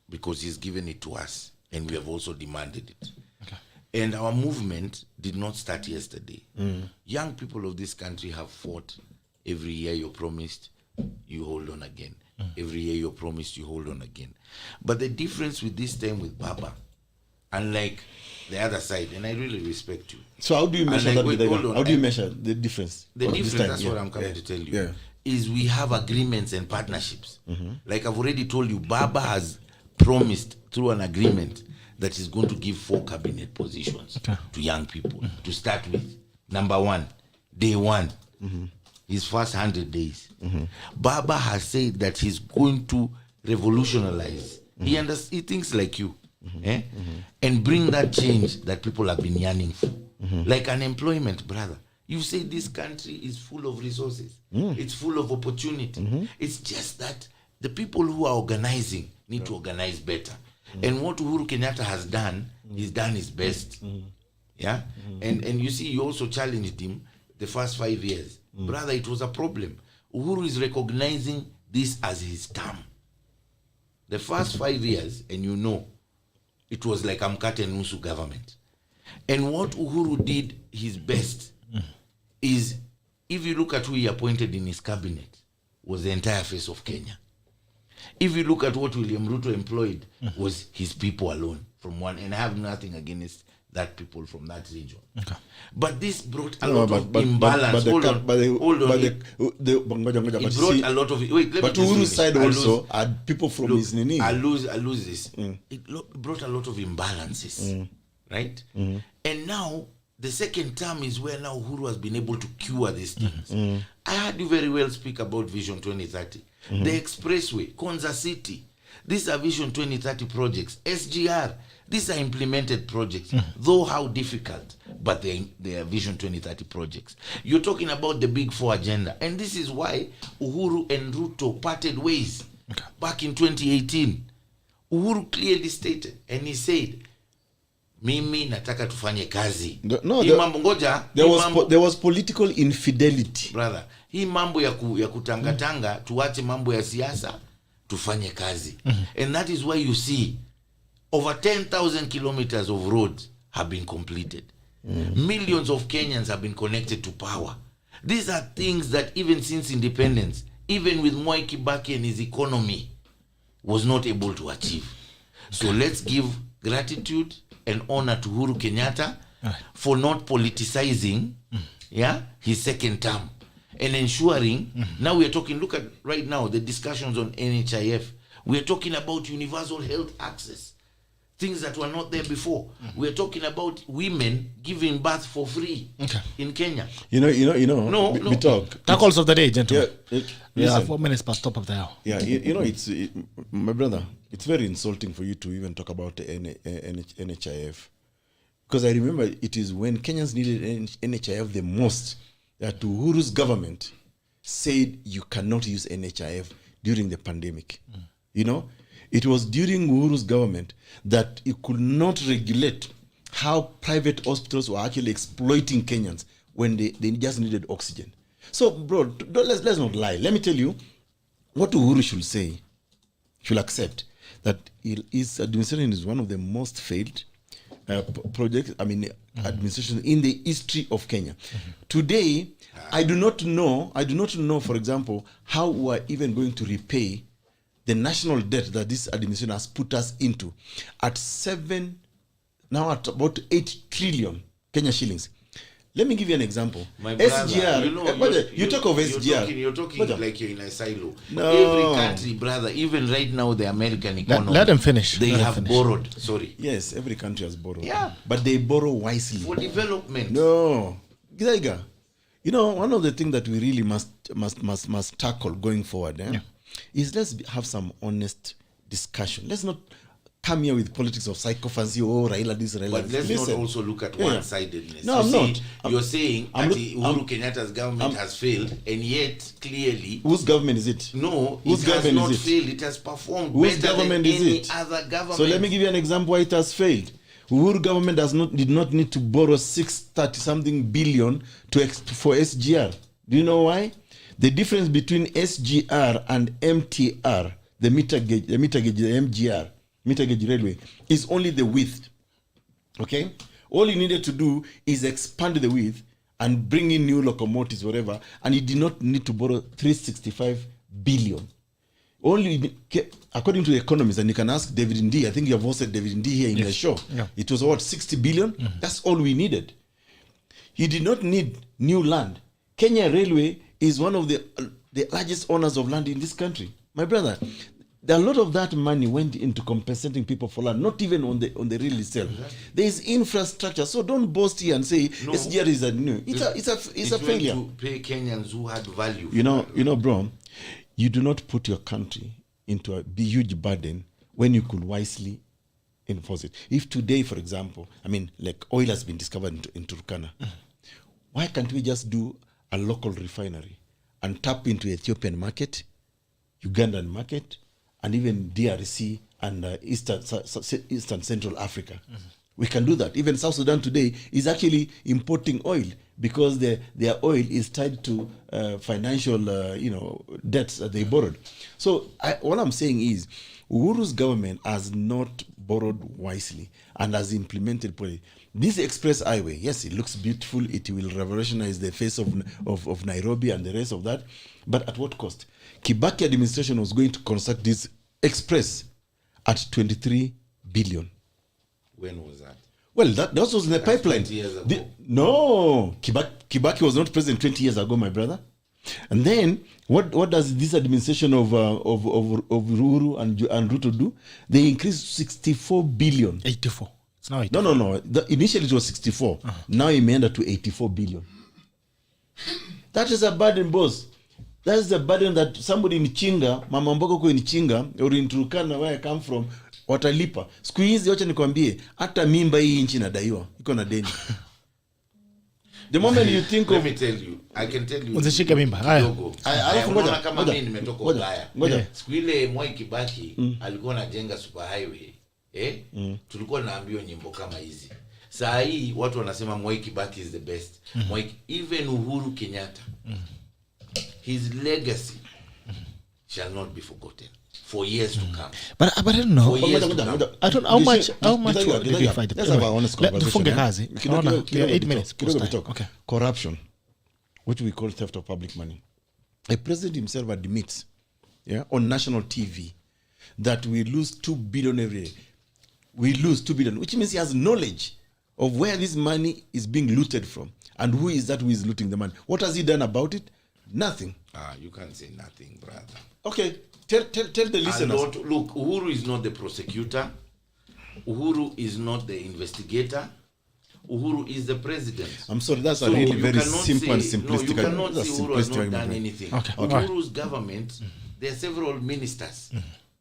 because he's given it to us, and we have also demanded it.
Okay.
And our movement did not start yesterday. Young people of this country have fought. Every year you're promised, you hold on again. Every year you're promised, you hold on again. But the difference with this time with Baba, unlike the other side, and I really respect you.
So how do you measure
Unlike,
that? How do you measure the difference?
The
this
difference,
time?
that's
Yeah.
what I'm coming to tell you,
Yeah.
is we have agreements and partnerships. Like I've already told you, Baba has promised through an agreement that he's going to give 4 cabinet positions to young people to start with. Number 1, day 1, his first 100 days. Baba has said that he's going to revolutionize. He thinks like you, and bring that change that people have been yearning for. Like unemployment, brother. You say this country is full of resources. It's full of opportunity. It's just that the people who are organizing need to organize better. And what Uhuru Kenyatta has done, he's done his best. Yeah? And you see, you also challenged him the first 5 years. Brother, it was a problem. Uhuru is recognizing this as his term. The first 5 years, and you know, it was like Amkate Nusu government. And what Uhuru did his best is, if you look at who he appointed in his cabinet, was the entire face of Kenya. If you look at what William Ruto employed, was his people alone. from one, and I have nothing against that people from that region.
Okay.
But this brought a lot of imbalance. Hold on. It brought a lot of... Wait, let
but
me
Uhuru's
just
side also had people from his nini.
I lose this. It brought a lot of imbalances, right? And now, the second term is where now Uhuru has been able to cure these things. I heard you very well speak about Vision 2030. The expressway, Konza City, these are Vision 2030 projects. SGR, these are implemented projects, though how difficult, but they are Vision 2030 projects. You're talking about the Big Four agenda, and this is why Uhuru and Ruto parted ways back in 2018. Uhuru clearly stated, and he said, mimi nataka tufanye kazi.
There was political infidelity.
Brother, hii mambo ya kutangatanga, tuache mambo ya siasa, tufanye kazi. And that is why you see over 10,000 kilometers of roads have been completed. Millions of Kenyans have been connected to power. These are things that even since independence, even with Mwai Kibaki and his economy, was not able to achieve. So let's give gratitude and honor to Uhuru Kenyatta for not politicizing his second term and ensuring, now we are talking, look at right now, the discussions on NHIF. We are talking about universal health access, things that were not there before. We are talking about women giving birth for free in Kenya.
We talk.
Tackles of the day, gentlemen.
Yeah,
4 minutes past top of the hour.
Yeah, my brother, it's very insulting for you to even talk about the NHIF. Because I remember it is when Kenyans needed NHIF the most that Uhuru's government said you cannot use NHIF during the pandemic. It was during Uhuru's government that it could not regulate how private hospitals were actually exploiting Kenyans when they just needed oxygen. So, bro, let's not lie. Let me tell you what Uhuru should accept, that his administration is one of the most failed administration in the history of Kenya. Today, I do not know, for example, how we are even going to repay the national debt that this administration has put us into at about 8 trillion Kenya shillings. Let me give you an example.
My brother,
SGR, you talk of SGR.
You're talking like you're in a silo.
No.
Every country, brother, even right now, the American economy.
Let them finish.
They have borrowed. Sorry.
Yes, every country has borrowed.
Yeah.
But they borrow wisely.
For development.
No. GITHAIGA, one of the things that we really must tackle going forward is let's have some honest discussion. Let's not come here with politics of psychophancy, RAILA this, RAILA
But
this.
let's not also look at one-sidedness.
No, I'm not.
You're saying that Uhuru Kenyatta's government has failed, and yet clearly...
Whose government is it?
No,
Whose
it has
government
not
is it?
failed. It has performed
Whose
better
government
than
is
any
it?
other government.
So let me give you an example why it has failed. Uhuru government did not need to borrow 630-something billion for SGR. Do you know why? The difference between SGR and MTR, the meter gauge, the MGR, meter gauge railway, is only the width. Okay? All he needed to do is expand the width and bring in new locomotives, whatever, and he did not need to borrow 365 billion. Only, according to the economists, and you can ask David Ndii, I think you have hosted David Ndii here in the show. Yeah. It was what, 60 billion? That's all we needed. He did not need new land. Kenya Railway is one of the largest owners of land in this country. My brother, a lot of that money went into compensating people for land, not even on the real itself. Exactly. There is infrastructure, so don't boast here and say SGR is a new. It's a failure.
To pay Kenyans who had value.
You know, bro, you do not put your country into a huge burden when you could wisely enforce it. If today, for example, like oil has been discovered in Turkana, why can't we just do a local refinery and tap into Ethiopian market, Ugandan market, and even DRC and Eastern Central Africa? We can do that. Even South Sudan today is actually importing oil because their oil is tied to financial debts that they borrowed. So what I'm saying is Uhuru's government has not borrowed wisely and has implemented poorly. This express highway, yes, it looks beautiful. It will revolutionize the face of Nairobi and the rest of that. But at what cost? Kibaki administration was going to construct this express at 23 billion.
When was that?
Well, that was in the pipeline.
20 years ago.
No, Kibaki was not president 20 years ago, my brother. And then what does this administration of Uhuru and Ruto do? They increased 64 billion.
84. It's now 84.
No. Initially it was 64. Now it ended to 84 billion. That is a burden, boss. That is a burden that somebody in Chinga, Mama Mboko in Chinga, or in Turkana, where I come from, watalipa. Siku hizi wacha nikwambie, hata mimba hii nchi inadaiwa, iko na deni. The moment you think
Let me tell you, I can tell you.
Uzishike mimba. Haya.
Unaona kama mimi nimetoka Ulaya. Siku ile Mwai Kibaki alikuwa anajenga super highway. Tulikuwa naambiwa nyimbo kama hizi. Saa hii watu wanasema Mwai Kibaki is the best. Even Uhuru Kenyatta. His legacy shall not be forgotten for years to come.
But I don't know.
I
don't know how much did you find it.
Let's have an honest conversation.
8 minutes.
Okay. Corruption, which we call theft of public money. A president himself admits, on national TV, that we lose 2 billion every year. We lose 2 billion, which means he has knowledge of where this money is being looted from and who is looting the money. What has he done about it? Nothing.
You can't say nothing, brother.
Okay, tell the listeners.
Look, Uhuru is not the prosecutor. Uhuru is not the investigator. Uhuru is the president.
I'm sorry, that's a really very simple and simplistic.
No, you cannot say Uhuru has not done anything.
Okay.
Uhuru's government, there are several ministers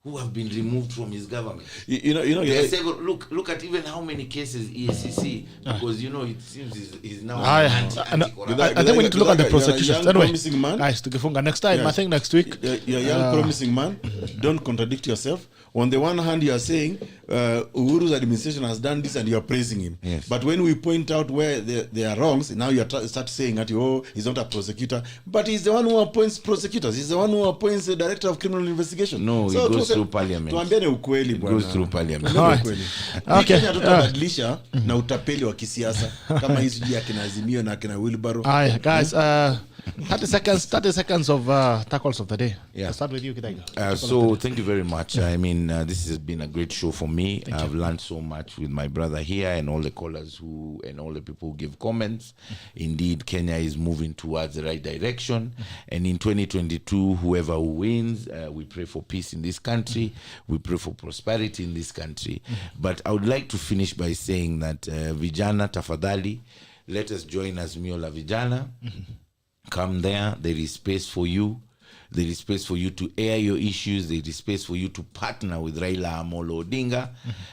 who have been removed from his government. There are several. Look at even how many cases EACC, because it seems he's now anti-corruption.
I think we need to look at the prosecutions. Anyway,
man.
guys, tukifunga next time. Yes. I think next week.
You're a young promising man. Don't contradict yourself. On the one hand, you are saying Uhuru's administration has done this and you are praising him.
Yes.
But when we point out where there are wrongs, now you start saying that, he's not a prosecutor. But he's the one who appoints prosecutors. He's the one who appoints the director of criminal investigation.
No, it goes through parliament.
It
goes through parliament.
Okay. Tutabadilisha na utapeli wa kisiasa kama hizi juu ya kina Azimio na kina Wilbaro.
Guys, 30 seconds of tackles of the day.
Yeah.
I'll start with you, GITHAIGA.
So thank you very much. I mean, this has been a great show for me. I've learned so much with my brother here and all the callers and all the people who give comments. Indeed, Kenya is moving towards the right direction. And in 2022, whoever who wins, we pray for peace in this country. We pray for prosperity in this country. But I would like to finish by saying that vijana tafadhali, let us join Azimio la Vijana. Come there is space for you. There is space for you to air your issues. There is space for you to partner with Raila Amolo Odinga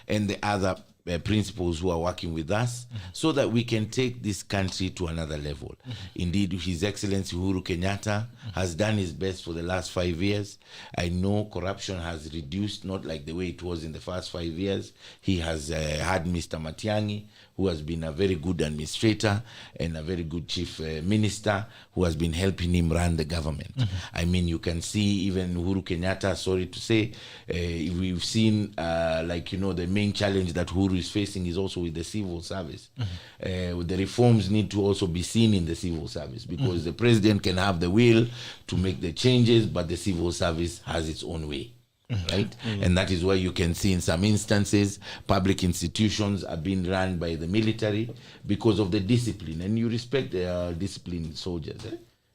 and the other principals who are working with us so that we can take this country to another level. Indeed, His Excellency Uhuru Kenyatta has done his best for the last 5 years. I know corruption has reduced, not like the way it was in the first 5 years. He has had Mr. Matiang'i, who has been a very good administrator and a very good chief minister who has been helping him run the government. I mean, you can see even Uhuru Kenyatta, sorry to say, we've seen the main challenge that Uhuru is facing is also with the civil service. The reforms need to also be seen in the civil service because the president can have the will to make the changes, but the civil service has its own way. Right? And that is why you can see in some instances public institutions are being run by the military because of the discipline, and you respect the disciplined soldiers.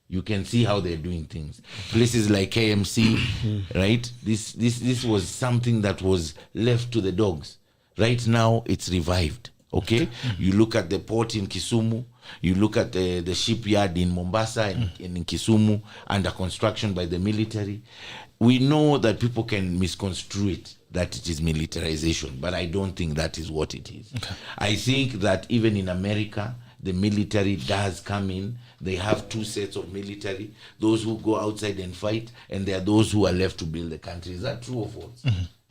You can see how they're doing things. Places like KMC, right? This was something that was left to the dogs. Right now it's revived. Okay? You look at the port in Kisumu, you look at the shipyard in Mombasa and in Kisumu under construction by the military. We know that people can misconstrue it, that it is militarization, but I don't think that is what it is. Okay. I think that even in America, the military does come in. They have two sets of military, those who go outside and fight, and there are those who are left to build the country. Is that true or false?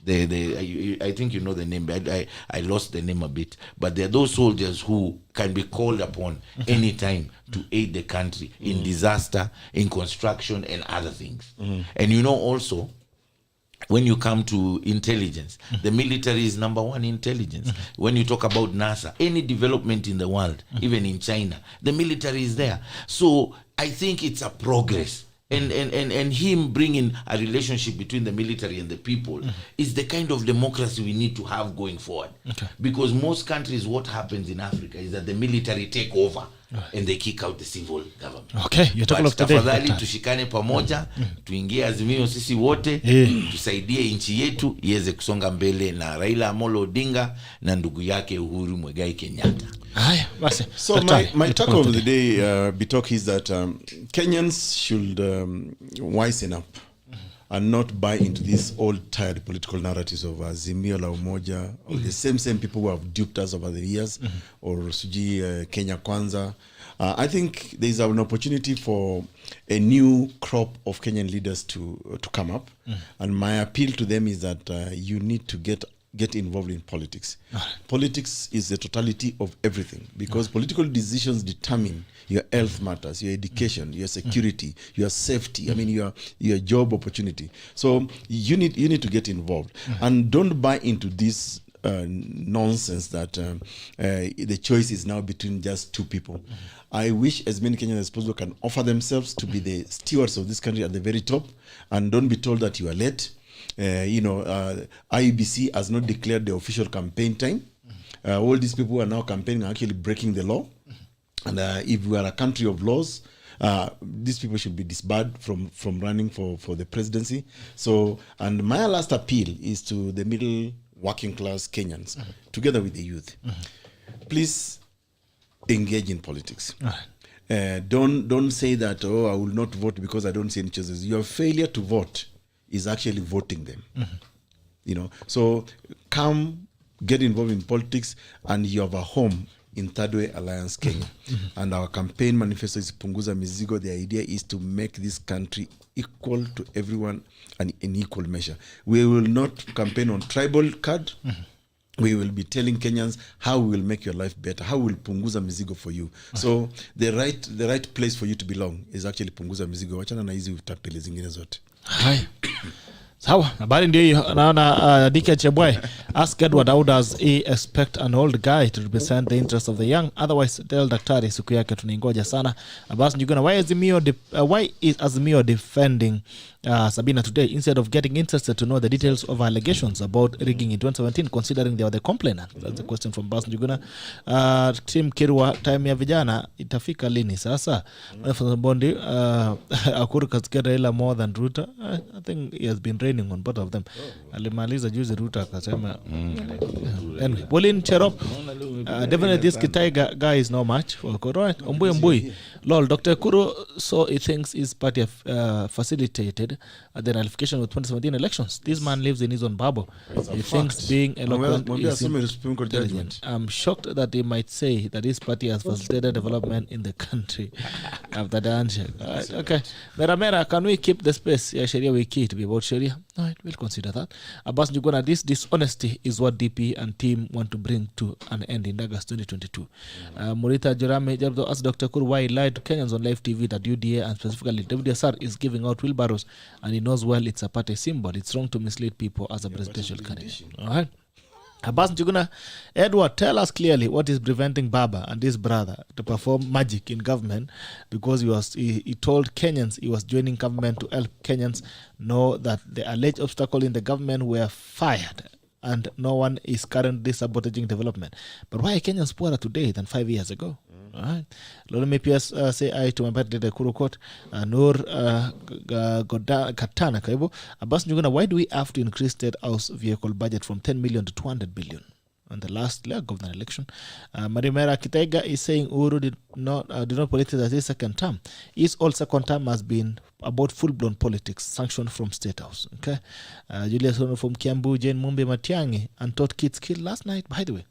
I think you know the name, but I lost the name a bit. But there are those soldiers who can be called upon anytime to aid the country in disaster, in construction, and other things. And also, when you come to intelligence, the military is number one intelligence. When you talk about NASA, any development in the world, even in China, the military is there. So I think it's a progress. And him bringing a relationship between the military and the people is the kind of democracy we need to have going forward. Because most countries, what happens in Africa is that the military take over and they kick out the civil government.
Okay, you're talking of today.
Tafadhali tushikane pamoja, tuingie azimio sisi wote, tusaidie nchi yetu iweze kusonga mbele na Raila Amolo Odinga na ndugu yake Uhuru Muigai Kenyatta.
So my talk of the day, Bitok, is that Kenyans should wisen up and not buy into these old tired political narratives of Azimio la Umoja, or the same people who have duped us over the years, or Suji Kenya Kwanza. I think there is an opportunity for a new crop of Kenyan leaders to come up, and my appeal to them is that you need to get involved in politics. Politics is the totality of everything, because political decisions determine your health matters, your education, your security, your safety, your job opportunity. So you need to get involved, and don't buy into this nonsense that the choice is now between just two people. I wish as many Kenyans as possible can offer themselves to be the stewards of this country at the very top, and don't be told that you are late. IEBC has not declared the official campaign time. All these people who are now campaigning are actually breaking the law. And if we are a country of laws, these people should be disbarred from running for the presidency. So, and my last appeal is to the middle working class Kenyans, together with the youth. Please engage in politics. Don't say that, I will not vote because I don't see any choices. Your failure to vote is actually voting them. So come get involved in politics, and you have a home in Third Way Alliance Kenya. And our campaign manifesto is Punguza Mizigo. The idea is to make this country equal to everyone and in equal measure. We will not campaign on tribal card. We will be telling Kenyans how we will make your life better, how we will punguza mizigo for you. So the right place for you to belong is actually punguza mizigo. Wachana na hizi utapeli zingine zote.
Hai. Sawa, habari ndio hiyo. Naona Dike Chebwe ask Edward, how does he expect an old guy to represent the interests of the young? Otherwise, tell daktari siku yake tunaingoja sana. Basi njuguna, why is Azimio defending Sabina today instead of getting interested to know the details of allegations about rigging in 2017, considering they were the complainant? That's the question from Bas Njuguna. Team Kirwa, time ya vijana itafika lini sasa? Bondi Akuru kasikera ila more than Ruta. I think he has been raining on both of them. Alimaliza juzi Ruta akasema. Anyway, Bolin Cherop, definitely this GITHAIGA guy is no match for Akuru. Right? Lol, Dr. Kuru, so he thinks his party facilitated the nullification of 2017 elections. This man lives in his own bubble. He thinks being eloquent is intelligent. I'm shocked that he might say that his party has facilitated development in the country after the handshake. Right, okay. Mera, can we keep the space? Sheria Wiki to be about Sheria? All right, we'll consider that. Abbas Njuguna, this dishonesty is what DP and team want to bring to an end in August 2022. Murita Jorame Jabdo asked Dr. Kur why he lied to Kenyans on live TV that UDA and specifically WDSR is giving out wheelbarrows, and he knows well it's a party symbol. It's wrong to mislead people as a presidential candidate. All right. Abbas Njuguna, Edward, tell us clearly what is preventing Baba and his brother to perform magic in government, because he told Kenyans he was joining government to help Kenyans know that the alleged obstacle in the government were fired and no one is currently sabotaging development. But why are Kenyans poorer today than 5 years ago? All right. Let me say I to my birthday, the EKURU Noor Katana Kaibo. Abbas Njuguna, why do we have to increase state house vehicle budget from 10 million to 200 billion on the last leg of the election? Marimera GITHAIGA is saying Uhuru did not politicize his second term. His all second term has been about full-blown politics, sanctioned from State House. Okay. Julius from Kiambu, Jane Mumbi Matiangi, and taught kids killed last night, by the way.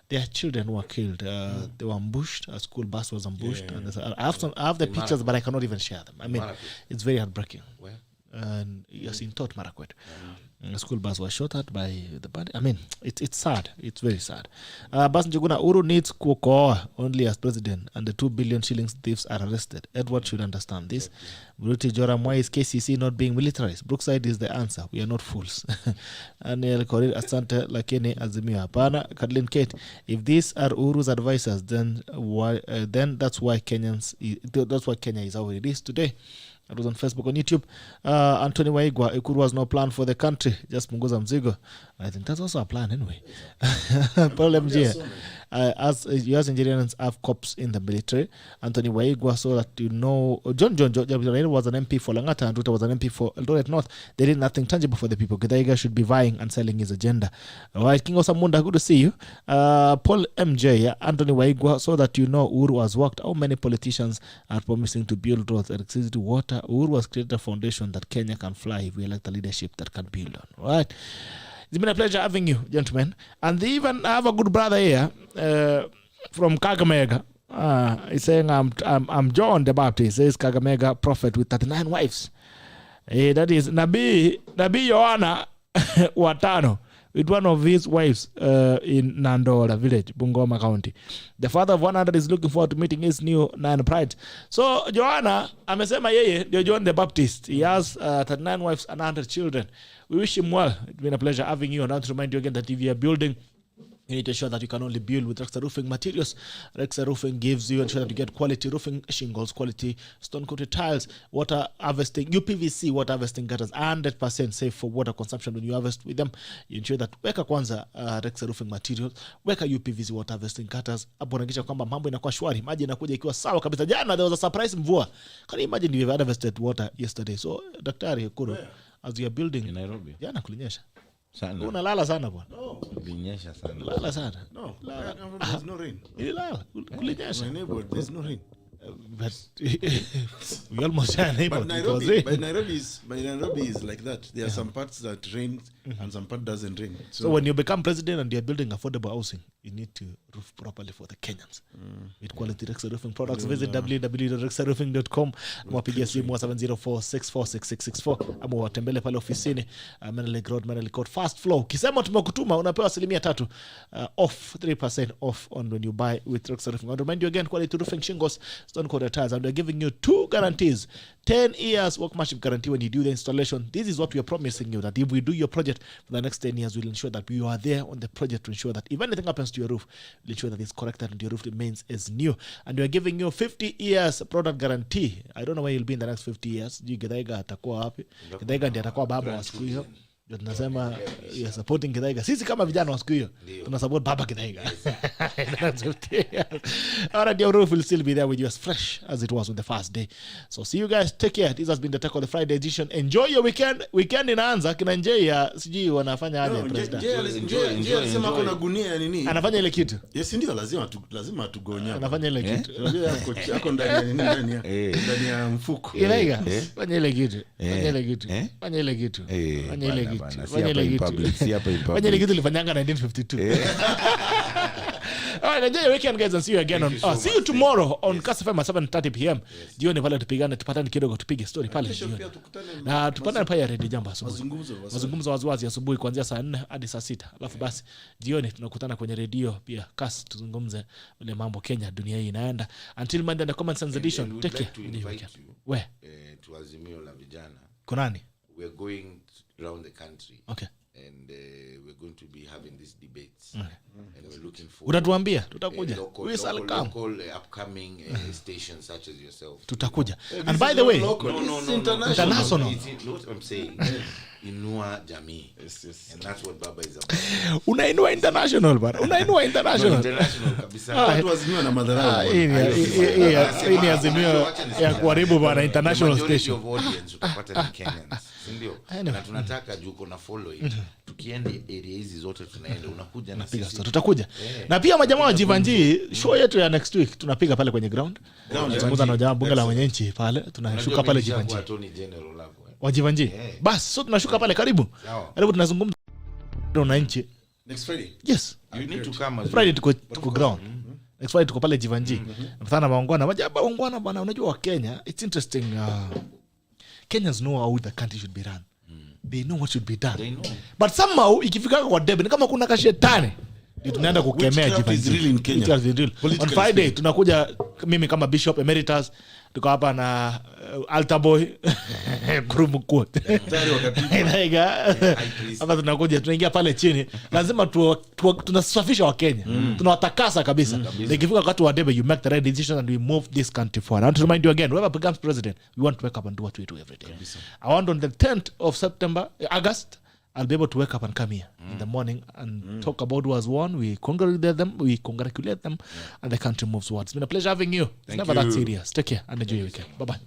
Their children were killed. They were ambushed. A school bus was ambushed. Yeah. And I have the pictures, but I cannot even share them. I mean, it's very heartbreaking. Where? And yes, in Tot Marakwet. A school bus was shot at by the body. I mean, it's sad. It's very sad. Bas Njuguna, Uhuru needs Kuokoa only as president, and the 2 billion shillings thieves are arrested. Edward should understand this. Bruti Joram, why is KCC not being militarized? Brookside is the answer. We are not fools. Anel Korir Asante Lakini Azimio Hapana. Kadlin Kate, if these are Uhuru's advisors, then that's why Kenya is how it is today. It was on Facebook, on YouTube. Anthony Waigwa, EKURU has no plan for the country. Just punguza mzigo. I think that's also a plan anyway. Problem here. As US Nigerians have cops in the military, Anthony Waigwa, so that you know, John was an MP for Langata and Ruta was an MP for Eldoret North. They did nothing tangible for the people. GITHAIGA should be vying and selling his agenda. All right, King Osamunda, good to see you. Paul MJ, Anthony Waigwa, so that you know, EKURU has worked. How many politicians are promising to build roads, electricity, water? EKURU has created a foundation that Kenya can fly if we elect a leadership that can build on. All right. It's been a pleasure having you, gentlemen. And they even have a good brother here from Kakamega. He's saying, I'm John the Baptist. Says Kakamega prophet with 39 wives. That is Nabi Yohana Watano with one of his wives in Nandola village, Bungoma County. The father of 100 is looking forward to meeting his new 9 pride. So Joanna, amesema yeye ndio John the Baptist. He has 39 wives and 100 children. We wish him well. It's been a pleasure having you. And I want to remind you again that if you are building, you need to ensure that you can only build with Rexa Roofing materials. Rexa Roofing gives you, ensure that you get quality roofing shingles, quality stone-coated tiles, water harvesting, UPVC water harvesting gutters, 100% safe for water consumption when you harvest with them. You ensure that weka kwanza Rexa Roofing materials, weka UPVC water harvesting gutters, hapo unahakikisha kwamba mambo inakuwa shwari, maji inakuja ikiwa sawa kabisa. Jana there was a surprise mvua. Can you imagine you have harvested water yesterday? So Daktari EKURU, as you are building
in Nairobi,
jana kulinyesha.
Sana.
Unalala sana bwana.
No.
Kulinyesha sana.
Lala sana.
No. There's no rain.
Ilala. Kulinyesha.
My neighbor, there's no rain.
But we almost share neighbor.
But Nairobi is like that. There are some parts that rain and some part doesn't rain.
So when you become president and you're building affordable housing, you need to roof properly for the Kenyans. With quality Rexa Roofing products, visit www.rexaroofing.com. Mwapigia simu 704-646-6664. Ama watembele pale ofisini Menelik Road, Menelik Court, first floor. Ukisema tumekutuma unapewa 3% off, 3% off on when you buy with Rexa Roofing. I remind you again, quality roofing shingles, stone-coated tiles, and we're giving you 2 guarantees. 10 years workmanship guarantee when you do the installation. This is what we are promising you, that if we do your project for the next 10 years, we'll ensure that we are there on the project to ensure that if anything happens to your roof, we'll ensure that it's corrected and your roof remains as new. And we are giving you 50 years product guarantee. I don't know where you'll be in the next 50 years. GITHAIGA atakuwa wapi? GITHAIGA ndiye atakuwa baba wa siku hiyo. Tunasema you're supporting GITHAIGA. Sisi kama vijana wa siku hiyo tunasupport baba GITHAIGA. Alright, your roof will still be there with you as fresh as it was on the first day. So see you guys, take care. This has been the Tech on the Friday edition. Enjoy your weekend. Weekend inaanza kina Njei ya sijui wanafanya aje president.
Njei alisema kuna gunia ya nini?
Anafanya ile kitu.
Yes, ndio lazima tugonya.
Anafanya ile kitu.
Yako ndani ya mfuko.
GITHAIGA. Fanya ile kitu. Fanya ile kitu. Fanya ile kitu. Fanya ile kitu. Fanya ile kitu ilifanyanga 1952. Alright, enjoy your weekend guys and see you again on see you tomorrow on Cast FM at 7:30 p.m. Jioni pale tupigane, tupatane kidogo, tupige story pale jioni. Na tupatane pale Radio Jambo asubuhi. Mazungumzo waziwazi asubuhi kuanzia saa 4 hadi saa 6. Alafu basi jioni tunakutana kwenye radio pia Cast, tuzungumze ile mambo Kenya, dunia hii inaenda. Until Monday the Common Sense edition. Take care. Where?
To Azimio la Vijana.
Konani?
We're going around the country.
Okay.
And we're going to be having these debates.
Okay.
And we're looking for
utatuambia tutakuja.
Local upcoming stations such as yourself.
Tutakuja. And by the way,
international.
What I'm saying. Inua jamii. Yes. And that's what Baba is about.
Unainua international bana. Unainua international.
International kabisa.
Watu wazimio na madharau.
Hii ni azimio ya kuharibu bana international station.
Of audience utapata ni Kenyans. Ndio. Na tunataka juko na following. Tukienda area hizi zote tunaenda, unakuja na
sisi. Tutakuja. Na pia majamaa wa Jivanji, show yetu ya next week tunapiga pale kwenye ground. Tunazungumza na jamaa bunge la wenyeji pale, tunashuka pale Jivanji. Wa Jivanji. Bas, so tunashuka pale karibu. Karibu tunazungumza na nchi.
Next Friday.
Yes.
You need to come as
Friday tuko ground. Next Friday tuko pale Jivanji. Mfano maongwana, majaba ongwana bana, unajua wa Kenya, it's interesting. Kenyans know how the country should be run. They know what should be done.
They know.
But somehow ikifika kwa debe ni kama kuna kashetani. Tunaenda kukemea Jivanji. On Friday tunakuja mimi kama Bishop Emeritus tuko hapa na altar boy kurumukut hapa tunakuja tunaingia pale chini lazima tunasafisha wa Kenya tunawatakasa kabisa ikifika wakati wa debe you make the right decision and we move this country forward. I want to remind you again, whoever becomes president, we want to wake up and do what we do every day. I want on the 10th of August I'll be able to wake up and come here in the morning and talk about who has won. We congratulate them and the country moves forward. It's been a pleasure having you. It's never that serious. Take care and enjoy your weekend. Bye-bye.